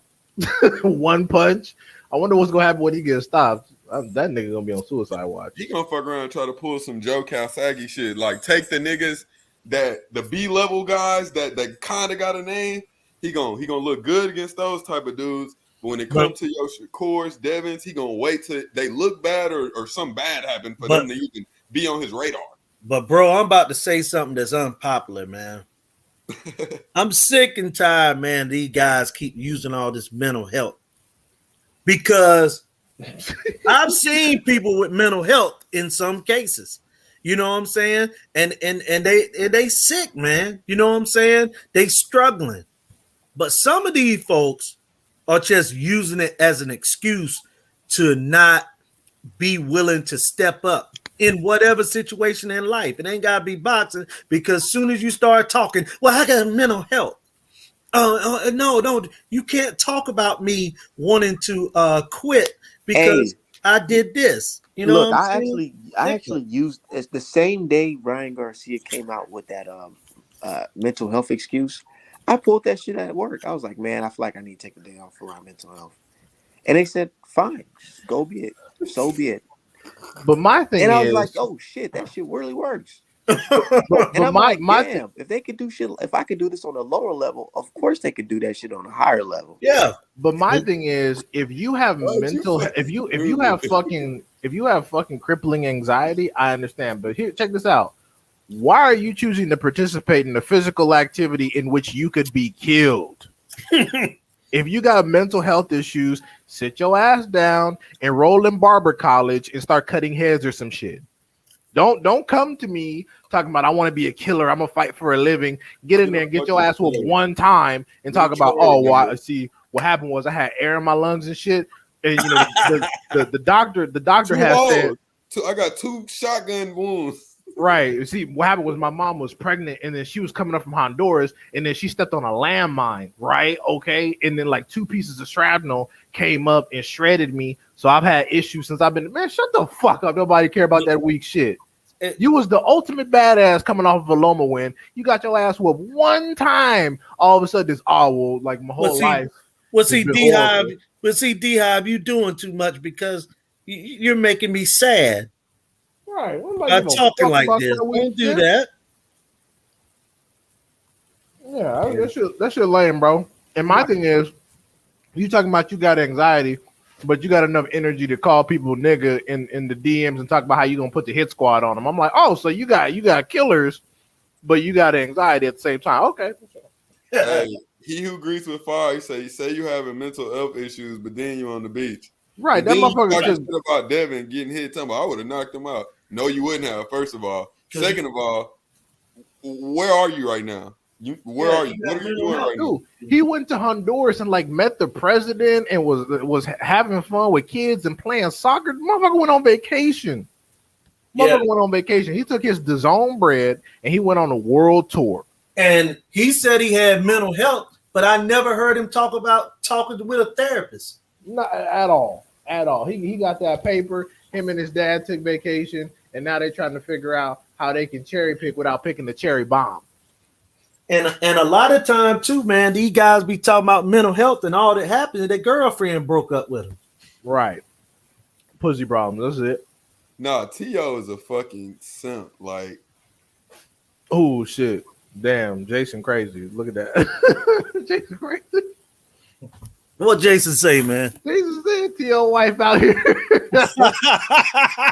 Speaker 3: One punch. I wonder what's gonna happen when he gets stopped. That nigga gonna be on suicide watch.
Speaker 2: He gonna fuck around and try to pull some Joe Calsaggy shit. Like take the niggas that the B level guys that kind of got a name. He gonna look good against those type of dudes. But when it comes to your Shakurs, Devins, he gonna wait till they look bad or something bad happen for them to even be on his radar.
Speaker 8: But bro, I'm about to say something that's unpopular, man. I'm sick and tired, man. These guys keep using all this mental health because I've seen people with mental health in some cases. You know what I'm saying? And they sick, man. You know what I'm saying? They struggling. But some of these folks are just using it as an excuse to not be willing to step up in whatever situation in life. It ain't gotta be boxing, because as soon as you start talking, well, I got mental health. No, you can't talk about me wanting to quit because I did this. You know
Speaker 1: Look,
Speaker 8: what I'm
Speaker 1: I
Speaker 8: saying?
Speaker 1: actually used it's the same day Ryan Garcia came out with that mental health excuse. I pulled that shit at work. I was like, man, I feel like I need to take a day off for my mental health. And they said, fine, go be it. So be it.
Speaker 3: But my thing
Speaker 1: And I was
Speaker 3: is,
Speaker 1: like, oh shit, that shit really works.
Speaker 3: but
Speaker 1: And I'm
Speaker 3: my
Speaker 1: like,
Speaker 3: my
Speaker 1: damn, if they could do shit, if I could do this on a lower level, of course they could do that shit on a higher level.
Speaker 8: Yeah.
Speaker 3: But my thing is, if you have if you have fucking crippling anxiety, I understand. But here, check this out. Why are you choosing to participate in a physical activity in which you could be killed? If you got mental health issues, sit your ass down, enroll in barber college, and start cutting heads or some shit. Don't come to me talking about I want to be a killer. I'm gonna fight for a living. Get in there and get your ass whooped one time and talk about see what happened was I had air in my lungs and shit. And you know the doctor has said
Speaker 2: I got 2 shotgun wounds.
Speaker 3: Right. See, what happened was my mom was pregnant and then she was coming up from Honduras and then she stepped on a landmine, right? Okay. And then like 2 pieces of shrapnel came up and shredded me. So I've had issues since I've been, man, shut the fuck up. Nobody care about that weak shit. You was the ultimate badass coming off of a Loma win. You got your ass whooped one time. All of a sudden it's, like my whole life.
Speaker 8: Well, see, D-Hive, you doing too much because you're making me sad.
Speaker 3: Right.
Speaker 8: By talking like this. Don't do that.
Speaker 3: Yeah, that shit lame, bro. And my thing is, you talking about you got anxiety, but you got enough energy to call people nigga in the DMs and talk about how you gonna put the hit squad on them. I'm like, oh, so you got killers, but you got anxiety at the same time. Okay.
Speaker 2: Hey, he who greets with fire, say you having mental health issues, but then you on the beach.
Speaker 3: Right. That motherfucker
Speaker 2: just about Devin getting hit. Talking about I would have knocked him out. No, you wouldn't have. First of all. Second of all, where are you right now? Where are you? What are you doing right now?
Speaker 3: He went to Honduras and like met the president and was having fun with kids and playing soccer. Motherfucker went on vacation. Went on vacation. He took his DAZN bread and he went on a world tour.
Speaker 8: And he said he had mental health, but I never heard him talk about talking with a therapist.
Speaker 3: Not at all. At all. He got that paper. Him and his dad took vacation, and now they're trying to figure out how they can cherry pick without picking the cherry bomb.
Speaker 8: And a lot of time too, man, these guys be talking about mental health and all that happened. Their girlfriend broke up with him.
Speaker 3: Right. Pussy problems. That's it.
Speaker 2: Nah, T.O. is a fucking simp. Like,
Speaker 3: oh shit. Damn, Jason crazy. Look at that. Jason crazy.
Speaker 8: What Jason say, man?
Speaker 3: Jason said T.O. wife out here.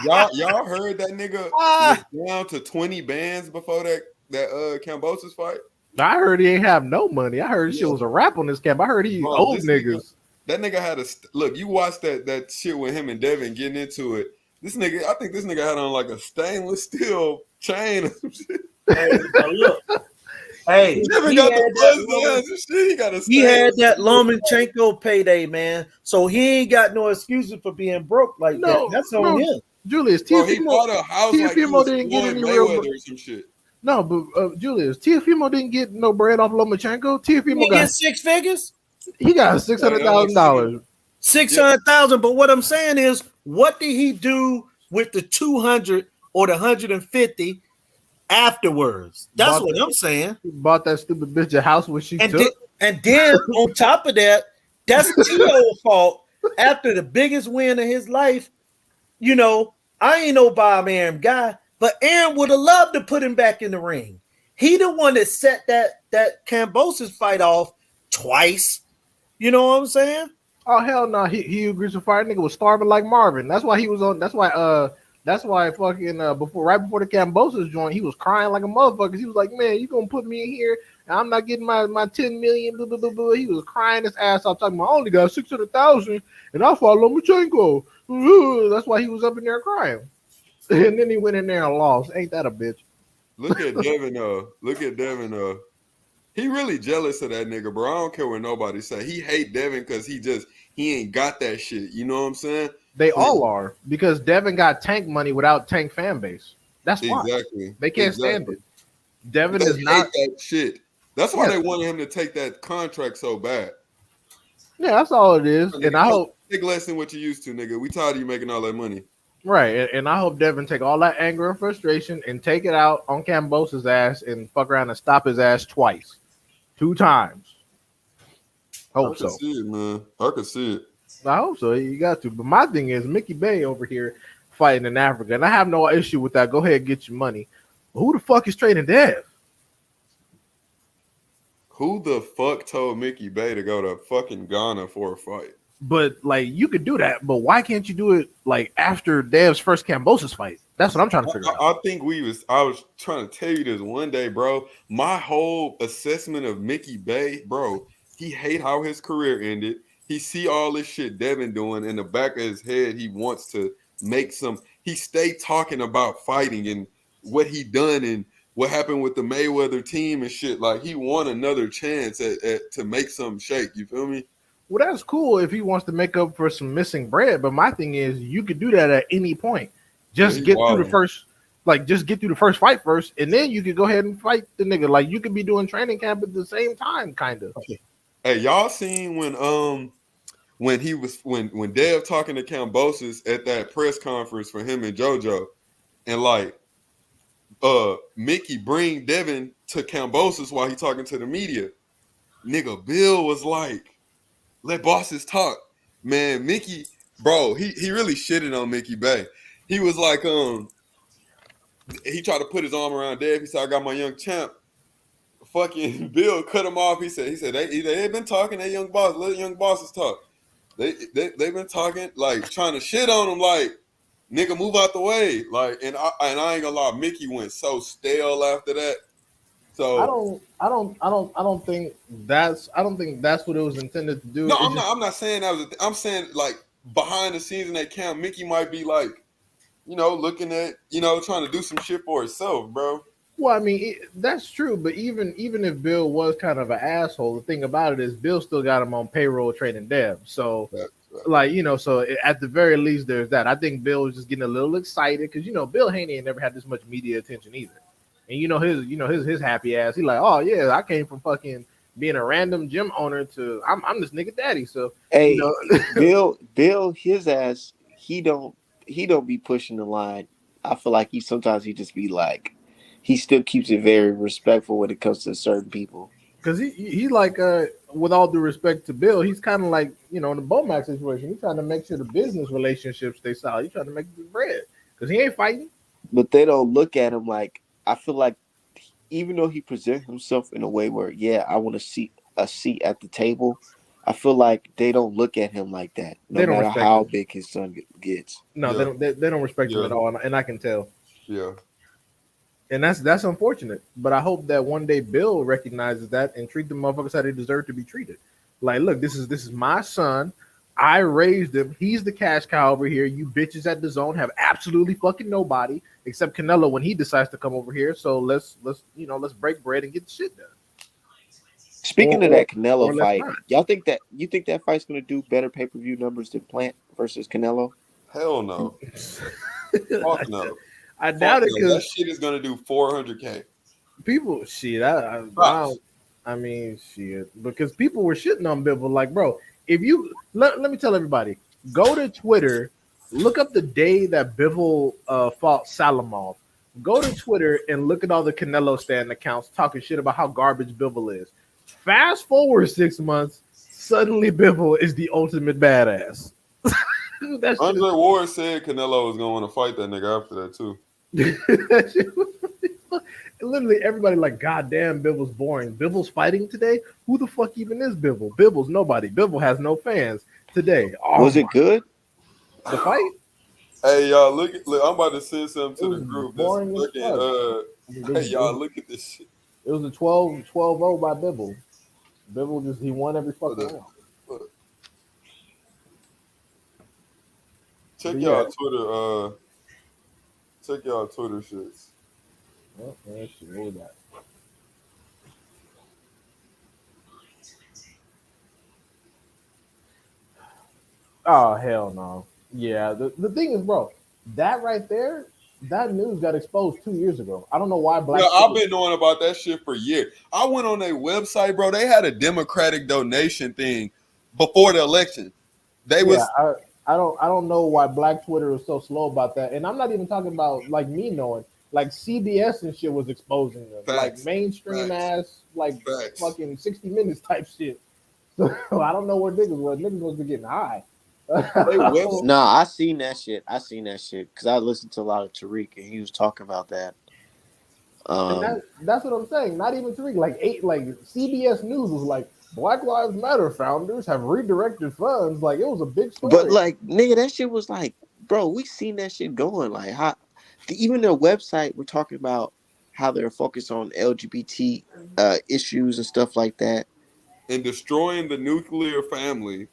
Speaker 2: y'all heard that nigga was down to 20 bands before that Kambosos fight?
Speaker 3: I heard he ain't have no money. I heard shit was a rap on this camp. I heard he old niggas.
Speaker 2: That nigga had look. You watched that shit with him and Devin getting into it. This nigga, I think this nigga had on like a stainless steel chain or some shit.
Speaker 8: Hey, look. Hey,
Speaker 2: Devin got the buzz and shit. He got a.
Speaker 8: He had that Lomachenko payday, man. So he ain't got no excuses for being broke like that. That's on him.
Speaker 3: Julius,
Speaker 2: he bought a house like he was
Speaker 3: didn't get any
Speaker 2: Mayweather or some shit.
Speaker 3: No, but Julius, Teofimo didn't get no bread off Lomachenko. Teofimo
Speaker 8: got 6 figures.
Speaker 3: He got $600,000.
Speaker 8: 600,000. But what I'm saying is, what did he do with the 200 or the 150 afterwards? That's what I'm saying.
Speaker 3: He bought that stupid bitch a house when she took.
Speaker 8: And then on top of that, that's T.O.'s fault. After the biggest win of his life, you know, I ain't no Bob Arum guy. But Aaron would have loved to put him back in the ring. He the one that set that Kambosos fight off twice. You know what I'm saying?
Speaker 3: Oh hell no! He agrees with fire. Nigga was starving like Marvin. That's why he was on. That's why fucking right before the Kambosos joint, he was crying like a motherfucker. He was like, man, you gonna put me in here and I'm not getting my 10 million. Blah, blah, blah, blah. He was crying his ass off, talking about I only got 600,000 and I fought Lomachenko. That's why he was up in there crying. And then he went in there and lost. Ain't that a bitch?
Speaker 2: Look at Devin. Look at Devin. He really jealous of that nigga, bro. I don't care what nobody say. He hate Devin because he ain't got that shit. You know what I'm saying?
Speaker 3: They all are, because Devin got Tank money without Tank fan base. That's why.
Speaker 2: Exactly.
Speaker 3: They can't stand it. Devin is not
Speaker 2: that shit. That's why
Speaker 3: Yeah.
Speaker 2: they wanted him to take that contract so bad.
Speaker 3: Yeah, that's all it is.
Speaker 2: Nigga,
Speaker 3: And I hope
Speaker 2: take less than what you used to, nigga. We tired of you making all that money.
Speaker 3: right, and I hope Devin take all that anger and frustration and take it out on Cambosa's ass and fuck around and stop his ass twice, 2 times.
Speaker 2: I
Speaker 3: Hope
Speaker 2: can
Speaker 3: so.
Speaker 2: see it, man. I can see it.
Speaker 3: I hope so. You got to. But my thing is Mickey Bay over here fighting in Africa, and I have no issue with that. Go ahead and get your money. But who the fuck is trading Dev?
Speaker 2: Who the fuck told Mickey Bay to go to fucking Ghana for a fight?
Speaker 3: But like you could do that, but why can't you do it like after Dev's first Cambosa's fight? That's what I'm trying to figure out.
Speaker 2: I think I was trying to tell you this one day, bro. My whole assessment of Mickey Bay, bro, he hate how his career ended. He see all this shit Devin doing in the back of his head. He wants to make he stay talking about fighting and what he done and what happened with the Mayweather team and shit. Like he want another chance at to make something shake. You feel me?
Speaker 3: Well, that's cool if he wants to make up for some missing bread. But my thing is, you could do that at any point. Just get through the first, just get through the first fight first, and then you could go ahead and fight the nigga. Like you could be doing training camp at the same time, kind of.
Speaker 2: Hey, y'all seen when Dev talking to Kambosos at that press conference for him and JoJo, and like Mickey bring Devin to Kambosos while he talking to the media. Nigga, Bill was like, let bosses talk. Man, Mickey, bro, he really shitted on Mickey Bay. He was like, he tried to put his arm around Dev. He said, I got my young champ. Fucking Bill cut him off. He said they've been talking, they young boss, let young bosses talk. They've been talking, like trying to shit on him, like, nigga, move out the way. Like, and I ain't gonna lie, Mickey went so stale after that. So
Speaker 3: I don't think that's what it was intended to do.
Speaker 2: No, I'm not saying that was. I'm saying like behind the scenes in that camp, Mickey might be like, looking at, trying to do some shit for herself, bro.
Speaker 3: Well, I mean, that's true, but even if Bill was kind of an asshole, the thing about it is Bill still got him on payroll trading Dev. So, so at the very least, there's that. I think Bill was just getting a little excited because Bill Haney ain't never had this much media attention either. And his happy ass, he like, oh yeah, I came from fucking being a random gym owner to I'm this nigga daddy. So
Speaker 1: hey, Bill, his ass, he don't be pushing the line. I feel like he just be like, he still keeps it very respectful when it comes to certain people.
Speaker 3: Because he like with all due respect to Bill, he's kind of like in the Bomax situation. He's trying to make sure the business relationships stay solid. He's trying to make the bread because he ain't fighting.
Speaker 1: But they don't look at him like. I feel like even though he presents himself in a way where, I want a seat at the table, I feel like they don't look at him like that. No matter how big his son gets.
Speaker 3: No, they don't respect him at all, and I can tell.
Speaker 2: Yeah.
Speaker 3: And that's unfortunate. But I hope that one day Bill recognizes that and treat the motherfuckers how they deserve to be treated. Like, look, this is my son. I raised him. He's the cash cow over here. You bitches at the zone have absolutely fucking nobody except Canelo when he decides to come over here. So let's break bread and get the shit done.
Speaker 1: Speaking of that Canelo fight, you think that fight's gonna do better pay-per-view numbers than Plant versus Canelo?
Speaker 2: Hell no. Fuck no.
Speaker 3: I doubt it because
Speaker 2: that shit is gonna do 400K.
Speaker 3: People shit. I mean shit because people were shitting on Bivol. Like, bro, if you let me tell everybody, go to Twitter, look up the day that Bivol fought Salamov. Go to Twitter and look at all the Canelo stand accounts talking shit about how garbage Bivol is. Fast forward 6 months, suddenly Bivol is the ultimate badass.
Speaker 2: Andre Ward said Canelo was going to fight that nigga after that too.
Speaker 3: Literally everybody like, God damn, Bivol's boring. Bivol's fighting today? Who the fuck even is Bivol? Bivol's nobody. Bivol has no fans today.
Speaker 1: Was it good?
Speaker 3: The fight?
Speaker 2: Hey y'all, look, I'm about to send something to the group. Hey y'all, look at this shit.
Speaker 3: It was a 12-0 by Bivol. Bivol he won every fucking round.
Speaker 2: Check y'all Twitter. Check y'all Twitter shits.
Speaker 3: Oh, man, shit, what was that? Oh hell no! Yeah, the thing is, bro, that right there That news got exposed 2 years ago. I don't know why Black.
Speaker 2: Yeah, I've been knowing about that shit for years. I went on their website, bro. They had a Democratic donation thing before the election. They
Speaker 3: Yeah,
Speaker 2: was
Speaker 3: I don't know why Black Twitter is so slow about that. And I'm not even talking about like me knowing. Like CBS and shit was exposing them. Like
Speaker 2: facts,
Speaker 3: mainstream
Speaker 2: facts,
Speaker 3: ass, like
Speaker 2: facts.
Speaker 3: fucking 60 Minutes type shit. So I don't know where niggas was. Niggas was getting high.
Speaker 2: They was
Speaker 1: No, I seen that shit. Because I listened to a lot of Tariq and he was talking about that.
Speaker 3: And that's what I'm saying. Not even Tariq. Like CBS News was like Black Lives Matter founders have redirected funds. Like it was a big story.
Speaker 1: But like, nigga, that shit was like, bro, we seen that shit going. Like, how even their website, we're talking about how they're focused on LGBT issues and stuff like that.
Speaker 2: and destroying the nuclear family.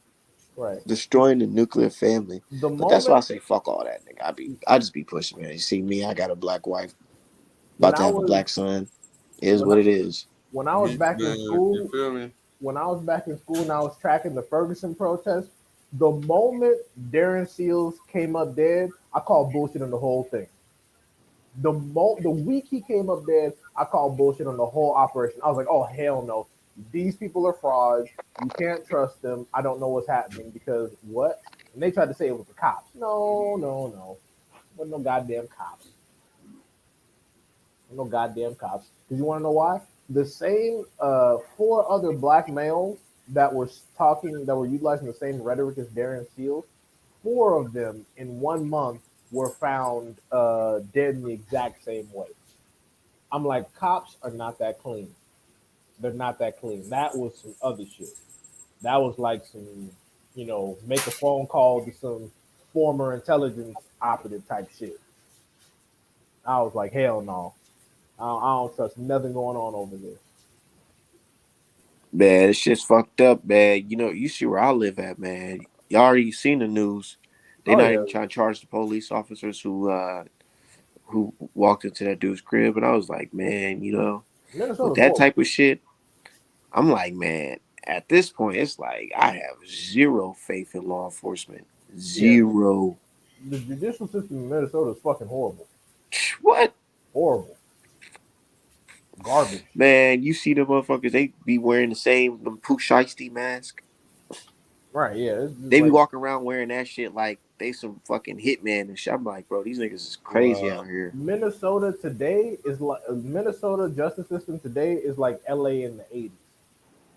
Speaker 3: Right.
Speaker 1: Destroying the nuclear family.
Speaker 3: The
Speaker 1: But that's why I
Speaker 3: moment
Speaker 1: say fuck all that, nigga. I just be pushing, man. You see me, I got a black wife,
Speaker 3: when
Speaker 1: about to
Speaker 3: I
Speaker 1: have a
Speaker 3: was
Speaker 1: black son. It is
Speaker 3: when
Speaker 1: what
Speaker 3: I,
Speaker 1: it is.
Speaker 3: when I was back in
Speaker 2: Man,
Speaker 3: school,
Speaker 2: you feel me?
Speaker 3: when I was back in school and I was tracking the Ferguson protest, the moment Darren Seals came up dead, I called bullshit on the whole thing. The week he came up dead, I called bullshit on the whole operation. I was like, oh hell no, these people are frauds. You can't trust them. I don't know what's happening because what? And they tried to say it was the cops. No. Wasn't no goddamn cops. No goddamn cops. Because you want to know why? The same four other black males that were utilizing the same rhetoric as Darren Seals, four of them in 1 month were found dead in the exact same way. I'm like, cops are not that clean. They're not that clean. That was some other shit. That was like some, make a phone call to some former intelligence operative type shit. I was like, hell no. I don't trust nothing going on over there.
Speaker 1: Man, it's just fucked up, man. You see where I live at, man. You already seen the news. They
Speaker 3: Oh
Speaker 1: not
Speaker 3: yeah,
Speaker 1: even trying to charge the police officers who walked into that dude's crib, and I was like, man, with
Speaker 3: Minnesota's
Speaker 1: that
Speaker 3: horrible.
Speaker 1: type of shit, I'm like, man, at this point, it's like I have zero faith in law enforcement.
Speaker 3: Yeah,
Speaker 1: Zero.
Speaker 3: the judicial system in Minnesota is fucking horrible.
Speaker 1: What?
Speaker 3: Horrible. Garbage.
Speaker 1: Man, you see the motherfuckers, they be wearing the same Pooh Shiesty mask.
Speaker 3: Right, yeah. It's just
Speaker 1: They be
Speaker 3: like,
Speaker 1: walking around wearing that shit like they some fucking hitman and shit. I'm like, bro, these niggas is crazy out here.
Speaker 3: Minnesota today is like Minnesota justice system today is like LA in the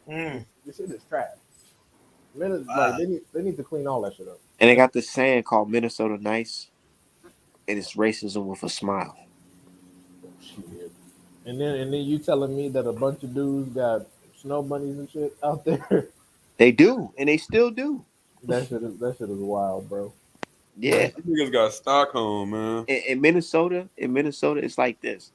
Speaker 3: 80s. This shit is trash. Like they need to clean all that shit up.
Speaker 1: And they got this saying called Minnesota Nice, and it's racism with a smile.
Speaker 3: Shit. And then you telling me that a bunch of dudes got snow bunnies and shit out there.
Speaker 1: They do, and they still do.
Speaker 3: That shit is wild, bro.
Speaker 1: Yeah.
Speaker 2: These niggas got Stockholm, man.
Speaker 1: In Minnesota, it's like this.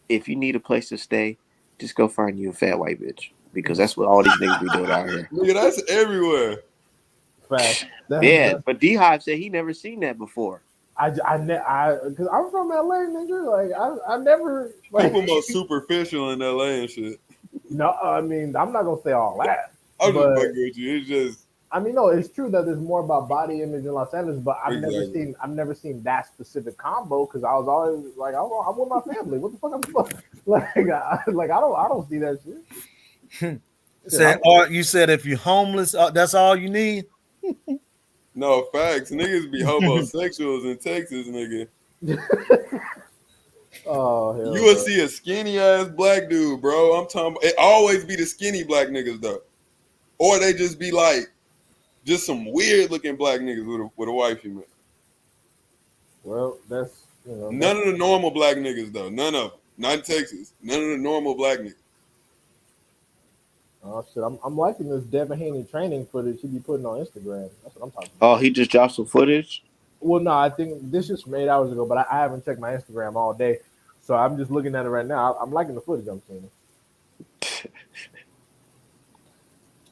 Speaker 1: If you need a place to stay, just go find you a fat white bitch. Because that's what all these niggas be doing out here.
Speaker 2: Nigga, that's everywhere.
Speaker 3: Fact.
Speaker 1: Yeah, but D-Hive said he never seen that before.
Speaker 3: Because I'm from LA, nigga. Like I never like
Speaker 2: People more superficial in LA and shit.
Speaker 3: No, I mean I'm not gonna say all that.
Speaker 2: I'm just
Speaker 3: But
Speaker 2: fucking with you. It's just
Speaker 3: I mean, no, it's true that there's more about body image in Los Angeles, but I've
Speaker 2: Exactly.
Speaker 3: never seen that specific combo because I was always like, I'm with my family. What the fuck I'm supposed I don't see that shit.
Speaker 8: You said if you're homeless, that's all you need.
Speaker 2: no facts. Niggas be homosexuals in Texas, nigga.
Speaker 3: Oh hell.
Speaker 2: You will see a skinny ass black dude, bro. I'm talking. It always be the skinny black niggas though, or they just be like, just some weird looking black niggas with a white female.
Speaker 3: Well, that's
Speaker 2: None of the normal black niggas though. None of them. Not in Texas. None of the normal black niggas.
Speaker 3: Oh shit, I'm liking this Devin Haney training footage he be putting on Instagram. That's what I'm talking
Speaker 1: Oh,
Speaker 3: about.
Speaker 1: he just dropped some footage?
Speaker 3: Well, no, I think this is from 8 hours ago, but I haven't checked my Instagram all day, so I'm just looking at it right now. I'm liking the footage I'm seeing.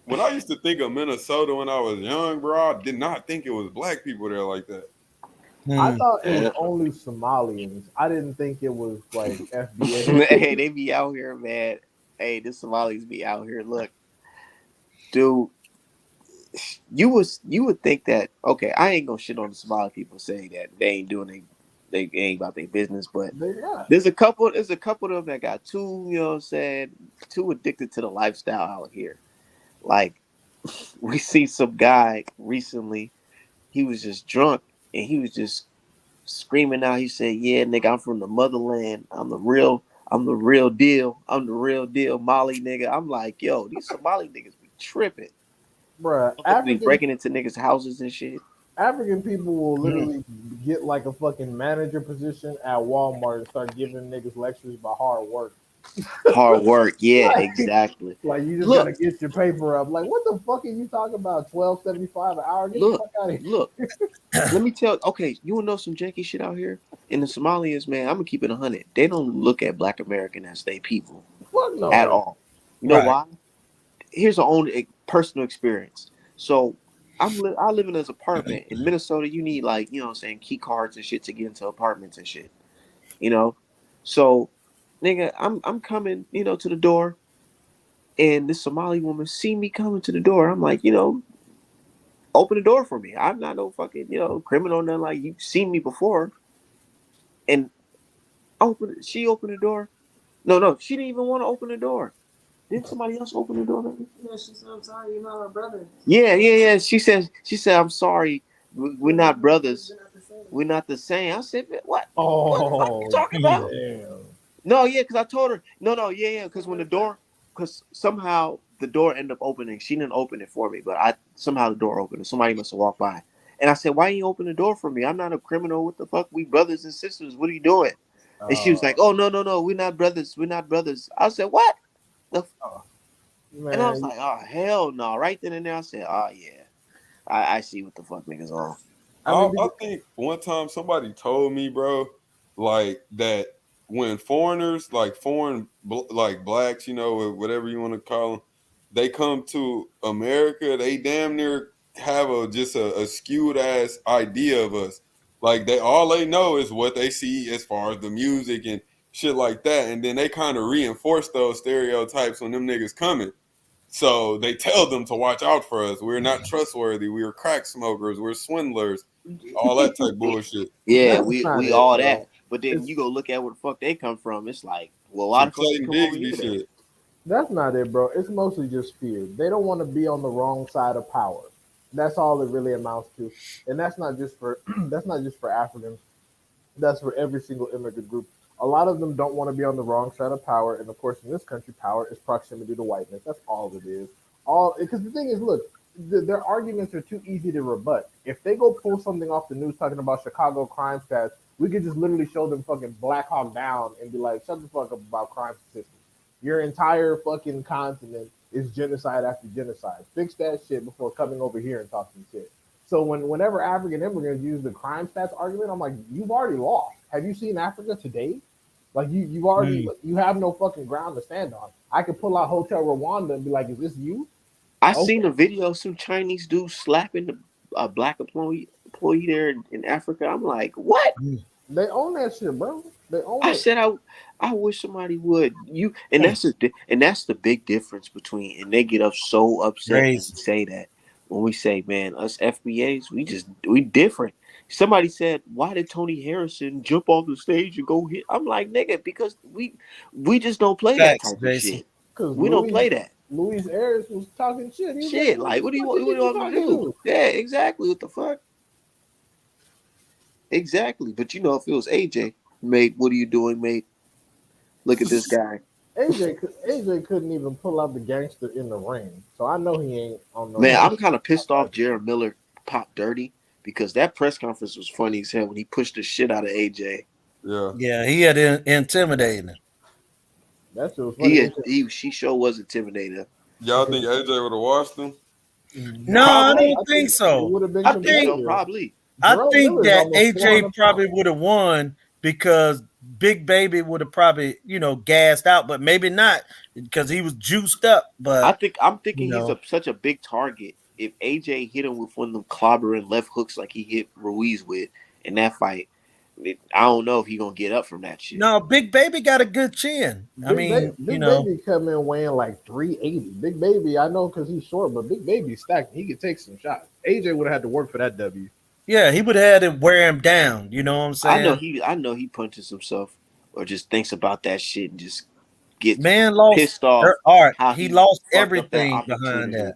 Speaker 2: When I used to think of Minnesota when I was young, bro, I did not think it was black people there like that.
Speaker 3: I thought it was only Somalians. I didn't think it was like FBA.
Speaker 1: Hey, they be out here, man. Hey, the Somalis be out here. Look, dude, you would think that, okay, I ain't gonna shit on the Somali people saying that they ain't doing they ain't about their business. But
Speaker 3: They not.
Speaker 1: there's a couple of them that got too, you know what I'm saying, too addicted to the lifestyle out here. Like we see some guy recently, he was just drunk and he was just screaming out. He said, "Yeah, nigga, I'm from the motherland. I'm the real deal. I'm the real deal, Molly nigga." I'm like, yo, these Somali niggas be tripping.
Speaker 3: Bruh,
Speaker 1: Be breaking into niggas' houses and shit.
Speaker 3: African people will literally get like a fucking manager position at Walmart and start giving niggas lectures about hard work.
Speaker 1: Hard work, yeah, exactly.
Speaker 3: Like you just
Speaker 1: Look.
Speaker 3: gotta get your paper up. Like what the fuck are you talking about? $12.75 an hour? Get the fuck out of here.
Speaker 1: Look. Let me tell. Okay, you wanna know some janky shit out here in the Somalians, man? I'm gonna keep it 100. They don't look at Black American as they people
Speaker 3: Fuck no.
Speaker 1: at all. You know
Speaker 8: Right.
Speaker 1: why? Here's our own personal experience. So I live in this apartment in Minnesota. You need like, you know what I'm saying, key cards and shit to get into apartments and shit. You know? So nigga, I'm coming, you know, to the door, and this Somali woman see me coming to the door. I'm like, you know, open the door for me. I'm not no fucking, you know, criminal, nothing like you've seen me before. And she opened the door. No, she didn't even want to open the door. Didn't somebody else open the door, baby?
Speaker 9: Yeah, she said, "I'm sorry, you're not our brother."
Speaker 1: Yeah. She said, I'm sorry. We're not brothers. We're not the same. I said, what? What the fuck are you talking about?
Speaker 3: Damn.
Speaker 1: No, yeah, because I told her. No, yeah, because because somehow the door ended up opening. She didn't open it for me, but somehow the door opened and somebody must have walked by. And I said, why you open the door for me? I'm not a criminal. What the fuck? We brothers and sisters. What are you doing? And she was like, oh, no, we're not brothers. We're not brothers. I said, what?
Speaker 3: Man,
Speaker 1: And I was like, oh, hell no. Right then and there, I said, oh, yeah. I see what the fuck niggas on.
Speaker 2: I think one time somebody told me, bro, like that when foreigners, like like blacks, you know, whatever you want to call them, they come to America, they damn near have a skewed ass idea of us. Like all they know is what they see as far as the music and shit like that, and then they kind of reinforce those stereotypes when them niggas coming. So they tell them to watch out for us. We're not trustworthy. We're crack smokers. We're swindlers. All that type bullshit.
Speaker 1: Yeah,
Speaker 3: That's
Speaker 1: we
Speaker 3: not it,
Speaker 1: all
Speaker 3: bro.
Speaker 1: that. But then you go look at where the fuck they come from. It's like, well, why the fuck you
Speaker 2: Clayton
Speaker 1: come over
Speaker 2: Bigsby
Speaker 1: here then?
Speaker 2: shit.
Speaker 3: That's not it, bro. It's mostly just fear. They don't want to be on the wrong side of power. That's all it really amounts to. And that's not just for Africans. That's for every single immigrant group. A lot of them don't want to be on the wrong side of power, and of course, in this country, power is proximity to whiteness. That's all it is. Because the thing is, look, their arguments are too easy to rebut. If they go pull something off the news talking about Chicago crime stats, we could just literally show them fucking Black Hawk Down and be like, shut the fuck up about crime statistics. Your entire fucking continent is genocide after genocide. Fix that shit before coming over here and talking shit. So whenever African immigrants use the crime stats argument, I'm like, you've already lost. Have you seen Africa today? Like you've already you have no fucking ground to stand on. I could pull out Hotel Rwanda and be like, is this you?
Speaker 1: I seen a video of some Chinese dude slapping a black employee there in Africa. I'm like, what?
Speaker 3: They own that shit, bro. They own
Speaker 1: I
Speaker 3: it.
Speaker 1: said I wish somebody would. That's the big difference between, and they get up so upset when we say that. When we say, man, us FBAs, we different. Somebody said, why did Tony Harrison jump off the stage and go hit? I'm like, nigga, because we just don't play that type of shit. We don't play that.
Speaker 3: Luis Ayres was talking shit.
Speaker 1: Shit, like what do you want me to do? Yeah, exactly. What the fuck? Exactly. But if it was AJ, mate, what are you doing, mate? Look at this guy.
Speaker 3: AJ couldn't even pull out the gangster in the ring, so I know he ain't on no.
Speaker 1: Man, I'm kind of pissed off. Jared Miller popped dirty because that press conference was funny as hell when he pushed the shit out of AJ.
Speaker 2: Yeah,
Speaker 8: he had intimidating.
Speaker 3: That shit was funny.
Speaker 1: She sure was intimidating.
Speaker 2: Y'all think AJ would have washed him?
Speaker 8: No, I don't think so. I think
Speaker 1: probably.
Speaker 8: I think that AJ probably would have won because Big Baby would have probably, gassed out, but maybe not because he was juiced up. But
Speaker 1: I'm thinking he's such a big target. If AJ hit him with one of them clobbering left hooks like he hit Ruiz with in that fight, I don't know if he's gonna get up from that shit.
Speaker 8: No, Big Baby got a good chin.
Speaker 3: Big Baby come in weighing like 380. Big Baby, I know because he's short, but Big Baby stacked. He could take some shots. AJ would have had to work for that W.
Speaker 8: Yeah, he would have had to wear him down. You know what I'm saying?
Speaker 1: I know he punches himself or just thinks about that shit and just gets
Speaker 8: Man lost
Speaker 1: pissed off
Speaker 8: art.
Speaker 1: how
Speaker 8: He
Speaker 1: he
Speaker 8: lost
Speaker 1: fucked up that
Speaker 8: everything behind that.
Speaker 1: opportunity.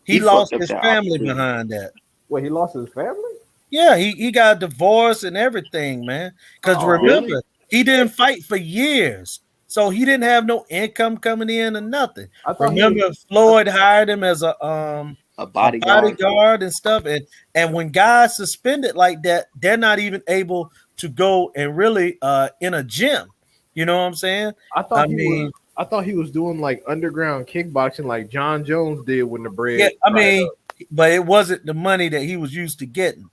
Speaker 8: He
Speaker 1: He fucked
Speaker 8: lost
Speaker 1: up
Speaker 8: his
Speaker 1: that
Speaker 8: family
Speaker 1: opportunity.
Speaker 8: behind that.
Speaker 3: Wait, he lost his family?
Speaker 8: Yeah, he got divorced and everything, man. Because
Speaker 3: Oh,
Speaker 8: remember, he didn't
Speaker 3: shit.
Speaker 8: fight for years. So he didn't have no income coming in or nothing.
Speaker 3: I thought he
Speaker 8: Remember,
Speaker 3: was.
Speaker 8: Floyd hired him as a
Speaker 1: bodyguard.
Speaker 8: bodyguard and stuff. And when guys suspended like that, they're not even able to go and really in a gym. You know what I'm saying?
Speaker 3: I thought he was doing like underground kickboxing, like John Jones did when the bread.
Speaker 8: Yeah, I
Speaker 3: dried
Speaker 8: mean,
Speaker 3: up.
Speaker 8: but it wasn't the money that he was used to getting.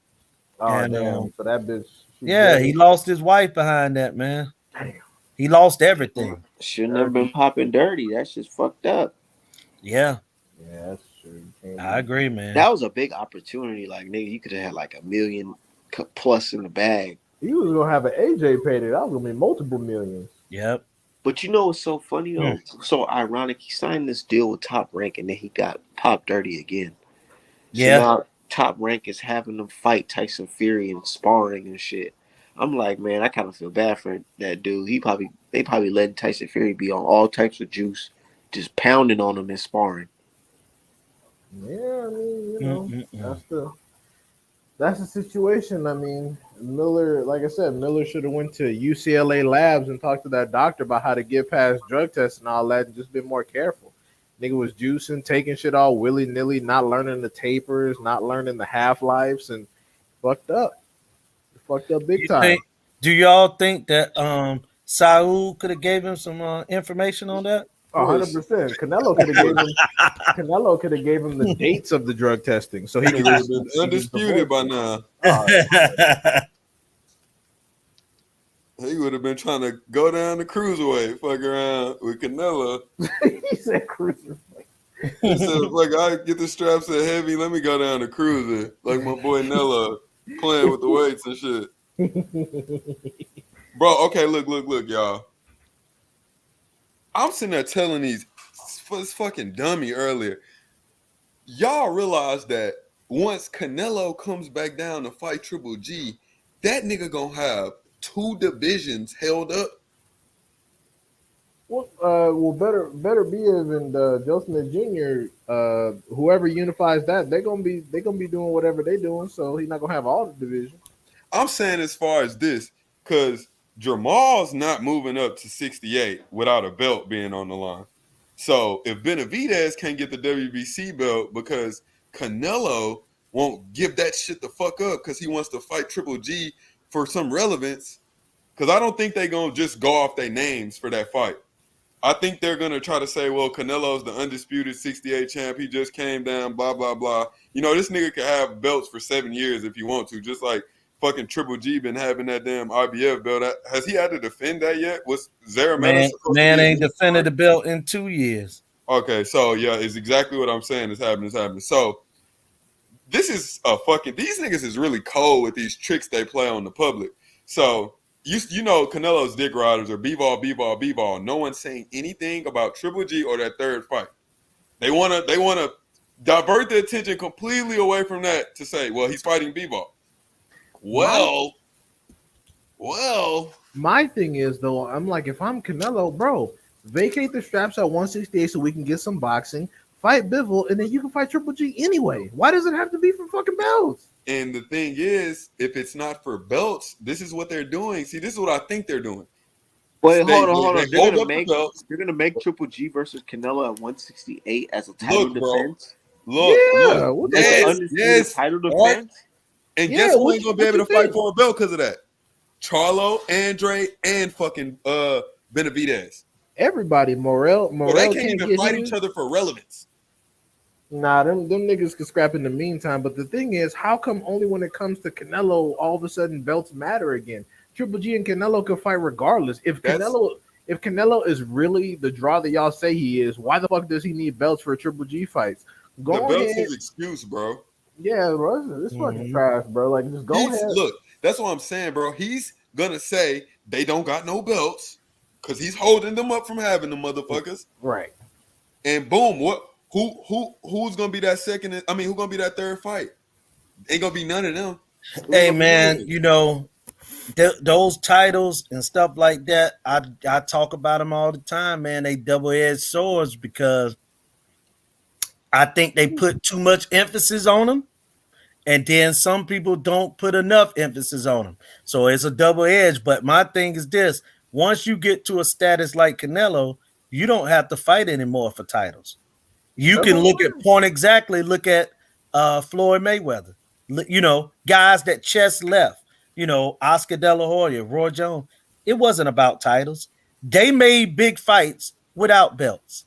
Speaker 3: Oh
Speaker 8: And
Speaker 3: damn! So that bitch.
Speaker 8: yeah, he lost his wife behind that, man.
Speaker 3: Damn.
Speaker 8: He lost everything.
Speaker 1: Shouldn't have been popping dirty. That's just fucked up.
Speaker 8: Yeah,
Speaker 3: Yeah, that's true.
Speaker 8: I agree, man.
Speaker 1: That was a big opportunity. Like, nigga, you could have had like $1 million plus in the bag.
Speaker 3: He was gonna have an AJ payday. That was gonna be multiple millions.
Speaker 8: Yep.
Speaker 1: But you know what's so funny though? So ironic. He signed this deal with Top Rank and then he got popped dirty again. So
Speaker 8: Yeah.
Speaker 1: now Top Rank is having them fight Tyson Fury and sparring and shit. I'm like, man, I kind of feel bad for that dude. They probably letting Tyson Fury be on all types of juice, just pounding on him and sparring.
Speaker 3: Yeah, I mean, you know, that's the situation. I mean, Miller, like I said, Miller should have went to UCLA labs and talked to that doctor about how to get past drug tests and all that, and just been more careful. Nigga was juicing, taking shit all willy nilly, not learning the tapers, not learning the half lives, and fucked up. Fucked up big time.
Speaker 8: Do y'all think that Saul could have gave him some information on that?
Speaker 3: 100%. Canelo could have gave him the dates of the drug testing, so he
Speaker 2: would have been undisputed by now. He would have been trying to go down the cruiserweight, fuck around with Canelo.
Speaker 3: He said cruiserweight.
Speaker 2: He said, like, I get the straps so heavy, let me go down to cruiser, like my boy Nello playing with the weights and shit. Bro, okay, look, y'all. I'm sitting there telling this fucking dummy earlier. Y'all realize that once Canelo comes back down to fight Triple G, that nigga gonna have 2 divisions held up.
Speaker 3: Well, better Beav and Joe Smith Jr. Whoever unifies that, they're gonna be doing whatever they're doing. So he's not gonna have all the divisions.
Speaker 2: I'm saying as far as this, because Jamal's not moving up to 68 without a belt being on the line. So if Benavidez can't get the WBC belt because Canelo won't give that shit the fuck up because he wants to fight Triple G for some relevance, because I don't think they're going to just go off their names for that fight. I think they're going to try to say, well, Canelo's the undisputed 68 champ. He just came down, blah, blah, blah. You know, this nigga could have belts for 7 years if he wants to, just like fucking Triple G been having that damn IBF belt. Has he had to defend that yet? Was Zarametta
Speaker 8: man ain't defended the belt in 2 years.
Speaker 2: Okay, so yeah, it's exactly what I'm saying is happening. So this is these niggas is really cold with these tricks they play on the public. So you know Canelo's dick riders are b-ball. No one's saying anything about Triple G or that third fight. They wanna divert the attention completely away from that to say, well, he's fighting b-ball. Well,
Speaker 3: my thing is though, I'm like, if I'm Canelo, bro, vacate the straps at 168 so we can get some boxing, fight Bivol, and then you can fight Triple G anyway. Why does it have to be for fucking belts?
Speaker 2: And the thing is, if it's not for belts, this is what they're doing. See, this is what I think they're doing.
Speaker 1: Wait, hold on. They're gonna make Triple G versus Canelo at 168 as a title defense.
Speaker 2: Yes,
Speaker 1: title defense.
Speaker 2: And guess who ain't gonna be able to fight for a belt because of that? Charlo, Andre, and fucking Benavidez.
Speaker 3: Everybody, Morel
Speaker 2: they can't even fight each other for relevance.
Speaker 3: Nah, them niggas can scrap in the meantime. But the thing is, how come only when it comes to Canelo, all of a sudden belts matter again? Triple G and Canelo can fight regardless. If Canelo is really the draw that y'all say he is, why the fuck does he need belts for Triple G fights?
Speaker 2: The belt's his excuse, bro.
Speaker 3: Yeah, bro, it's fucking trash, bro. Like, just go ahead.
Speaker 2: Look, that's what I'm saying, bro. He's gonna say they don't got no belts because he's holding them up from having the motherfuckers.
Speaker 3: Right.
Speaker 2: And boom, who's gonna be that second? I mean, who's gonna be that third fight? Ain't gonna be none of them.
Speaker 8: Hey man, you know those titles and stuff like that. I talk about them all the time, man. They double-edged swords because I think they put too much emphasis on them, and then some people don't put enough emphasis on them. So it's a double edge. But my thing is this: once you get to a status like Canelo, you don't have to fight anymore for titles. You can look at point exactly. Look at Floyd Mayweather. You know, guys that chest left. You know, Oscar De La Hoya, Roy Jones. It wasn't about titles. They made big fights without belts.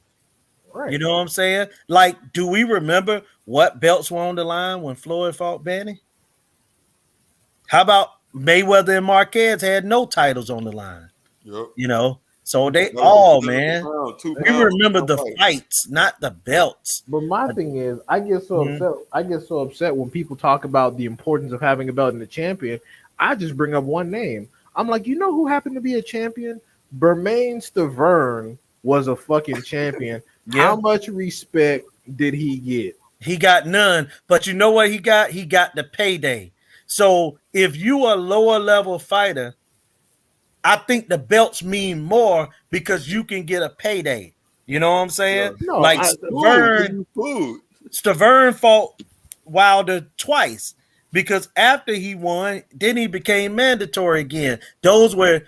Speaker 3: Right.
Speaker 8: You know what I'm saying? Like, do we remember what belts were on the line when Floyd fought Benny? How about Mayweather and Marquez had no titles on the line?
Speaker 2: Yep.
Speaker 8: You know, so they
Speaker 2: That was
Speaker 8: all,
Speaker 2: a
Speaker 8: man.
Speaker 2: two
Speaker 8: We
Speaker 2: pound,
Speaker 8: remember the
Speaker 2: fight.
Speaker 8: fights, not the belts.
Speaker 3: But my thing is, I get so upset. I get so upset when people talk about the importance of having a belt and a champion. I just bring up one name. I'm like, you know who happened to be a champion? Bermain Stavern was a fucking champion.
Speaker 8: Yeah.
Speaker 3: How much respect did he get?
Speaker 8: He got none, but you know what he got? He got the payday. So if you a lower level fighter, I think the belts mean more because you can get a payday. You know what I'm saying?
Speaker 3: No,
Speaker 8: like Stavern fought Wilder twice because after he won, then he became mandatory again. Those were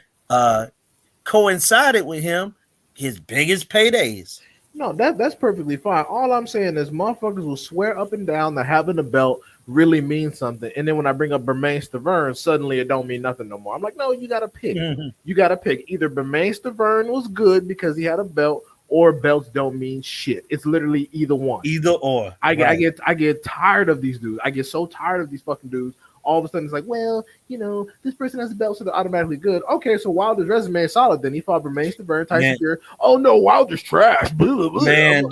Speaker 8: coincided with him, his biggest paydays.
Speaker 3: No, that's perfectly fine. All I'm saying is motherfuckers will swear up and down that having a belt really means something. And then when I bring up Bermain Stavern, suddenly it don't mean nothing no more. I'm like, no, you got to pick. You got to pick. Either Bermain Stavern was good because he had a belt, or belts don't mean shit. It's literally either one.
Speaker 8: Either or.
Speaker 3: I get tired of these dudes. I get so tired of these fucking dudes. All of a sudden, it's like, well, you know, this person has a belt, so they're automatically good. Okay, so Wilder's resume is solid. Then he fought Bermain Stavern, Tyson Fury. Oh no, Wilder's trash. Blah, blah, blah.
Speaker 8: Man,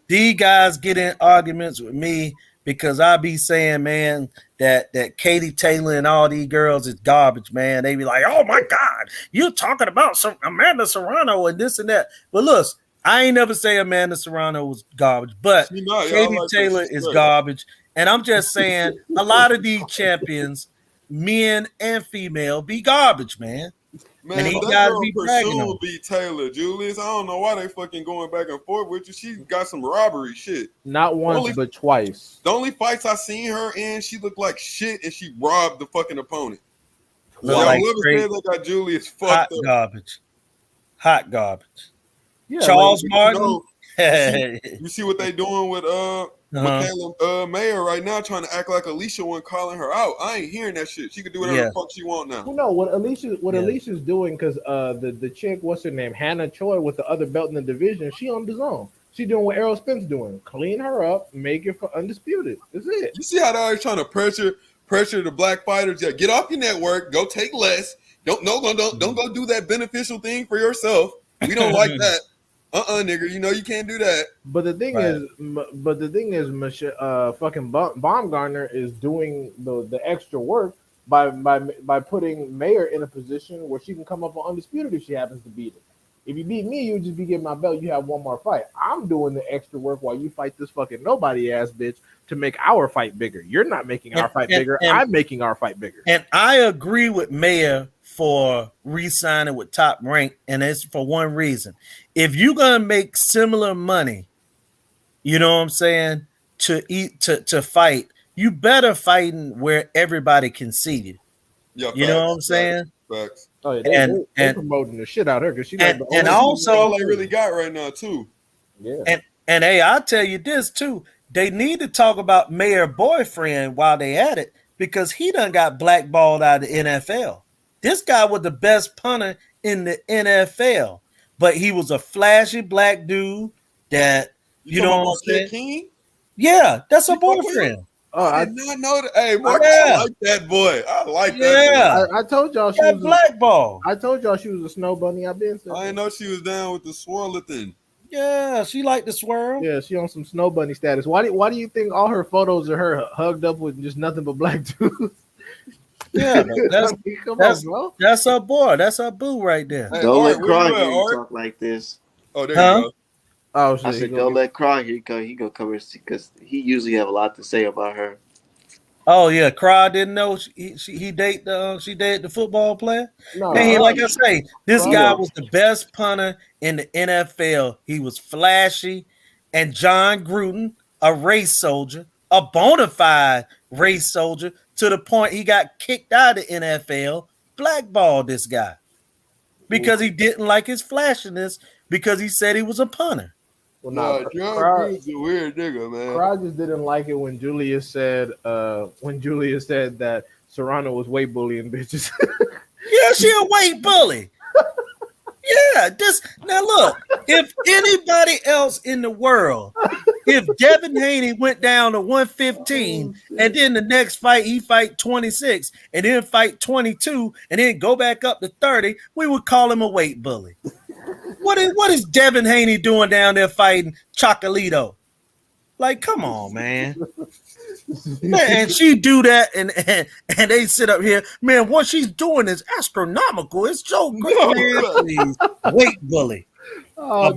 Speaker 8: these guys get in arguments with me because I be saying, man, that Katie Taylor and all these girls is garbage, man. They be like, oh my God, you're talking about some Amanda Serrano and this and that. But look, I ain't never say Amanda Serrano was garbage, but Katie Taylor is garbage. And I'm just saying, a lot of these champions, men and female, be garbage, man.
Speaker 2: Man,
Speaker 8: and he
Speaker 2: that
Speaker 8: gotta
Speaker 2: girl
Speaker 8: be bragging
Speaker 2: will be Taylor, Julius. I don't know why they fucking going back and forth with you. She got some robbery shit.
Speaker 3: Not once, but twice.
Speaker 2: The only fights I seen her in, she looked like shit, and she robbed the fucking opponent.
Speaker 8: Look like
Speaker 2: whoever said they got Julius fucked
Speaker 8: hot
Speaker 2: up.
Speaker 8: garbage. Hot garbage.
Speaker 3: Yeah,
Speaker 8: Charles
Speaker 2: like,
Speaker 8: Martin.
Speaker 2: You see what they doing with Michaela Mayer right now, trying to act like Alicia wasn't calling her out. I ain't hearing that shit. She can do whatever the fuck she want now.
Speaker 3: You know what Alicia's doing, because the chick, what's her name, Hannah Choi, with the other belt in the division, she on the zone. She doing what Errol Spence doing. Clean her up, make it for undisputed. That's it.
Speaker 2: You see how they're always trying to pressure the black fighters? Yeah, get off your network, go take less. Don't go do that beneficial thing for yourself. We don't like that. Nigga, you know you can't do that.
Speaker 3: But the thing is, fucking Baumgartner is doing the extra work by putting Mayer in a position where she can come up on undisputed if she happens to beat him. If you beat me, you just be getting my belt. You have one more fight. I'm doing the extra work while you fight this fucking nobody ass bitch to make our fight bigger. You're not making our fight bigger. I'm making our fight bigger.
Speaker 8: And I agree with Mayer for re-signing with Top Rank, and it's for one reason. If you're gonna make similar money, you know what I'm saying, to fight, you better fighting where everybody can see you.
Speaker 2: Yeah,
Speaker 8: you know what I'm saying?
Speaker 2: Facts.
Speaker 3: Oh, yeah, they promoting the shit out of her because she like
Speaker 8: and also
Speaker 2: they really got right now too.
Speaker 3: Yeah.
Speaker 8: And hey, I'll tell you this too. They need to talk about Mayor boyfriend while they at it, because he done got blackballed out of the NFL. This guy was the best punter in the NFL, but he was a flashy black dude that you know what I'm saying?
Speaker 2: King?
Speaker 8: Yeah, that's a boyfriend.
Speaker 2: I did not know that. Hey, Mark, I like that boy. I like that.
Speaker 3: I told y'all she
Speaker 8: was blackball.
Speaker 3: I told y'all she was a snow bunny. I've been saying.
Speaker 2: I didn't know she was down with the swirler thing.
Speaker 8: Yeah, she liked the swirl.
Speaker 3: Yeah, she on some snow bunny status. Why do you think all her photos are her hugged up with just nothing but black dudes?
Speaker 8: Yeah, that's her boy. That's her boo right there.
Speaker 1: Hey, don't let Craig talk like this.
Speaker 2: Oh, there you go.
Speaker 3: Oh,
Speaker 1: I said, don't let Craig he go cover because he usually have a lot to say about her.
Speaker 8: Oh yeah, Cry didn't know he dated the football player.
Speaker 3: No,
Speaker 8: Man,
Speaker 3: Cry-
Speaker 8: like I say, this
Speaker 3: Cry-
Speaker 8: guy was the best punter in the NFL. He was flashy, and John Gruden, a race soldier, a bona fide race soldier, to the point he got kicked out of the NFL, blackballed this guy because he didn't like his flashiness because he said he was a punter.
Speaker 3: Well,
Speaker 2: Nah,
Speaker 3: no,
Speaker 2: John
Speaker 3: Cry-
Speaker 2: Gruden's a weird nigga, man.
Speaker 3: Cry just didn't like it when Julius said that Serrano was weight bullying bitches.
Speaker 8: Yeah, she a weight bully. Yeah, now look, if anybody else in the world, if Devin Haney went down to 115 and then the next fight he fight 26 and then fight 22 and then go back up to 30, we would call him a weight bully. What is Devin Haney doing down there fighting Chocolito? Like, come on, man. And she do that, and they sit up here, man. What she's doing is astronomical. It's so great, man. Please, weight bully,
Speaker 3: Oh,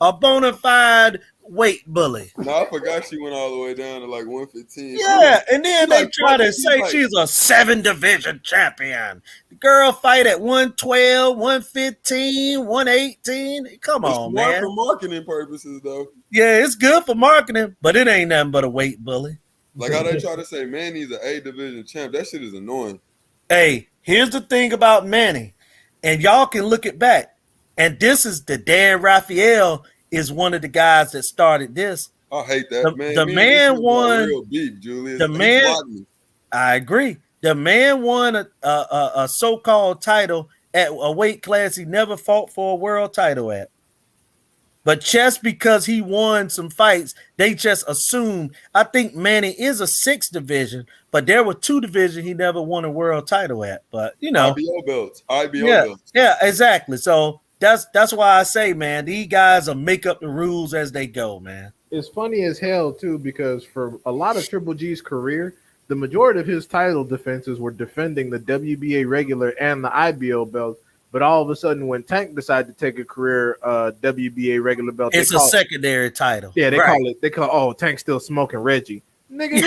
Speaker 8: a bona fide weight bully.
Speaker 2: No, I forgot she went all the way down to like 115.
Speaker 8: Yeah, and then they
Speaker 2: like,
Speaker 8: try to
Speaker 2: she's
Speaker 8: say
Speaker 2: like-
Speaker 8: she's a 7-division champion. The girl fight at 112, 115, 118. Come
Speaker 2: It's
Speaker 8: on,
Speaker 2: smart
Speaker 8: man.
Speaker 2: for marketing purposes, though.
Speaker 8: Yeah, it's good for marketing, but it ain't nothing but a weight bully.
Speaker 2: Like how they try to say Manny's an A-division champ. That shit is annoying.
Speaker 8: Hey, here's the thing about Manny, and y'all can look it back. And this is the Dan Raphael is one of the guys that started this.
Speaker 2: I hate that,
Speaker 8: The-
Speaker 2: man.
Speaker 8: the
Speaker 2: Me and
Speaker 8: man
Speaker 2: this nigga got
Speaker 8: won-
Speaker 2: real beef, Julius.
Speaker 8: the
Speaker 2: He
Speaker 8: man-
Speaker 2: blocked me.
Speaker 8: I agree. The man won a so-called title at a weight class he never fought for a world title at. But just because he won some fights, they just assumed. I think Manny is a 6th division, but there were 2 divisions he never won a world title at. But you know,
Speaker 2: IBO belts. IBO
Speaker 8: yeah,
Speaker 2: belts.
Speaker 8: yeah, exactly. So that's why I say, man, these guys will make up the rules as they go, man.
Speaker 3: It's funny as hell too, because for a lot of Triple G's career, the majority of his title defenses were defending the WBA regular and the IBO belts. But all of a sudden, when Tank decided to take a career WBA regular belt,
Speaker 8: It's a secondary title.
Speaker 3: Yeah,
Speaker 8: Right.
Speaker 3: they call oh, Tank's still smoking Reggie. Nigga,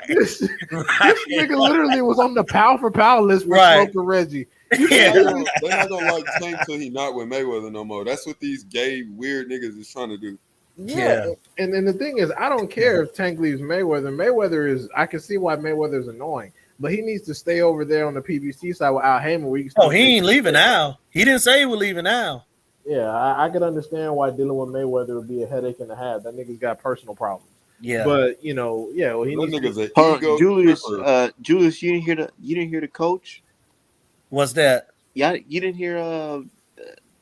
Speaker 3: this nigga literally was on the pound for pound list for
Speaker 8: Right.
Speaker 3: smoking Reggie.
Speaker 8: Yeah.
Speaker 2: They're not gonna like Tank till he not with Mayweather no more. That's what these gay weird niggas is trying to do.
Speaker 3: Yeah. And then the thing is, I don't care if Tank leaves Mayweather. Mayweather is, I can see why Mayweather is annoying, but he needs to stay over there on the PBC side with Al Heyman. Where you can
Speaker 8: Oh, he ain't leaving now. He didn't say he was leaving now.
Speaker 3: Yeah, I could understand why dealing with Mayweather would be a headache and a half. That nigga's got personal problems.
Speaker 8: Yeah,
Speaker 3: But you know, yeah, well, he
Speaker 2: That
Speaker 3: needs
Speaker 2: nigga's
Speaker 3: to,
Speaker 2: an
Speaker 1: Hold
Speaker 2: ego
Speaker 1: on, Julius.
Speaker 2: tripper.
Speaker 1: Julius, you didn't hear the coach.
Speaker 8: what's that?
Speaker 1: Yeah, you didn't hear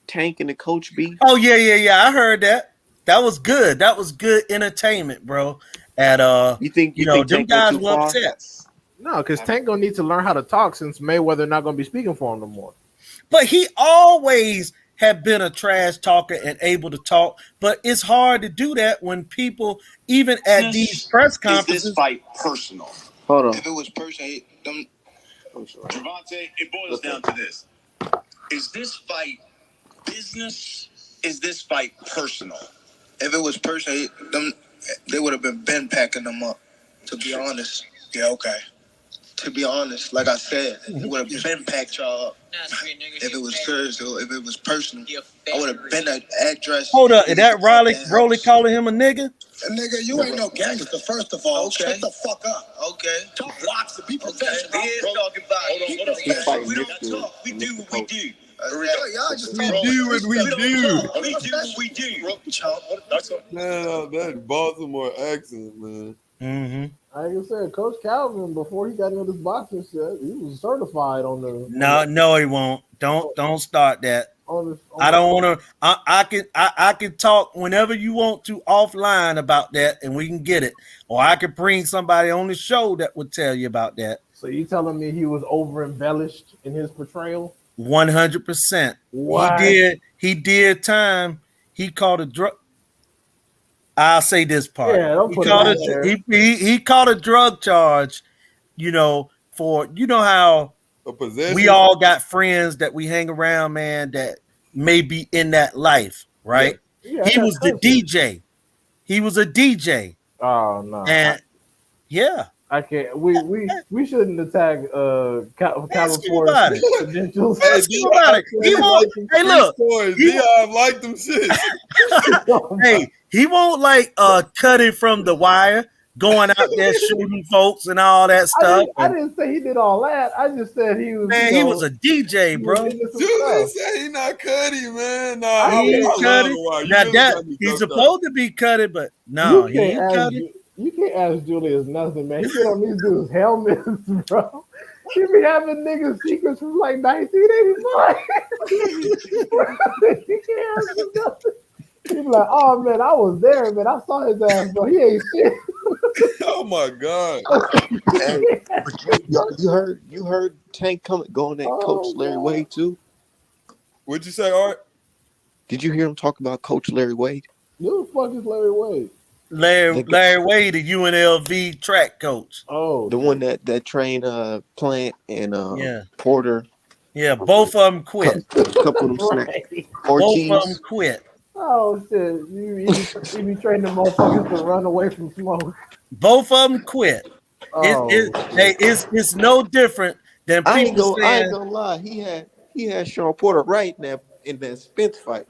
Speaker 1: Tank and the coach beef.
Speaker 8: Oh yeah. I heard that. That was good. That was good entertainment, bro. At
Speaker 1: You think
Speaker 8: you know, them
Speaker 1: Tank went
Speaker 8: guys
Speaker 1: too
Speaker 8: were
Speaker 1: far?
Speaker 8: upset.
Speaker 3: no, because Tank gonna need to learn how to talk since Mayweather not gonna be speaking for him no more.
Speaker 8: But he always have been a trash talker and able to talk. But it's hard to do that when people, even at these press conferences,
Speaker 6: fight personal?
Speaker 1: Hold on.
Speaker 6: If it was personal, Javante, it boils down to this. Is this fight business? Is this fight personal? If it was personal, they would have been packing them up, to be honest. Yeah, okay. To be honest, like I said, it would have been packed y'all up. If it was serious, if it was personal, I would have been at address.
Speaker 8: hold up, is that Rolly calling him a nigga?
Speaker 6: Nigga, you ain't no gangster, first of all. Okay. Shut the fuck up. Okay. Talk blocks and be professional. He is talking about
Speaker 1: He
Speaker 6: it.
Speaker 1: fighting
Speaker 6: We don't
Speaker 1: Nick
Speaker 6: talk. We do what we do.
Speaker 2: We do what we do.
Speaker 6: We do what we do.
Speaker 2: Man, that Baltimore accent, man.
Speaker 8: Mm-hmm.
Speaker 3: Like I said, Coach Calvin, before he got into this boxing shit, he was certified on the
Speaker 8: No, he won't. Don't start that.
Speaker 3: on
Speaker 8: I don't want to. I can talk whenever you want to offline about that, and we can get it. Or I could bring somebody on the show that would tell you about that.
Speaker 3: So you telling me he was over embellished in his portrayal?
Speaker 8: 100%.
Speaker 3: What?
Speaker 8: He did time. He caught a drug. I'll say this part.
Speaker 3: Yeah, don't
Speaker 8: he
Speaker 3: put
Speaker 8: caught
Speaker 3: it out there.
Speaker 8: he caught a drug charge. You know, for how
Speaker 2: A possession.
Speaker 8: we all got friends that we hang around, man, that may be in that life, right?
Speaker 3: Yeah,
Speaker 8: He
Speaker 3: that's
Speaker 8: was the
Speaker 3: crazy.
Speaker 8: DJ. He was a DJ,
Speaker 3: Oh no.
Speaker 8: and Yeah.
Speaker 3: I can't. We shouldn't attack
Speaker 8: Ask him
Speaker 3: California's
Speaker 8: about it.
Speaker 3: credentials.
Speaker 2: Hey,
Speaker 8: Ask him about it. He won't. Hey, look. he-
Speaker 2: Dion like them shits.
Speaker 8: Hey, he won't like cut it from the wire, going out there shooting folks and all that stuff.
Speaker 3: I didn't say he did all that. I just said he was.
Speaker 8: Man, he was a DJ, bro.
Speaker 2: Julian said he not Cuddy, man. Nah,
Speaker 8: He
Speaker 2: I
Speaker 8: ain't cut it. Now that he's supposed to be cut it, but no, he ain't cut it.
Speaker 3: You can't ask Julius nothing, man. He get on these dudes' helmets, bro. He be having niggas secrets from like 1985. You can't ask him nothing. He be like, oh man, I was there, man. I saw his ass, bro. He ain't shit.
Speaker 2: Oh my god.
Speaker 1: Hey, you heard Tank going at Coach Larry Wade too?
Speaker 2: What'd you say, Art?
Speaker 1: Did you hear him talk about Coach Larry Wade?
Speaker 3: Who the fuck is Larry Wade?
Speaker 8: Larry Wade, the UNLV track coach.
Speaker 3: Oh,
Speaker 1: the one that trained Plant and Porter.
Speaker 8: Yeah, both of them quit.
Speaker 1: A couple of them snapped.
Speaker 8: Both of them quit.
Speaker 3: Oh shit! You be training the motherfuckers to run away from smoke.
Speaker 8: Both of them quit. It's no different than people saying.
Speaker 1: I ain't gonna lie. He had Sean Porter right in that Spence fight.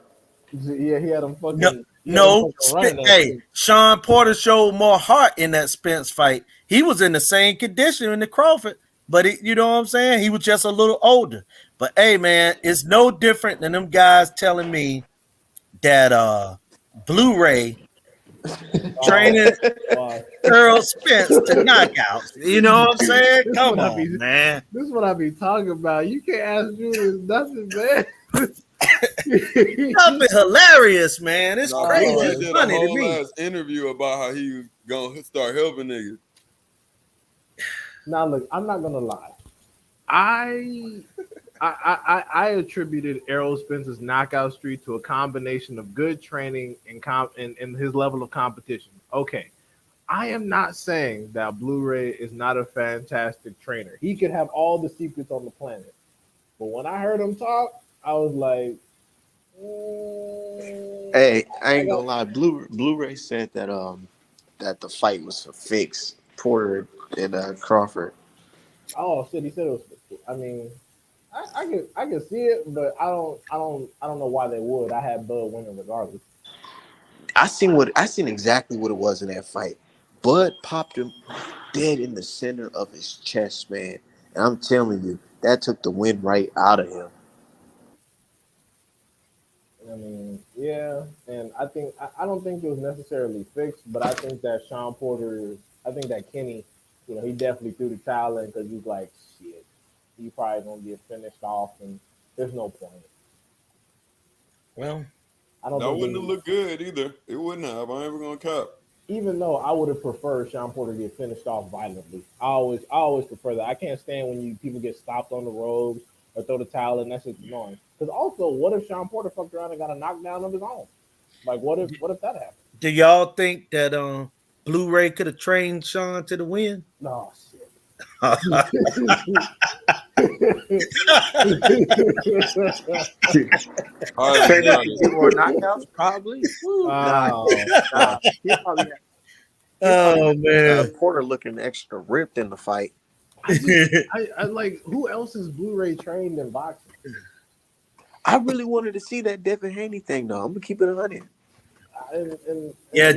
Speaker 3: Yeah, he had him fucking.
Speaker 8: Hey, Sean Porter showed more heart in that Spence fight. He was in the same condition in the Crawford, but you know what I'm saying? He was just a little older. But hey, man, it's no different than them guys telling me that Blu-ray training Earl Spence to knockouts. You know what I'm saying? Come on, man.
Speaker 3: This is what I be talking about. You can't ask Julius nothing, man.
Speaker 8: Nothing hilarious, man. It's crazy.
Speaker 2: He did
Speaker 8: funny
Speaker 2: a
Speaker 8: to
Speaker 2: whole
Speaker 8: me.
Speaker 2: ass interview about how he was gonna start helping niggas.
Speaker 3: Now look, I'm not gonna lie. I attributed Errol Spence's knockout streak to a combination of good training and his level of competition. Okay, I am not saying that Blu-ray is not a fantastic trainer. He could have all the secrets on the planet, but when I heard him talk, I was like,
Speaker 1: hey, I ain't gonna lie. Blu-ray said that that the fight was for fix Porter and Crawford.
Speaker 3: oh shit, he said it was. I mean, I can see it, but I don't know why they would. I had Bud winning regardless.
Speaker 1: I seen exactly what it was in that fight. Bud popped him dead in the center of his chest, man. And I'm telling you, that took the wind right out of him.
Speaker 3: I mean, yeah, and I don't think it was necessarily fixed, but I think that I think that Kenny, he definitely threw the towel in because he's like, shit, he probably gonna get finished off, and there's no point.
Speaker 8: Well,
Speaker 3: I don't.
Speaker 2: That wouldn't have looked good either. It wouldn't have. I'm never gonna cop.
Speaker 3: Even though I would have preferred Sean Porter to get finished off violently, I always prefer that. I can't stand when people get stopped on the ropes or throw the towel in. That's just annoying. Because also, what if Sean Porter fucked around and got a knockdown of his own? Like, what if that happened?
Speaker 8: do y'all think that Blu-ray could have trained Sean to the win?
Speaker 3: No shit.
Speaker 1: More knockouts, probably.
Speaker 8: Oh man,
Speaker 1: Porter looking extra ripped in the fight.
Speaker 3: I like, who else is Blu-ray trained in boxing?
Speaker 1: I really wanted to see that Devin Haney thing, though. I'm gonna keep it 100.
Speaker 8: Yeah,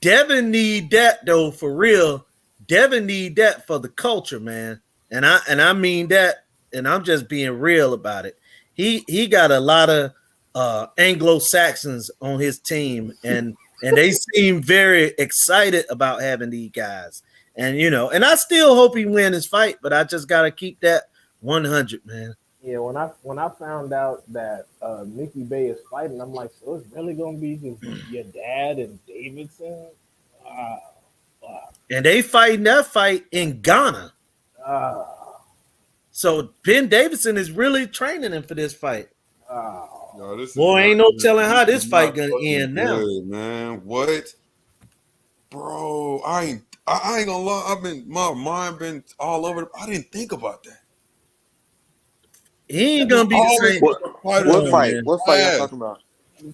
Speaker 8: Devin need that though, for real. Devin need that for the culture, man. And I mean that, and I'm just being real about it. He got a lot of Anglo-Saxons on his team, and they seem very excited about having these guys. And and I still hope he win his fight, but I just gotta keep that 100, man.
Speaker 3: Yeah, when I found out that Mickey Bay is fighting, I'm like, so it's really gonna be just your dad and Davidson?
Speaker 8: And they fighting that fight in Ghana. So Ben Davidson is really training him for this fight. Boy, ain't no telling how this fight gonna end now.
Speaker 2: Good, man. What? Bro, I ain't gonna lie. My mind been all over. I didn't think about that.
Speaker 8: He ain't gonna be the same.
Speaker 1: What fight? What fight y'all talking about?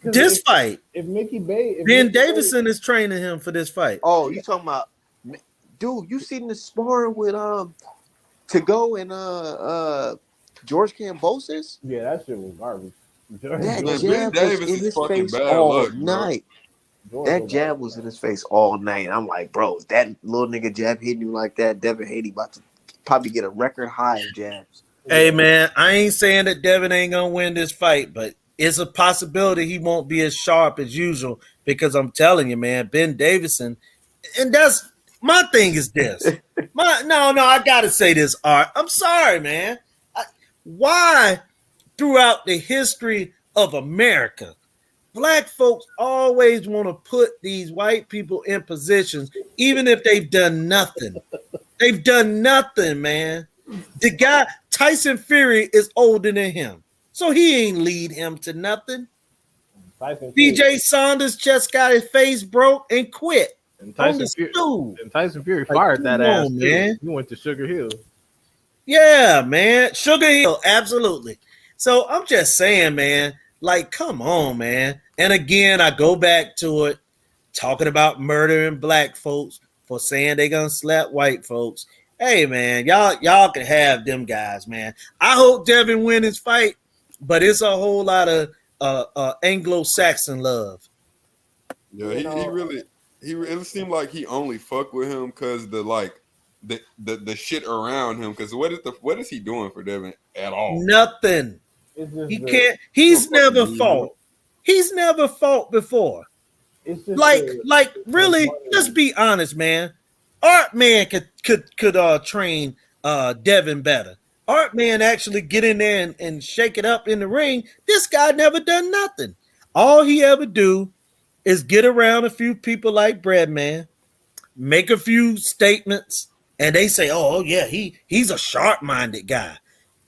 Speaker 8: This fight.
Speaker 3: If Mickey Bay,
Speaker 8: Ben Davidson is training him for this fight.
Speaker 1: Oh, you talking about dude, you seen the sparring with To Go and George Kambosos?
Speaker 3: Yeah, that shit was garbage.
Speaker 1: That
Speaker 2: Ben
Speaker 1: jab was
Speaker 2: Davis
Speaker 1: in
Speaker 2: is
Speaker 1: his
Speaker 2: fucking
Speaker 1: face
Speaker 2: bad
Speaker 1: all
Speaker 2: luck, bro.
Speaker 1: night. That jab was in his face all night. I'm like, bro, if that little nigga jab hitting you like that, Devin Haney about to probably get a record high of jabs.
Speaker 8: Hey man, I ain't saying that Devin ain't gonna win this fight, but it's a possibility he won't be as sharp as usual because I'm telling you, man, Ben Davison, and that's my thing is this. I gotta say this, Art. I'm sorry, man. Why throughout the history of America, black folks always want to put these white people in positions, even if they've done nothing. They've done nothing, man. The guy, Tyson Fury, is older than him. So he ain't lead him to nothing. DJ Saunders just got his face broke and quit.
Speaker 3: And
Speaker 8: on the stool.
Speaker 3: Tyson Fury fired that ass, man. He went to Sugar Hill.
Speaker 8: Yeah, man. Sugar Hill, absolutely. So I'm just saying, man, like, come on, man. And again, I go back to it, talking about murdering black folks for saying they gonna slap white folks. Hey, man, y'all can have them guys, man. I hope Devin win his fight, but it's a whole lot of Anglo-Saxon love.
Speaker 2: Yeah, it seemed like he only fucked with him because the shit around him. Because what is he doing for Devin at all?
Speaker 8: Nothing. He can't. He's never fought. He's never fought before.
Speaker 3: It's just
Speaker 8: like really. Let's be honest, man. Art Man could train Devin better. Art Man actually get in there and shake it up in the ring. This guy never done nothing. All he ever do is get around a few people like Breadman, make a few statements, and they say, "Oh yeah, he's a sharp-minded guy."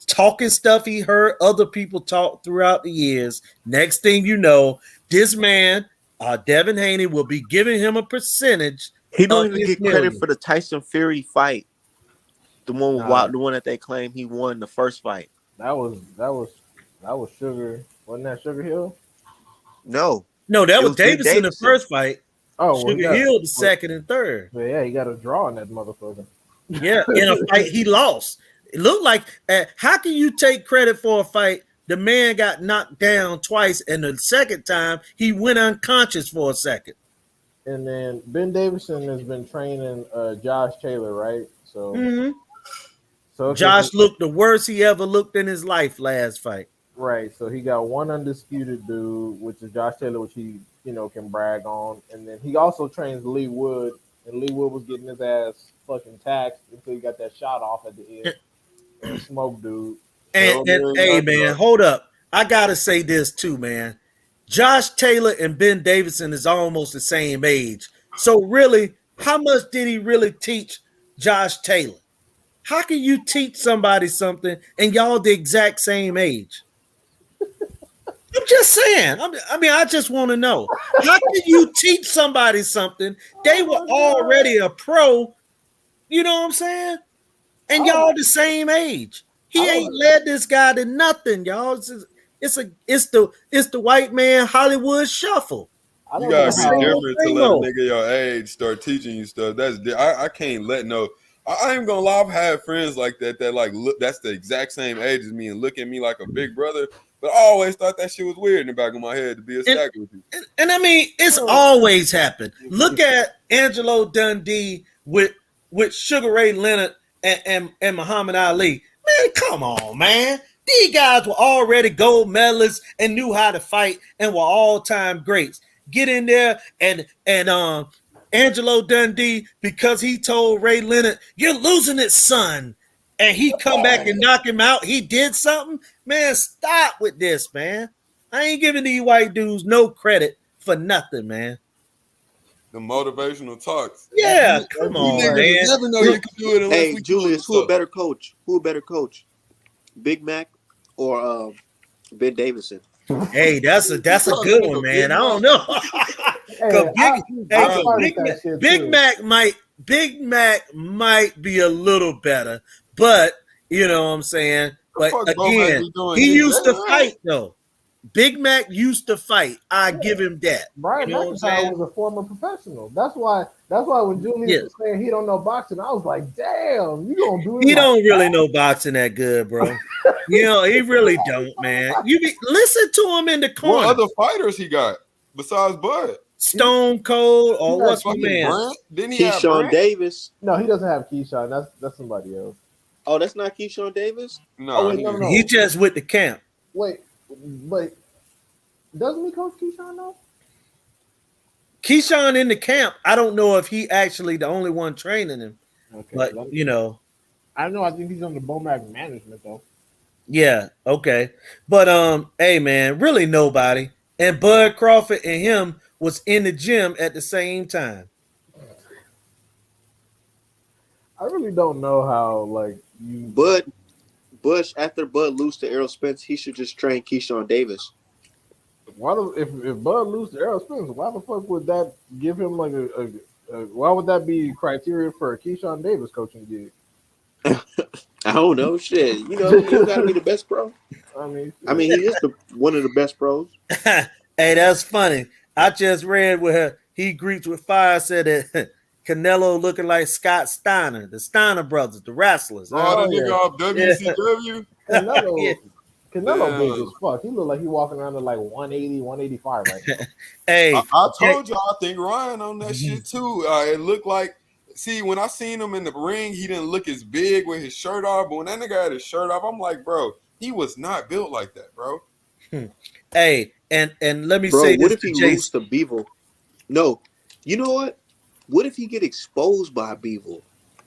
Speaker 8: Talking stuff he heard other people talk throughout the years. Next thing you know, this man, Devin Haney, will be giving him a percentage.
Speaker 1: He don't even get credit for the Tyson Fury fight. The one that they claim he won the first fight.
Speaker 3: That was Sugar. Wasn't that Sugar Hill?
Speaker 1: No,
Speaker 8: that was Davison the first fight.
Speaker 3: Oh,
Speaker 8: Sugar Hill the second and third.
Speaker 3: But yeah, he got a draw on that motherfucker.
Speaker 8: Yeah, in a fight he lost. It looked like how can you take credit for a fight? The man got knocked down twice, and the second time he went unconscious for a second.
Speaker 3: And then Ben Davison has been training Josh Taylor, right? So, so
Speaker 8: Josh looked the worst he ever looked in his life last fight.
Speaker 3: Right. So he got one undisputed dude, which is Josh Taylor, which he can brag on, and then he also trains Lee Wood, and Lee Wood was getting his ass fucking taxed until he got that shot off at the end. Smoke dude.
Speaker 8: And hey man, hold up. I gotta say this too, man. Josh Taylor and Ben Davison is almost the same age. So really, how much did he really teach Josh Taylor? How can you teach somebody something and y'all the exact same age? I'm just saying. I just want to know. How can you teach somebody something? They were already a pro. You know what I'm saying? And y'all the same age. He ain't led this guy to nothing, y'all. It's the white man Hollywood shuffle.
Speaker 2: You gotta be different to let a nigga your age start teaching you stuff. I can't let no. I ain't gonna lie. I've had friends like that like look. That's the exact same age as me and look at me like a big brother. But I always thought that shit was weird in the back of my head to be a stack with you.
Speaker 8: And I mean, it's always happened. Look at Angelo Dundee with Sugar Ray Leonard and Muhammad Ali. Man, come on, man. These guys were already gold medalists and knew how to fight and were all-time greats. Get in there and Angelo Dundee, because he told Ray Leonard, "You're losing it, son," and he come back and knock him out. He did something. Man, stop with this, man. I ain't giving these white dudes no credit for nothing, man.
Speaker 2: The motivational talks.
Speaker 8: Yeah, come on, man.
Speaker 2: Never know you can do it.
Speaker 1: Hey, Julius, who a better coach? Big Mac or Ben Davison?
Speaker 8: Hey, that's a good one, man. I don't know. Big Mac might be a little better, but you know what I'm saying. But again, he used to fight though. Big Mac used to fight. I give him that.
Speaker 3: Brian
Speaker 8: You know what I'm
Speaker 3: McIntyre
Speaker 8: saying?
Speaker 3: was a former professional. That's why when Julius
Speaker 8: Yes.
Speaker 3: was saying he don't know boxing, I was like, damn, you gonna do it?
Speaker 8: He
Speaker 3: like
Speaker 8: don't really
Speaker 3: that?
Speaker 8: know boxing that good, bro. You know, he really don't, man. Listen to him in the corner.
Speaker 2: What other fighters he got besides Bud?
Speaker 8: Stone Cold or
Speaker 3: He got
Speaker 8: what's my
Speaker 2: Fucking
Speaker 8: man?
Speaker 2: Brent? Didn't he have
Speaker 1: Keyshawn
Speaker 2: Brent?
Speaker 1: Davis.
Speaker 3: No, he doesn't have Keyshawn. That's somebody else.
Speaker 1: Oh, that's not Keyshawn Davis?
Speaker 2: No,
Speaker 3: Oh, wait, no.
Speaker 8: He just with the camp.
Speaker 3: Wait, but doesn't he coach Keyshawn though?
Speaker 8: Keyshawn in the camp. I don't know if he actually the only one training him,
Speaker 3: Okay,
Speaker 8: but you know,
Speaker 3: I know. I think he's under Bomac management though.
Speaker 8: yeah, okay. But hey man, really nobody. And Bud Crawford and him was in the gym at the same time.
Speaker 3: I really don't know how like you.
Speaker 1: Bud Bush, after Bud lose to Errol Spence, he should just train Keyshawn Davis.
Speaker 3: Why if Bud loses to Errol Spence, why the fuck would that give him like a why would that be criteria for a Keyshawn Davis coaching gig?
Speaker 1: I don't know, shit. You know, you gotta be the best pro.
Speaker 3: I mean,
Speaker 1: he is one of the best pros.
Speaker 8: Hey, that's funny. I just read where he greets with fire, said that Canelo looking like Scott Steiner, the Steiner brothers, the wrestlers.
Speaker 2: Oh, the
Speaker 3: yeah.
Speaker 2: nigga off WCW.
Speaker 3: Canelo,
Speaker 8: Yeah.
Speaker 3: Canelo
Speaker 2: Damn.
Speaker 3: big as fuck. He look like he walking around at like 180, 185 right now.
Speaker 8: Hey,
Speaker 2: I told you, I think Ryan on that shit too. It looked like, see, when I seen him in the ring, he didn't look as big with his shirt off. But when that nigga had his shirt off, I'm like, bro, he was not built like that, bro.
Speaker 8: hey, and let me
Speaker 1: Bro,
Speaker 8: say
Speaker 1: what
Speaker 8: this
Speaker 1: if he
Speaker 8: to Jason.
Speaker 1: lose to Beevil? No. You know what? What if he get exposed by Beevil?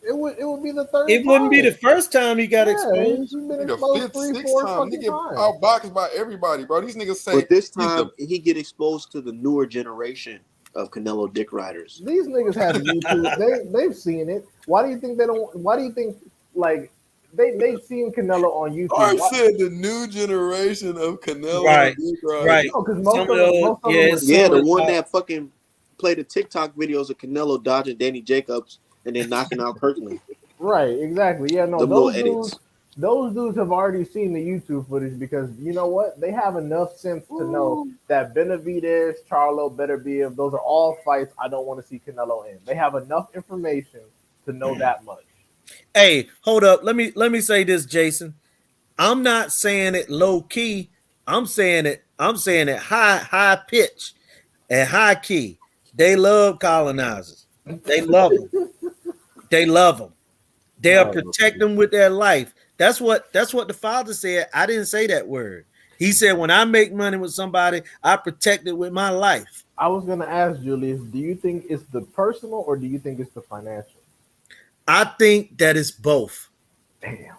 Speaker 3: It would be the third.
Speaker 8: It wouldn't be the
Speaker 3: time.
Speaker 8: first time he got exposed.
Speaker 3: He's been
Speaker 2: Nigga,
Speaker 3: exposed
Speaker 2: fifth,
Speaker 3: 3,
Speaker 2: sixth
Speaker 3: 4
Speaker 2: time,
Speaker 3: fucking
Speaker 2: nigga
Speaker 3: times.
Speaker 2: outboxed by everybody, bro. These niggas say
Speaker 1: But this
Speaker 2: he's the-
Speaker 1: time he get exposed to the newer generation of Canelo Dick Riders.
Speaker 3: These niggas have YouTube. They've seen it. Why do you think they don't? Why do you think like they've seen Canelo on YouTube?
Speaker 2: I
Speaker 3: Why-
Speaker 2: said the new generation of Canelo.
Speaker 8: Right,
Speaker 2: Dick Riders.
Speaker 8: right.
Speaker 3: No, because most
Speaker 8: Some
Speaker 3: of
Speaker 8: of
Speaker 3: them,
Speaker 8: those-
Speaker 3: most of
Speaker 8: yeah,
Speaker 3: them are,
Speaker 1: Yeah, the
Speaker 8: So,
Speaker 1: one that fucking played the TikTok videos of Canelo dodging Danny Jacobs and then knocking out Kirkland.
Speaker 3: right, exactly. Yeah, no,
Speaker 1: The little
Speaker 3: those
Speaker 1: edits.
Speaker 3: dudes. Those dudes have already seen the YouTube footage because you know what? They have enough sense to know that Benavidez, Charlo, Beterbiev, those are all fights I don't want to see Canelo in. They have enough information to know that much.
Speaker 8: Hey, hold up. Let me say this, Jason. I'm not saying it low key. I'm saying it high pitch and high key. They love colonizers. They love them. They love them. They'll protect them with their life. That's what the father said. I didn't say that word. He said, when I make money with somebody, I protect it with my life.
Speaker 3: I was gonna ask Julius, do you think it's the personal or do you think it's the financial?
Speaker 8: I think that it's both.
Speaker 3: Damn.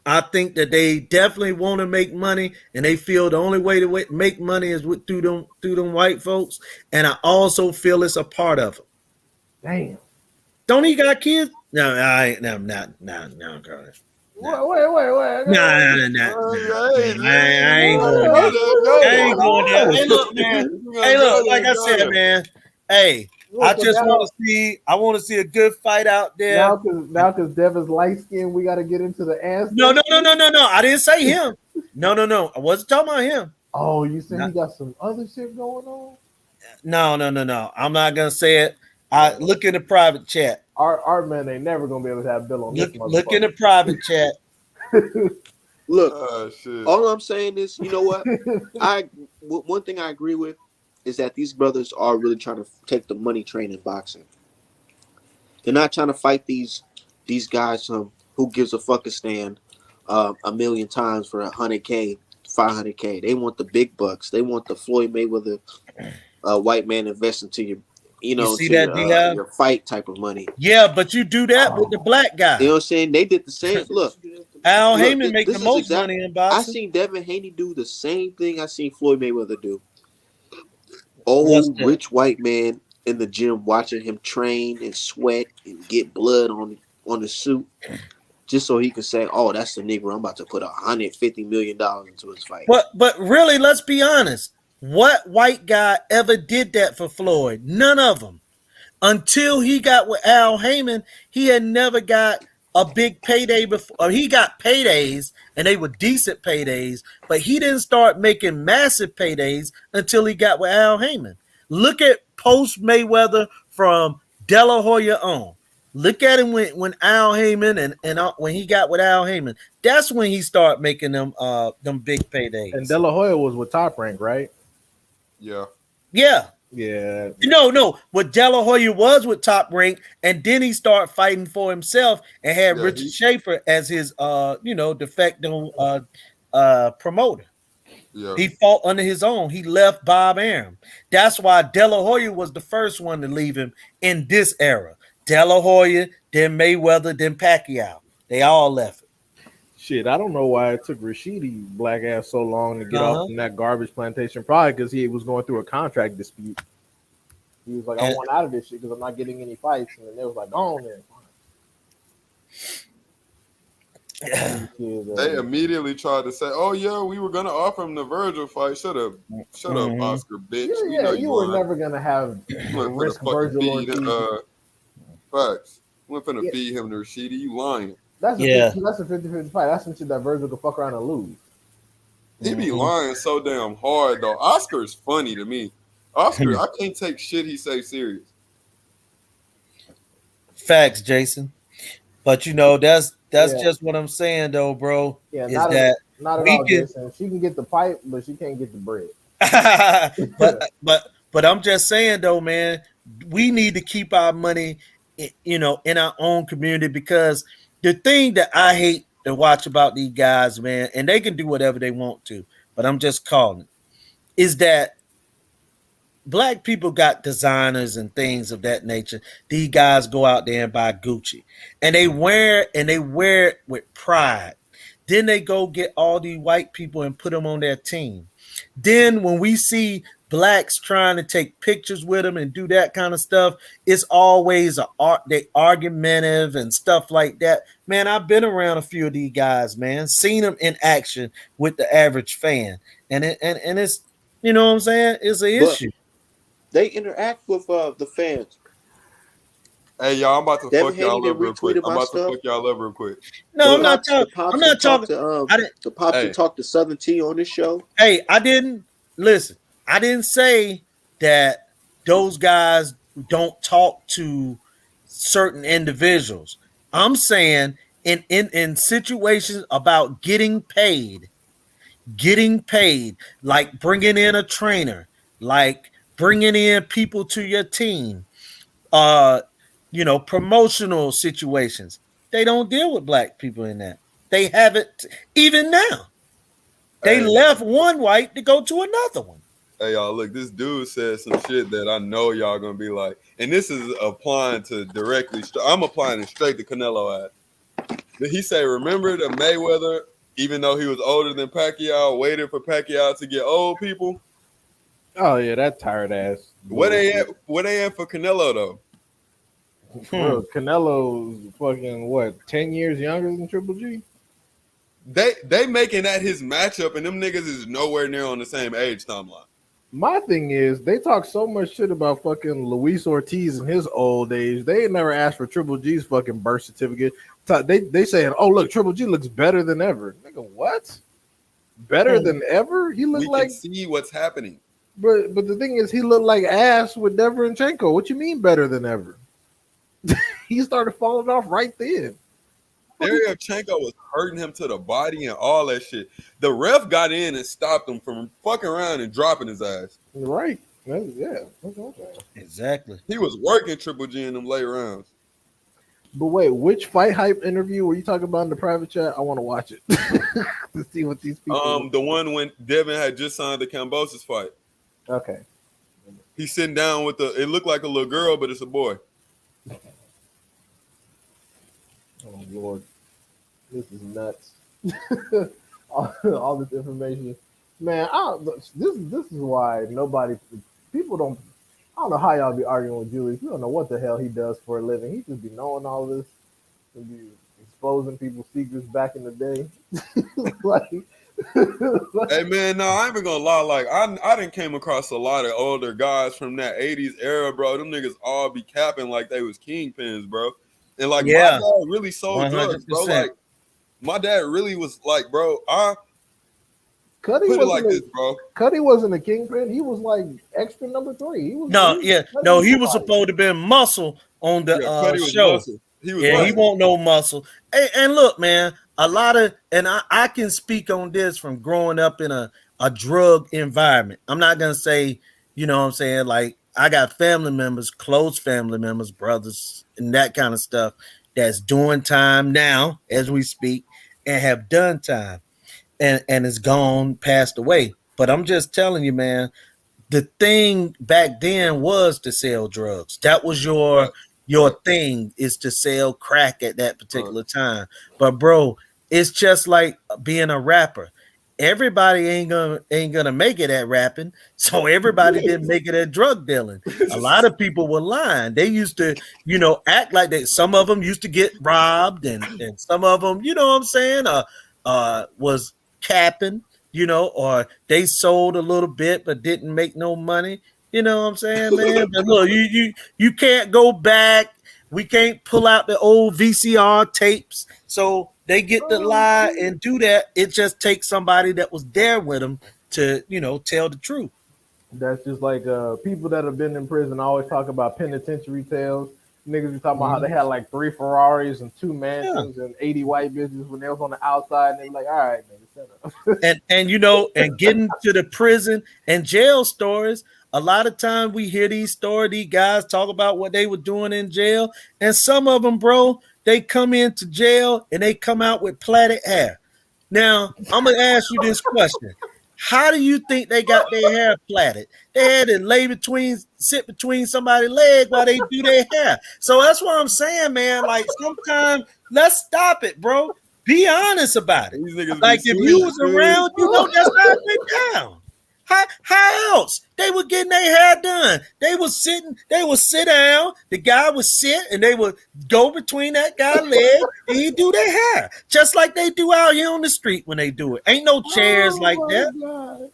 Speaker 8: I think that they definitely want to make money, and they feel the only way to make money is through them white folks. And I also feel it's a part of them.
Speaker 3: Damn.
Speaker 8: Don't he got kids? No, I ain't. No, not. Girl.
Speaker 3: Wait.
Speaker 8: No. I ain't going there. I ain't going there. Hey, look, man. Hey, look. Like I said, man. Hey, I just want to see. I want to see a good fight out there.
Speaker 3: Now, because Devin's light skin, we got to get into the ass.
Speaker 8: No. I didn't say him. No. I wasn't talking about him.
Speaker 3: Oh, you said he got some other shit going on?
Speaker 8: No. I'm not gonna say it. I look in the private chat.
Speaker 3: Our man ain't never gonna be able to have Bill on this.
Speaker 8: Look in the private chat.
Speaker 1: Look,
Speaker 2: shit.
Speaker 1: all I'm saying is, you know what? One thing I agree with is that these brothers are really trying to take the money train in boxing. They're not trying to fight these guys who gives a fuck a stand a million times for 100K, 500K. They want the big bucks. They want the Floyd Mayweather white man investing to your, your fight type of money.
Speaker 8: Yeah, but you do that with the black guy.
Speaker 1: You know what I'm saying? They did the same. Look,
Speaker 8: Al Heyman make the most money in boxing.
Speaker 1: I seen Devin Haney do the same thing I seen Floyd Mayweather do. Old rich white man in the gym watching him train and sweat and get blood on the suit just so he could say, "Oh, that's the nigga I'm about to put $150 million into his fight."
Speaker 8: But really, let's be honest. What white guy ever did that for Floyd? None of them. Until he got with Al Heyman, he had never got a big payday before, or he got paydays and they were decent paydays, but he didn't start making massive paydays until he got with Al Heyman. Look at post Mayweather from De La Hoya on. Look at him when Al Heyman and when he got with Al Heyman. That's when he started making them big paydays.
Speaker 3: And De La Hoya was with Top Rank, right?
Speaker 2: Yeah.
Speaker 8: Yeah.
Speaker 3: Yeah.
Speaker 8: No. What De La Hoya was with Top Rank, and then he started fighting for himself and had Richard Schaefer as his de facto promoter.
Speaker 2: Yeah.
Speaker 8: He fought under his own. He left Bob Arum. That's why De La Hoya was the first one to leave him in this era. De La Hoya, then Mayweather, then Pacquiao. They all left it.
Speaker 3: Shit, I don't know why it took Rashidi black ass so long to get off from that garbage plantation. Probably because he was going through a contract dispute. He was like, I want out of this shit because I'm not getting any fights. And then they was like, go on there.
Speaker 2: They immediately tried to say, "Oh yeah, we were gonna offer him the Virgil fight." Shut up, Oscar, bitch.
Speaker 3: Yeah, you were never gonna have risk Virgil or
Speaker 2: facts. We're finna feed him to Rashidi. You lying?
Speaker 3: That's a 50-50 fight. That's some shit that Virgil could fuck around and lose.
Speaker 2: He be lying so damn hard though. Oscar is funny to me. Oscar, I can't take shit he say serious.
Speaker 8: Facts, Jason. But that's just what I'm saying though, bro.
Speaker 3: Yeah,
Speaker 8: is
Speaker 3: not
Speaker 8: that
Speaker 3: at all, Jason. She can get the pipe, but she can't get the bread.
Speaker 8: but I'm just saying though, man, we need to keep our money in our own community, because the thing that I hate to watch about these guys, man, and they can do whatever they want to, but I'm just calling it, is that Black people got designers and things of that nature. These guys go out there and buy Gucci, and they wear it with pride. Then they go get all these white people and put them on their team. Then when we see Blacks trying to take pictures with them and do that kind of stuff, it's always they argumentative and stuff like that. Man, I've been around a few of these guys, man, seen them in action with the average fan, and it's, you know what I'm saying, it's an issue.
Speaker 1: They interact with the fans.
Speaker 2: Hey y'all, I'm about to fuck y'all up real quick.
Speaker 8: No, I'm not talking.
Speaker 1: The Pops who talked to Southern T on this show.
Speaker 8: Hey, I didn't say that those guys don't talk to certain individuals. I'm saying in situations about getting paid, like bringing in a trainer, like bringing in people to your team, promotional situations. They don't deal with Black people in that. They have it even now. They left one white to go to another one.
Speaker 2: Hey y'all, look, this dude said some shit that I know y'all gonna be like, and this is applying to directly. I'm applying it straight to Canelo ass. Did he say, remember that Mayweather, even though he was older than Pacquiao, waited for Pacquiao to get old people?
Speaker 3: Oh yeah, that tired ass.
Speaker 2: Where they at for Canelo though?
Speaker 3: Bro, Canelo's fucking 10 years younger than Triple G?
Speaker 2: They making that his matchup, and them niggas is nowhere near on the same age timeline.
Speaker 3: My thing is, they talk so much shit about fucking Luis Ortiz in his old age. They ain't never asked for Triple G's fucking birth certificate. They saying, "Oh look, Triple G looks better than ever." Nigga, what? Better than ever? He looked like.
Speaker 2: We can see what's happening.
Speaker 3: But the thing is, he looked like ass with Deverenchenko. What you mean better than ever? He started falling off right then.
Speaker 2: Derevychenko was hurting him to the body and all that shit. The ref got in and stopped him from fucking around and dropping his ass.
Speaker 3: Right. Yeah.
Speaker 8: Exactly.
Speaker 2: He was working Triple G in them late rounds.
Speaker 3: But wait, which Fight Hype interview were you talking about in the private chat? I want to watch it to see what these people.
Speaker 2: The one when Devin had just signed the Kambosos fight.
Speaker 3: Okay.
Speaker 2: He's sitting down with it looked like a little girl, but it's a boy.
Speaker 3: Oh Lord, this is nuts. all this information, man. This is why people don't. I don't know how y'all be arguing with Julius. You don't know what the hell he does for a living. He just be knowing all this and be exposing people's secrets back in the day.
Speaker 2: Hey man, no, I ain't even gonna lie. Like I didn't came across a lot of older guys from that 80s era, bro. Them niggas all be capping like they was kingpins, bro. And like my
Speaker 8: Yeah.
Speaker 2: dad really sold drugs, bro.
Speaker 8: 100%.
Speaker 2: Like my dad really was like, bro, I
Speaker 3: Cuddy
Speaker 2: put it like
Speaker 3: wasn't
Speaker 2: this, bro.
Speaker 3: Cuddy wasn't a kingpin. He was like extra number 3. He was
Speaker 8: No,
Speaker 3: he
Speaker 8: was supposed to be muscle on the
Speaker 2: Yeah, Cuddy was
Speaker 8: show.
Speaker 2: muscle. He was
Speaker 8: Yeah, he
Speaker 2: muscle.
Speaker 8: won't no muscle. And look, man, a lot of, and I can speak on this from growing up in a drug environment. I'm not gonna say, you know what I'm saying, like I got family members, close family members, brothers, and that kind of stuff that's doing time now as we speak and have done time and is gone, passed away. But I'm just telling you, man, the thing back then was to sell drugs. That was your thing, is to sell crack at that particular time. But bro, it's just like being a rapper. Everybody ain't gonna make it at rapping, so everybody didn't make it at drug dealing. A lot of people were lying. They used to, act like they. Some of them used to get robbed, and some of them, you know what I'm saying, was capping, or they sold a little bit but didn't make no money. You know what I'm saying, man? But look, you can't go back. We can't pull out the old VCR tapes. So they get to lie and do that. It just takes somebody that was there with them to, tell the truth.
Speaker 3: That's just like people that have been in prison always talk about penitentiary tales. Niggas be talking about how they had like 3 Ferraris and 2 mansions and 80 white bitches when they was on the outside, and they like, all right, nigga, shut up.
Speaker 8: and getting to the prison and jail stories. A lot of times we hear these stories, these guys talk about what they were doing in jail, and some of them, bro, they come into jail and they come out with plaited hair. Now, I'm gonna ask you this question. How do you think they got their hair plaited? They had to sit between somebody's leg while they do their hair. So that's what I'm saying, man. Like, sometimes let's stop it, bro. Be honest about it. Like, if you was around, that's how it went down. How else? They were getting their hair done. They would sit down, the guy would sit, and they would go between that guy's leg and he'd do their hair. Just like they do out here on the street when they do it. Ain't no chairs like that.
Speaker 3: God.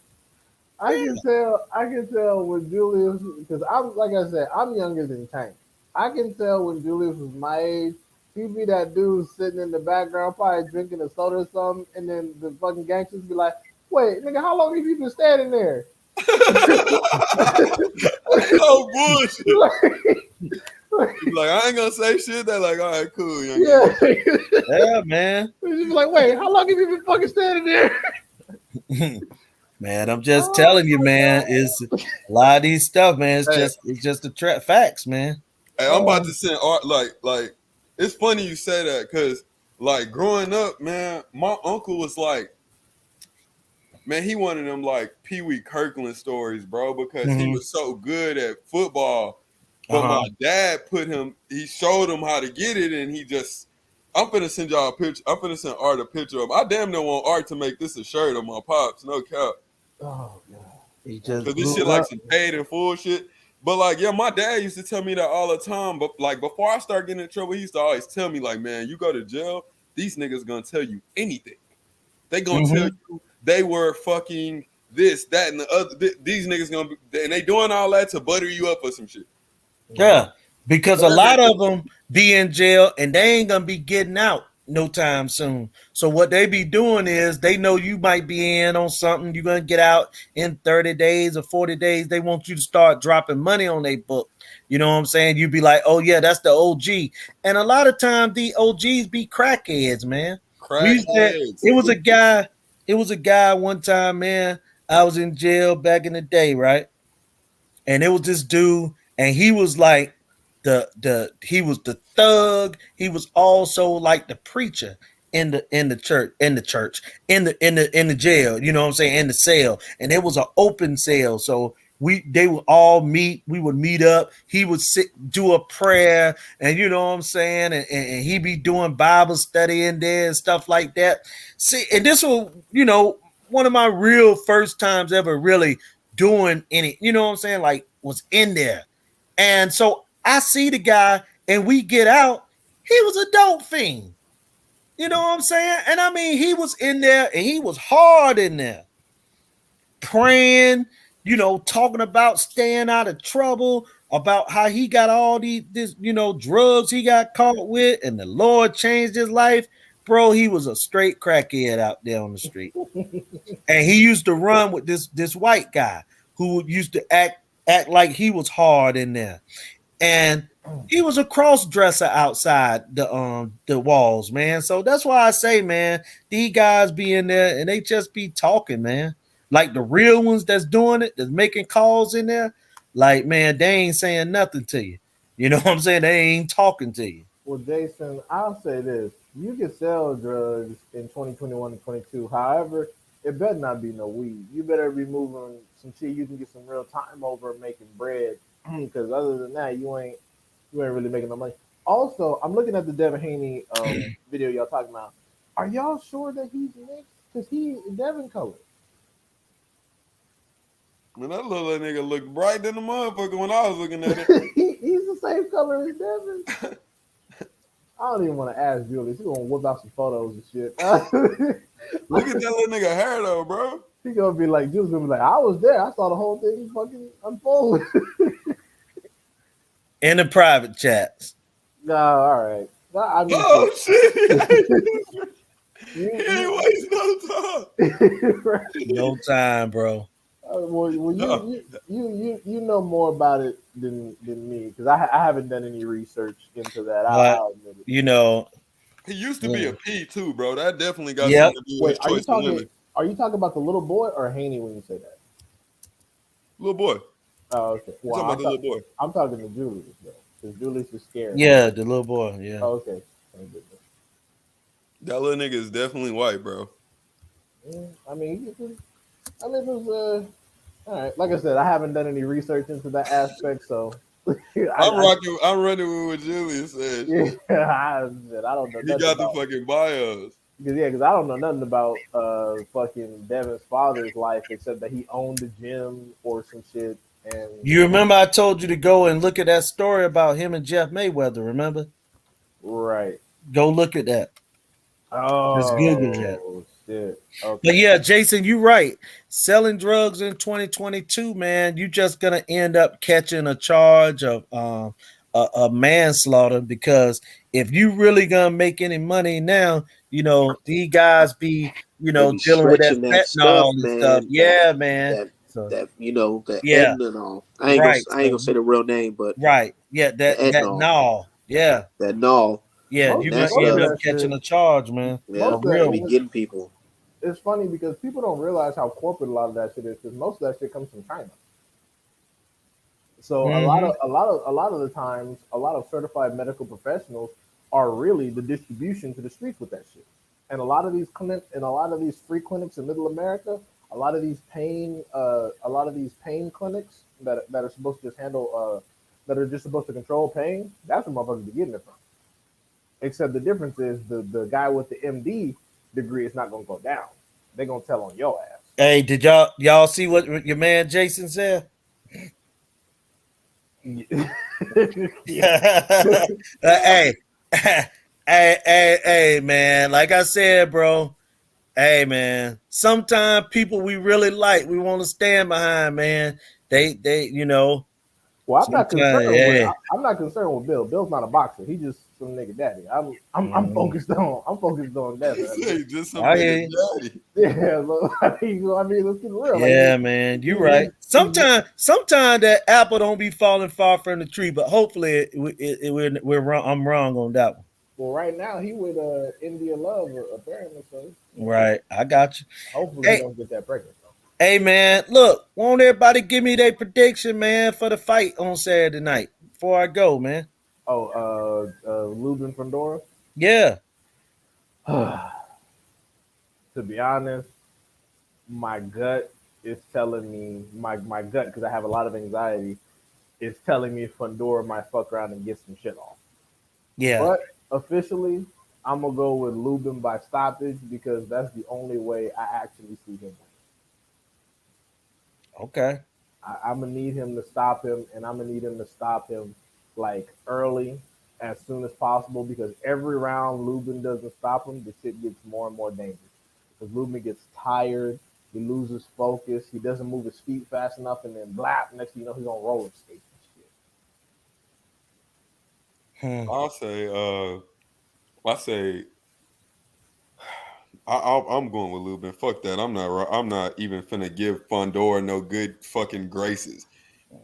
Speaker 3: I can tell when Julius, because I'm younger than Tank. I can tell when Julius was my age, he'd be that dude sitting in the background, probably drinking a soda or something, and then the fucking gangsters be like, wait, nigga, how long have you been standing there?
Speaker 2: Oh, bullshit. Like, I ain't gonna say shit. They're like, all right, cool.
Speaker 8: Yeah, man.
Speaker 3: Just like, wait, how long have you been fucking standing there?
Speaker 8: Man, I'm just telling you, man. It's a lot of these stuff, man. It's just the facts, man.
Speaker 2: Hey, I'm about to send art. Like, it's funny you say that because, like, growing up, man, my uncle was like, man, he one of them like Pee Wee Kirkland stories, bro, because he was so good at football. But my dad he showed him how to get it, and I'm finna send y'all a picture. I'm finna send Art a picture of him. I damn near want Art to make this a shirt of my pops, no cap.
Speaker 3: Oh, God.
Speaker 2: Because this shit like some paid in full shit. But like, yeah, my dad used to tell me that all the time. But like, before I start getting in trouble, he used to always tell me, like, man, you go to jail, these niggas gonna tell you anything. They gonna tell you they were fucking this, that, and the other. These niggas gonna be, and they doing all that to butter you up for some shit.
Speaker 8: Yeah, because a lot of them be in jail and they ain't gonna be getting out no time soon. So what they be doing is they know you might be in on something. You're gonna get out in 30 days or 40 days. They want you to start dropping money on their book. You know what I'm saying? You be like, oh yeah, that's the OG. And a lot of times the OGs be crackheads, man. It was a guy one time, man. I was in jail back in the day, right? And it was this dude, and he was like he was the thug. He was also like the preacher in the church, in the jail, you know what I'm saying, in the cell. And it was an open cell. So they would all meet, we would meet up, he would do a prayer, and you know what I'm saying, and he be doing Bible study in there and stuff like that. See, and this was, one of my real first times ever really doing any, you know what I'm saying, like was in there. And so I see the guy and we get out, he was a dope fiend. You know what I'm saying? And I mean, he was in there and he was hard in there, praying, talking about staying out of trouble. about how he got all this drugs he got caught with, and the Lord changed his life. Bro, he was a straight crackhead out there on the street. And he used to run with this white guy who used to act like he was hard in there. And he was a cross dresser outside the walls, man. So that's why I say, man, these guys be in there and they just be talking, man. Like the real ones that's doing it, that's making calls in there, like, man, they ain't saying nothing to you. You know what I'm saying? They ain't talking to you.
Speaker 3: Well, Jason, I'll say this: you can sell drugs in 2021 and 22. However, it better not be no weed. You better be moving some shit you can get some real time over making bread. Because other than that, you ain't really making no money. Also, I'm looking at the Devin Haney video y'all talking about. Are y'all sure that he's mixed? Because he Devin color.
Speaker 2: Man, that little nigga looked bright than the motherfucker when I was looking at it.
Speaker 3: He's the same color as Devin. I don't even want to ask Julie. She's gonna whip out some photos and shit.
Speaker 2: Look at that little nigga hair though, bro.
Speaker 3: He's gonna be like, Julie's gonna be like, I was there. I saw the whole thing fucking unfold.
Speaker 8: In the private chats.
Speaker 3: No, all right. I mean,
Speaker 2: Oh shit!
Speaker 3: you,
Speaker 2: He ain't wasting no time.
Speaker 3: right.
Speaker 8: No time, bro.
Speaker 3: Well, you know more about it than me because I haven't done any research into that. I'll admit it.
Speaker 8: You know,
Speaker 2: He used to be a P too, bro. That definitely got
Speaker 8: Yep.
Speaker 2: something to do with his choice of women.
Speaker 3: Are you talking about the little boy or Haney when you say that?
Speaker 2: Little boy.
Speaker 3: Oh, okay.
Speaker 2: You talking about the little boy.
Speaker 3: I'm talking to Julius though, because Julius is scared.
Speaker 8: yeah, the little boy, yeah.
Speaker 3: Oh, okay. Thank goodness.
Speaker 2: That little nigga is definitely white, bro.
Speaker 3: Yeah, I mean, it was all right. Like I said, I haven't done any research into that aspect, so
Speaker 2: I'm running with what Julius said.
Speaker 3: Yeah, I don't know.
Speaker 2: He got the fucking bios.
Speaker 3: Because I don't know nothing about fucking Devin's father's life except that he owned a gym or some shit. And
Speaker 8: You remember I told you to go and look at that story about him and Jeff Mayweather, remember?
Speaker 3: right?
Speaker 8: Go look at that.
Speaker 3: Oh,
Speaker 8: Just Google that.
Speaker 3: shit. Okay.
Speaker 8: But yeah, Jason, you're right. Selling drugs in 2022, man, you're just gonna end up catching a charge of a manslaughter, because if you really gonna make any money now, these guys be
Speaker 1: They be
Speaker 8: dealing with that
Speaker 1: stretching that
Speaker 8: fentanyl
Speaker 1: stuff,
Speaker 8: and
Speaker 1: man.
Speaker 8: stuff. Yeah, man.
Speaker 1: That
Speaker 8: So
Speaker 1: that the
Speaker 8: yeah,
Speaker 1: Edna and all. I ain't
Speaker 8: right.
Speaker 1: gonna say the real name, but
Speaker 8: Right. Yeah,
Speaker 1: the
Speaker 8: that
Speaker 1: ethanol.
Speaker 8: null. Yeah.
Speaker 1: That null.
Speaker 8: Yeah,
Speaker 3: Most-
Speaker 8: you're
Speaker 1: that
Speaker 8: gonna end
Speaker 1: stuff.
Speaker 8: up catching a charge, man.
Speaker 1: Yeah,
Speaker 8: A
Speaker 3: most of
Speaker 8: real
Speaker 1: they be
Speaker 8: one.
Speaker 1: getting people.
Speaker 3: It's funny because people don't realize how corporate a lot of that shit is because most of that shit comes from China. So a lot of the times, a lot of certified medical professionals are really the distribution to the streets with that shit. And a lot of these free clinics in Middle America, a lot of these pain clinics that are supposed to just handle that are just supposed to control pain. That's where motherfuckers be getting it from. Except the difference is the guy with the MD degree is not gonna go down. They're gonna tell on your ass.
Speaker 8: Hey, did y'all see what your man Jason said? Hey, hey, man. Like I said, bro. Hey, man. Sometimes people we really like, we want to stand behind, man. They,
Speaker 3: Well, I'm not concerned
Speaker 8: yeah.
Speaker 3: with I'm not concerned with Bill. Bill's not a boxer. He just some nigga daddy. I'm focused on that.
Speaker 2: He said just some
Speaker 8: I
Speaker 2: nigga
Speaker 8: hear you.
Speaker 2: daddy.
Speaker 3: Yeah, look, I mean, let's get real.
Speaker 8: Yeah,
Speaker 3: Like,
Speaker 8: man, you're right. Sometimes that apple don't be falling far from the tree, but hopefully we're wrong. I'm wrong on that one.
Speaker 3: well, right now he with India Love apparently. So
Speaker 8: Right, I got you.
Speaker 3: hopefully
Speaker 8: Hey.
Speaker 3: he don't get that pregnant. Though.
Speaker 8: Hey, man, look, won't everybody give me their prediction, man, for the fight on Saturday night before I go, man?
Speaker 3: Oh, Lubin Fondora.
Speaker 8: Yeah.
Speaker 3: To be honest, my gut is telling me my gut because I have a lot of anxiety is telling me Fondora might fuck around and get some shit off.
Speaker 8: Yeah.
Speaker 3: But officially, I'm gonna go with Lubin by stoppage because that's the only way I actually see him win.
Speaker 8: Okay.
Speaker 3: I'm gonna need him to stop him, and I'm gonna need him to stop him like early, as soon as possible. Because every round Lubin doesn't stop him, the shit gets more and more dangerous. Because Lubin gets tired, he loses focus, he doesn't move his feet fast enough, and then blap, next thing you know, he's on roller skates and shit.
Speaker 2: I'll say, I say, I'm going with Lubin. Fuck that. I'm not even finna give Fundora no good fucking graces.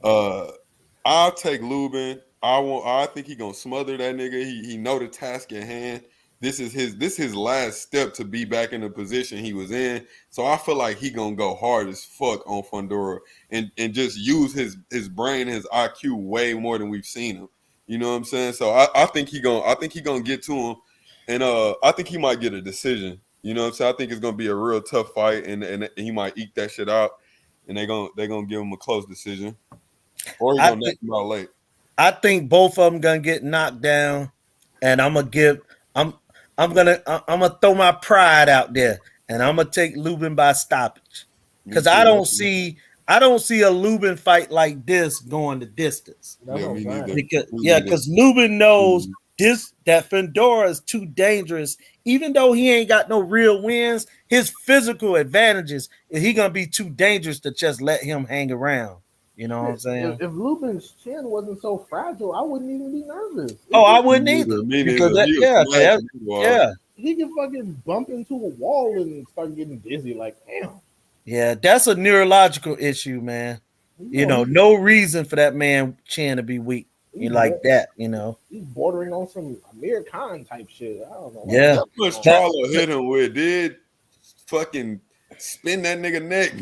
Speaker 2: I'll take Lubin. I think he gonna smother that nigga. He know the task at hand. This is his last step to be back in the position he was in. So I feel like he gonna go hard as fuck on Fundora and just use his brain, his IQ way more than we've seen him. You know what I'm saying? So I think he gonna get to him, and I think he might get a decision. You know what I'm saying? I think it's gonna be a real tough fight, and he might eke that shit out, and they're gonna give him a close decision, or he's gonna knock him out late.
Speaker 8: I think both of them gonna get knocked down, and I'm gonna throw my pride out there, and I'm gonna take Lubin by stoppage because I don't see a Lubin fight like this going the distance.
Speaker 2: Yeah, me neither.
Speaker 8: Because Lubin knows that Fundora is too dangerous. Even though he ain't got no real wins, his physical advantages, he gonna be too dangerous to just let him hang around. You know what I'm saying?
Speaker 3: If Lubin's chin wasn't so fragile, I wouldn't even be nervous.
Speaker 8: I wouldn't either.
Speaker 3: He can fucking bump into a wall and start getting dizzy. Like, damn.
Speaker 8: Yeah, that's a neurological issue, man. You know, no reason for that man chin to be weak. Like that, you know.
Speaker 3: He's bordering on some Amir Khan type shit. I don't know.
Speaker 8: Yeah.
Speaker 2: How much Charlo hit him with? Did fucking spin that nigga neck.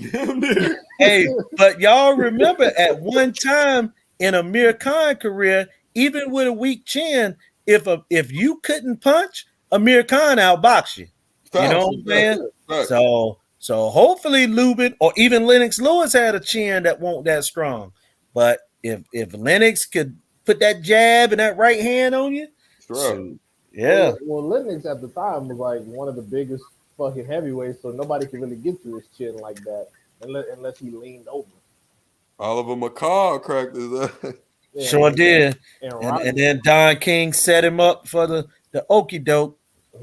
Speaker 8: Hey, but y'all remember at one time in Amir Khan career, even with a weak chin, if you couldn't punch, Amir Khan outbox you. You know what I'm saying?
Speaker 2: Right.
Speaker 8: So hopefully Lubin or even Lennox Lewis had a chin that won't that strong. But if Lennox could put that jab and that right hand on you, yeah.
Speaker 3: Well, Lennox at the time was like one of the biggest fucking heavyweights, so nobody can really get to his chin like that unless he leaned over.
Speaker 2: Oliver McCall cracked his ass.
Speaker 3: Yeah,
Speaker 8: Sure did.
Speaker 3: And
Speaker 8: then Don King set him up for the okie doke,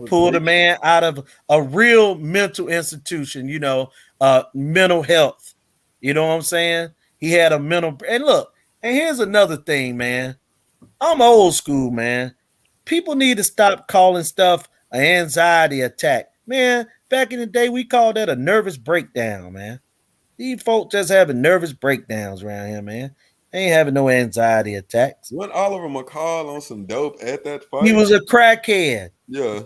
Speaker 8: pulled a man out of a real mental institution, you know, mental health. You know what I'm saying? He had a mental, and look, and here's another thing, man. I'm old school, man. People need to stop calling stuff an anxiety attack. Man, back in the day, we called that a nervous breakdown, man. These folks just having nervous breakdowns around here, man. They ain't having no anxiety attacks.
Speaker 2: What Oliver McCall on some dope at that fight?
Speaker 8: He was a crackhead.
Speaker 2: Yeah.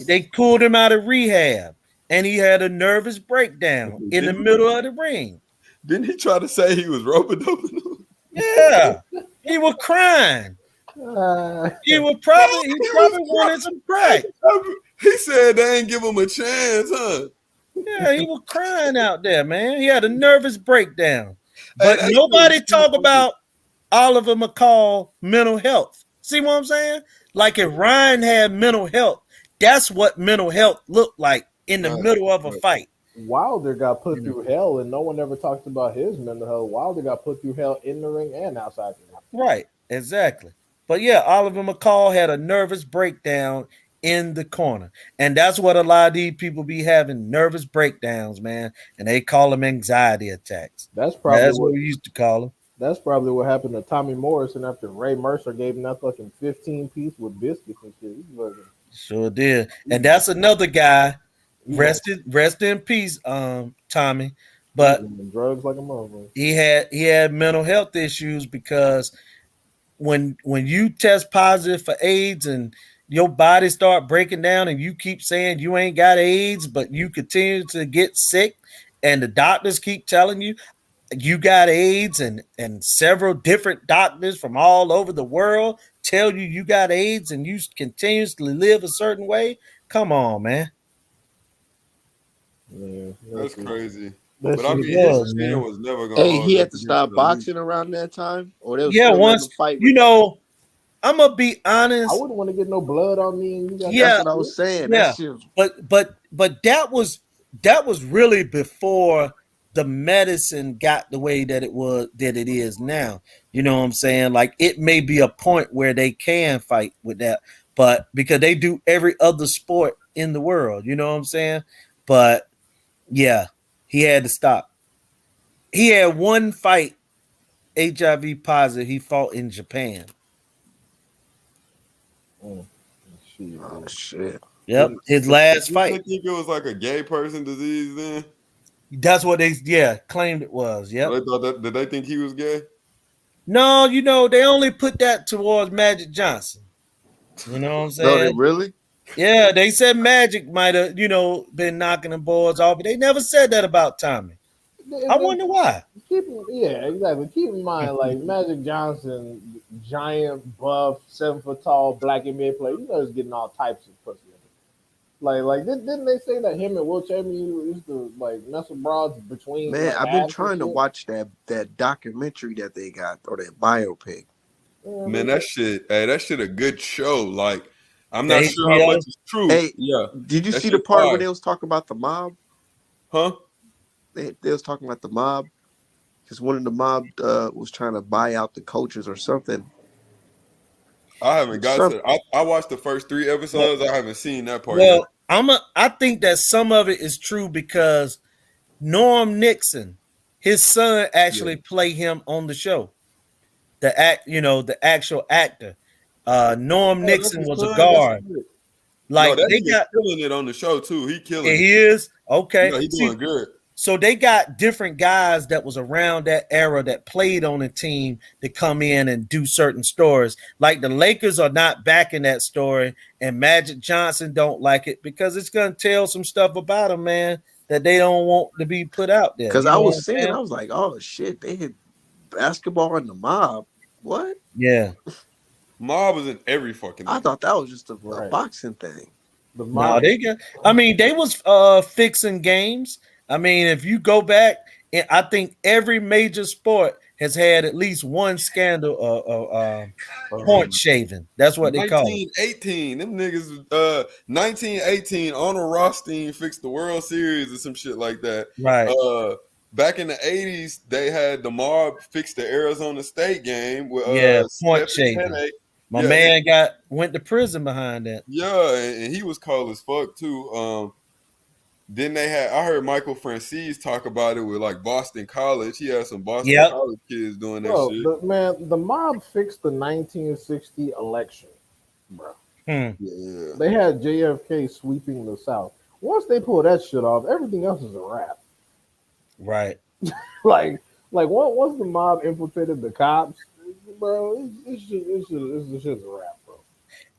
Speaker 8: They pulled him out of rehab, and he had a nervous breakdown in the middle of the ring.
Speaker 2: Didn't he try to say he was rope-a-doping him?
Speaker 8: Yeah. He was crying. He probably wanted some crack.
Speaker 2: He said they ain't give him a chance, huh?
Speaker 8: Yeah, he was crying out there, man. He had a nervous breakdown. But nobody talk about Oliver McCall mental health. See what I'm saying? Like if Ryan had mental health, that's what mental health looked like in the middle of a fight.
Speaker 3: Wilder got put through hell, and no one ever talks about his mental health. Wilder got put through hell in the ring and outside the ring.
Speaker 8: Right, exactly. But yeah, Oliver McCall had a nervous breakdown in the corner. And that's what a lot of these people be having, nervous breakdowns, man. And they call them anxiety attacks.
Speaker 3: That's what
Speaker 8: we used to call them.
Speaker 3: That's probably what happened to Tommy Morrison after Ray Mercer gave him that fucking 15-piece with biscuits and shit.
Speaker 8: Sure did. And that's another guy. Rest in peace, Tommy. But
Speaker 3: drugs like a motherfucker.
Speaker 8: He had mental health issues because when you test positive for AIDS and your body start breaking down and you keep saying you ain't got AIDS, but you continue to get sick, and the doctors keep telling you you got AIDS, and several different doctors from all over the world tell you got AIDS and you continuously live a certain way. Come on, man.
Speaker 3: Yeah,
Speaker 2: that's crazy.
Speaker 3: But
Speaker 2: I mean, his chin was never going.
Speaker 1: Hey, he had to stop boxing around that time, or they was
Speaker 8: once
Speaker 1: fight.
Speaker 8: You know, I'm gonna be honest.
Speaker 3: I wouldn't want to get no blood on me. And
Speaker 1: that's what I was saying.
Speaker 8: Yeah, but that was really before the medicine got the way that it is now. You know what I'm saying? Like it may be a point where they can fight with that, but because they do every other sport in the world, you know what I'm saying? But yeah, he had to stop. He had one fight, HIV positive. He fought in Japan.
Speaker 3: Shit.
Speaker 1: Oh shit.
Speaker 8: Yep, his last
Speaker 2: Did
Speaker 8: fight.
Speaker 2: they think it was like a gay person disease then?
Speaker 8: That's what they claimed it was. Yep.
Speaker 2: They thought that, did they think he was gay?
Speaker 8: No, they only put that towards Magic Johnson. You know what I'm
Speaker 1: No, they
Speaker 8: saying?
Speaker 1: really?
Speaker 8: Yeah, they said Magic might have, been knocking the boards off, but they never said that about Tommy. I wonder why.
Speaker 3: Exactly. Keep in mind, like Magic Johnson, giant, buff, 7 foot tall, black NBA player. You know, he's getting all types of pussy. Like didn't they say that him and Will Chamberlain used to like mess with broads between?
Speaker 1: Man,
Speaker 3: like,
Speaker 1: I've been
Speaker 3: abs
Speaker 1: trying
Speaker 3: and
Speaker 1: to
Speaker 3: shit?
Speaker 1: watch that documentary that they got or that biopic.
Speaker 3: Yeah,
Speaker 2: Man, that shit a good show. Like, I'm
Speaker 8: The
Speaker 2: not sure how
Speaker 8: HBO?
Speaker 2: much is true.
Speaker 1: Hey,
Speaker 2: Yeah.
Speaker 1: did you
Speaker 2: That
Speaker 1: see the
Speaker 2: shit
Speaker 1: part
Speaker 2: fire.
Speaker 1: where they was talking about the mob?
Speaker 2: Huh?
Speaker 1: They was talking about the mob because one of the mob was trying to buy out the coaches or something.
Speaker 2: I haven't got to. I watched the first 3 episodes. I haven't seen that part yet.
Speaker 8: Well, I think that some of it is true because Norm Nixon, his son, actually played him on the show. The actual actor. Norm Nixon was a guard. Like
Speaker 2: that
Speaker 8: they
Speaker 2: nigga
Speaker 8: got
Speaker 2: killing it on the show too. He killing
Speaker 8: he
Speaker 2: it.
Speaker 8: is okay.
Speaker 2: Yeah, he doing good.
Speaker 8: So they got different guys that was around that era that played on the team to come in and do certain stories. Like the Lakers are not backing that story, and Magic Johnson don't like it because it's gonna tell some stuff about him, man, that they don't want to be put out there.
Speaker 1: Because
Speaker 8: You
Speaker 1: I
Speaker 8: know
Speaker 1: was
Speaker 8: what I'm
Speaker 1: I was like, oh shit, they hit basketball in the mob. What?
Speaker 8: Yeah.
Speaker 2: Mob was in every fucking
Speaker 1: I
Speaker 2: thing.
Speaker 1: thought that was just a boxing thing.
Speaker 8: No, they was fixing games. I mean, if you go back, and I think every major sport has had at least one scandal of point shaving. That's what they call it.
Speaker 2: 1918. Them niggas 1918 Arnold Rothstein fixed the World Series or some shit like that.
Speaker 8: Right.
Speaker 2: Back in the 80s, they had the mob fix the Arizona State game with
Speaker 8: point
Speaker 2: Stephen
Speaker 8: shaving.
Speaker 2: Penney.
Speaker 8: My man went to prison behind that.
Speaker 2: Yeah, and he was cold as fuck too. Then I heard Michael Francis talk about it with like Boston College. He had some Boston College kids doing that shit.
Speaker 3: The mob fixed the 1960 election, bro.
Speaker 2: Yeah.
Speaker 3: They had JFK sweeping the South. Once they pull that shit off, everything else is a wrap.
Speaker 8: Right.
Speaker 3: like once the mob infiltrated the cops, bro, it's just a wrap, bro.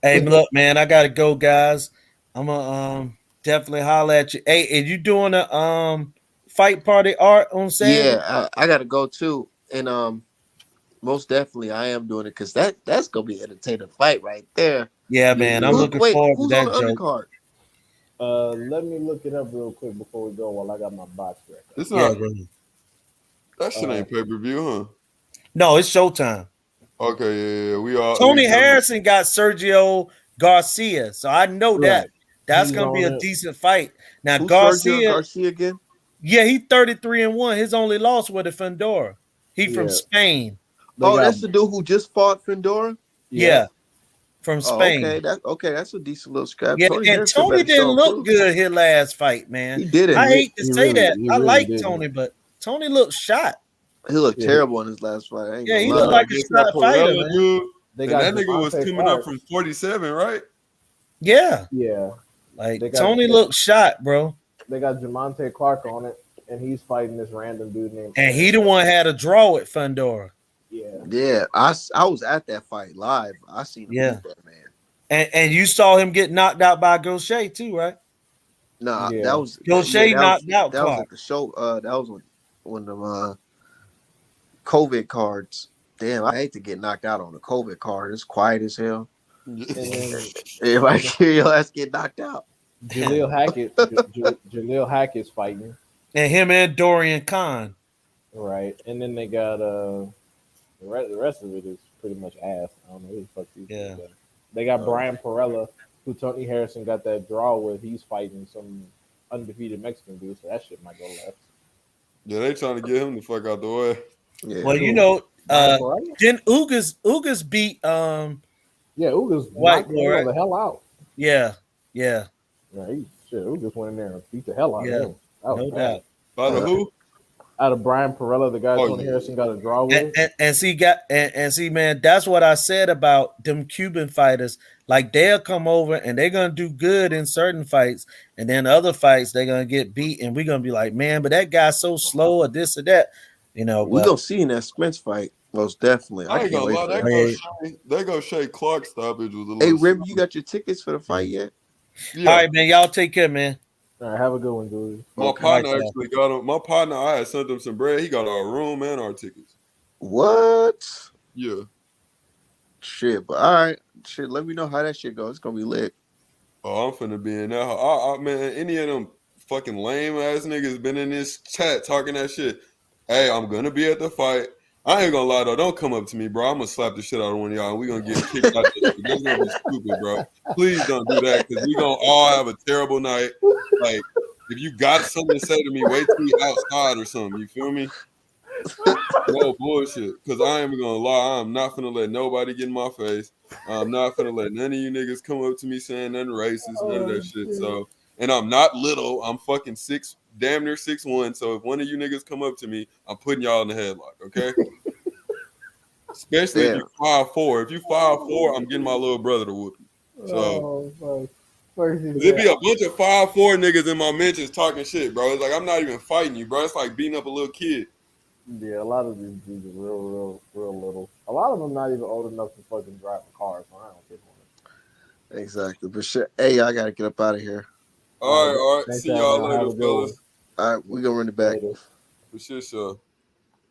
Speaker 8: Hey, look, man, I gotta go, guys. I'm gonna definitely holler at you. Hey, are you doing a fight party art on Saturday?
Speaker 1: Yeah, I gotta go too. And most definitely I am doing it because that's gonna be an entertaining fight right there.
Speaker 8: Yeah, man. I'm looking forward to that joke.
Speaker 1: Undercard?
Speaker 3: Let me look it up real quick before we go while I got my box record.
Speaker 2: It's not that shit ain't pay-per-view, huh?
Speaker 8: No, it's Showtime.
Speaker 2: Okay, yeah. We all
Speaker 8: Tony Harrison got Sergio Garcia, so I know that that's gonna be a decent fight. Now
Speaker 1: Who's
Speaker 8: Garcia
Speaker 1: again?
Speaker 8: Yeah, he 33-1. His only loss was to Fendora. He from Spain.
Speaker 1: That's the dude who just fought Fendora?
Speaker 8: Yeah. From Spain.
Speaker 1: That's a decent little scrap.
Speaker 8: Yeah, Tony didn't look good his last fight, man.
Speaker 1: He didn't.
Speaker 8: I hate to say that. I like Tony, but Tony looked shot.
Speaker 1: He looked terrible in his last fight.
Speaker 8: Yeah, he looked like a shot fighter, man.
Speaker 2: Dude. That nigga was coming up from 47, right?
Speaker 8: Yeah.
Speaker 3: Yeah.
Speaker 8: Like Tony looked shot, bro.
Speaker 3: They got Jamonte Clark on it, and he's fighting this random dude named.
Speaker 8: And he the one had a draw with Fendora.
Speaker 1: Yeah, I was at that fight live. I seen him beat that man.
Speaker 8: And you saw him get knocked out by Gaucher too, right?
Speaker 1: No, that was
Speaker 8: Gaucher knocked out.
Speaker 1: That was at the show. That was when the COVID cards. Damn, I hate to get knocked out on the COVID card. It's quiet as hell. If I hear your ass get knocked out.
Speaker 3: Jaleel Hackett's fighting.
Speaker 8: And him and Dorian Kahn.
Speaker 3: Right. And then they got the rest of it is pretty much ass. I don't know who the fuck these guys are. They got Brian Perella, who Tony Harrison got that draw with. He's fighting some undefeated Mexican dude, so that shit might go left.
Speaker 2: Yeah, they trying to get him the fuck out the way.
Speaker 1: Yeah.
Speaker 8: Well, then Ugas beat
Speaker 3: Ugas
Speaker 8: White
Speaker 3: knocked the hell out.
Speaker 8: Yeah.
Speaker 3: Ugas went in there and beat the hell out of him.
Speaker 8: No doubt.
Speaker 2: By the who?
Speaker 3: Out of Brian Perella, the guy
Speaker 2: Oh,
Speaker 3: Tony
Speaker 2: yeah.
Speaker 3: Harrison got a draw with.
Speaker 8: And see, man, that's what I said about them Cuban fighters. Like they'll come over and they're gonna do good in certain fights, and then other fights they're gonna get beat, and we're gonna be like, man, but that guy's so slow or this or that, you know.
Speaker 1: We
Speaker 8: But
Speaker 1: gonna see in that Spence fight, most definitely.
Speaker 2: I ain't
Speaker 1: can't
Speaker 2: gonna
Speaker 1: wait
Speaker 2: lie,
Speaker 1: for
Speaker 2: that
Speaker 1: that.
Speaker 2: go Shay, Shay Clark stoppage was a
Speaker 1: Hey,
Speaker 2: little.
Speaker 1: Rim, you got your tickets for the fight yet?
Speaker 2: Yeah.
Speaker 8: all right, man, y'all take care, man.
Speaker 3: All right, have a good one, dude.
Speaker 2: My
Speaker 1: Okay.
Speaker 2: partner
Speaker 8: All right,
Speaker 2: actually got him. My partner, I had sent him some bread. He got our room and our tickets.
Speaker 1: What?
Speaker 2: Yeah.
Speaker 1: Shit, but all right. Shit, let me know how that shit goes. It's gonna be lit.
Speaker 2: Oh, I'm finna be in that. Man, any of them fucking lame ass niggas been in this chat talking that shit. Hey, I'm gonna be at the fight. I ain't gonna lie though. Don't come up to me, bro. I'm gonna slap the shit out of one of y'all and we gonna get kicked out this shit. That's gonna be stupid, bro. Please don't do that because we gonna all have a terrible night. Like, if you got something to say to me, wait till we outside or something. You feel me? No bullshit. Because I ain't gonna lie, I'm not finna let nobody get in my face. I'm not finna let none of you niggas come up to me saying nothing racist, none of that shit. So, and I'm not little. I'm fucking damn near 6'1". So if one of you niggas come up to me, I'm putting y'all in the headlock, okay? Especially if you 5'4". If you 5'4", I'm getting my little brother to whoop you. So it'd be a bunch of 5'4" niggas in my mentions talking shit, bro. It's like I'm not even fighting you, bro. It's like beating up a little kid.
Speaker 3: Yeah, a lot of these dudes are real little. A lot of them not even old enough to fucking drive a car, so I don't get one.
Speaker 1: Exactly. But shit, hey, I gotta get up out of here.
Speaker 2: All right.
Speaker 3: Thanks,
Speaker 2: See y'all
Speaker 3: Al. Have
Speaker 2: later,
Speaker 3: a good one.
Speaker 2: fellas.
Speaker 1: All right, we gonna run it back.
Speaker 3: Later.
Speaker 2: For sure.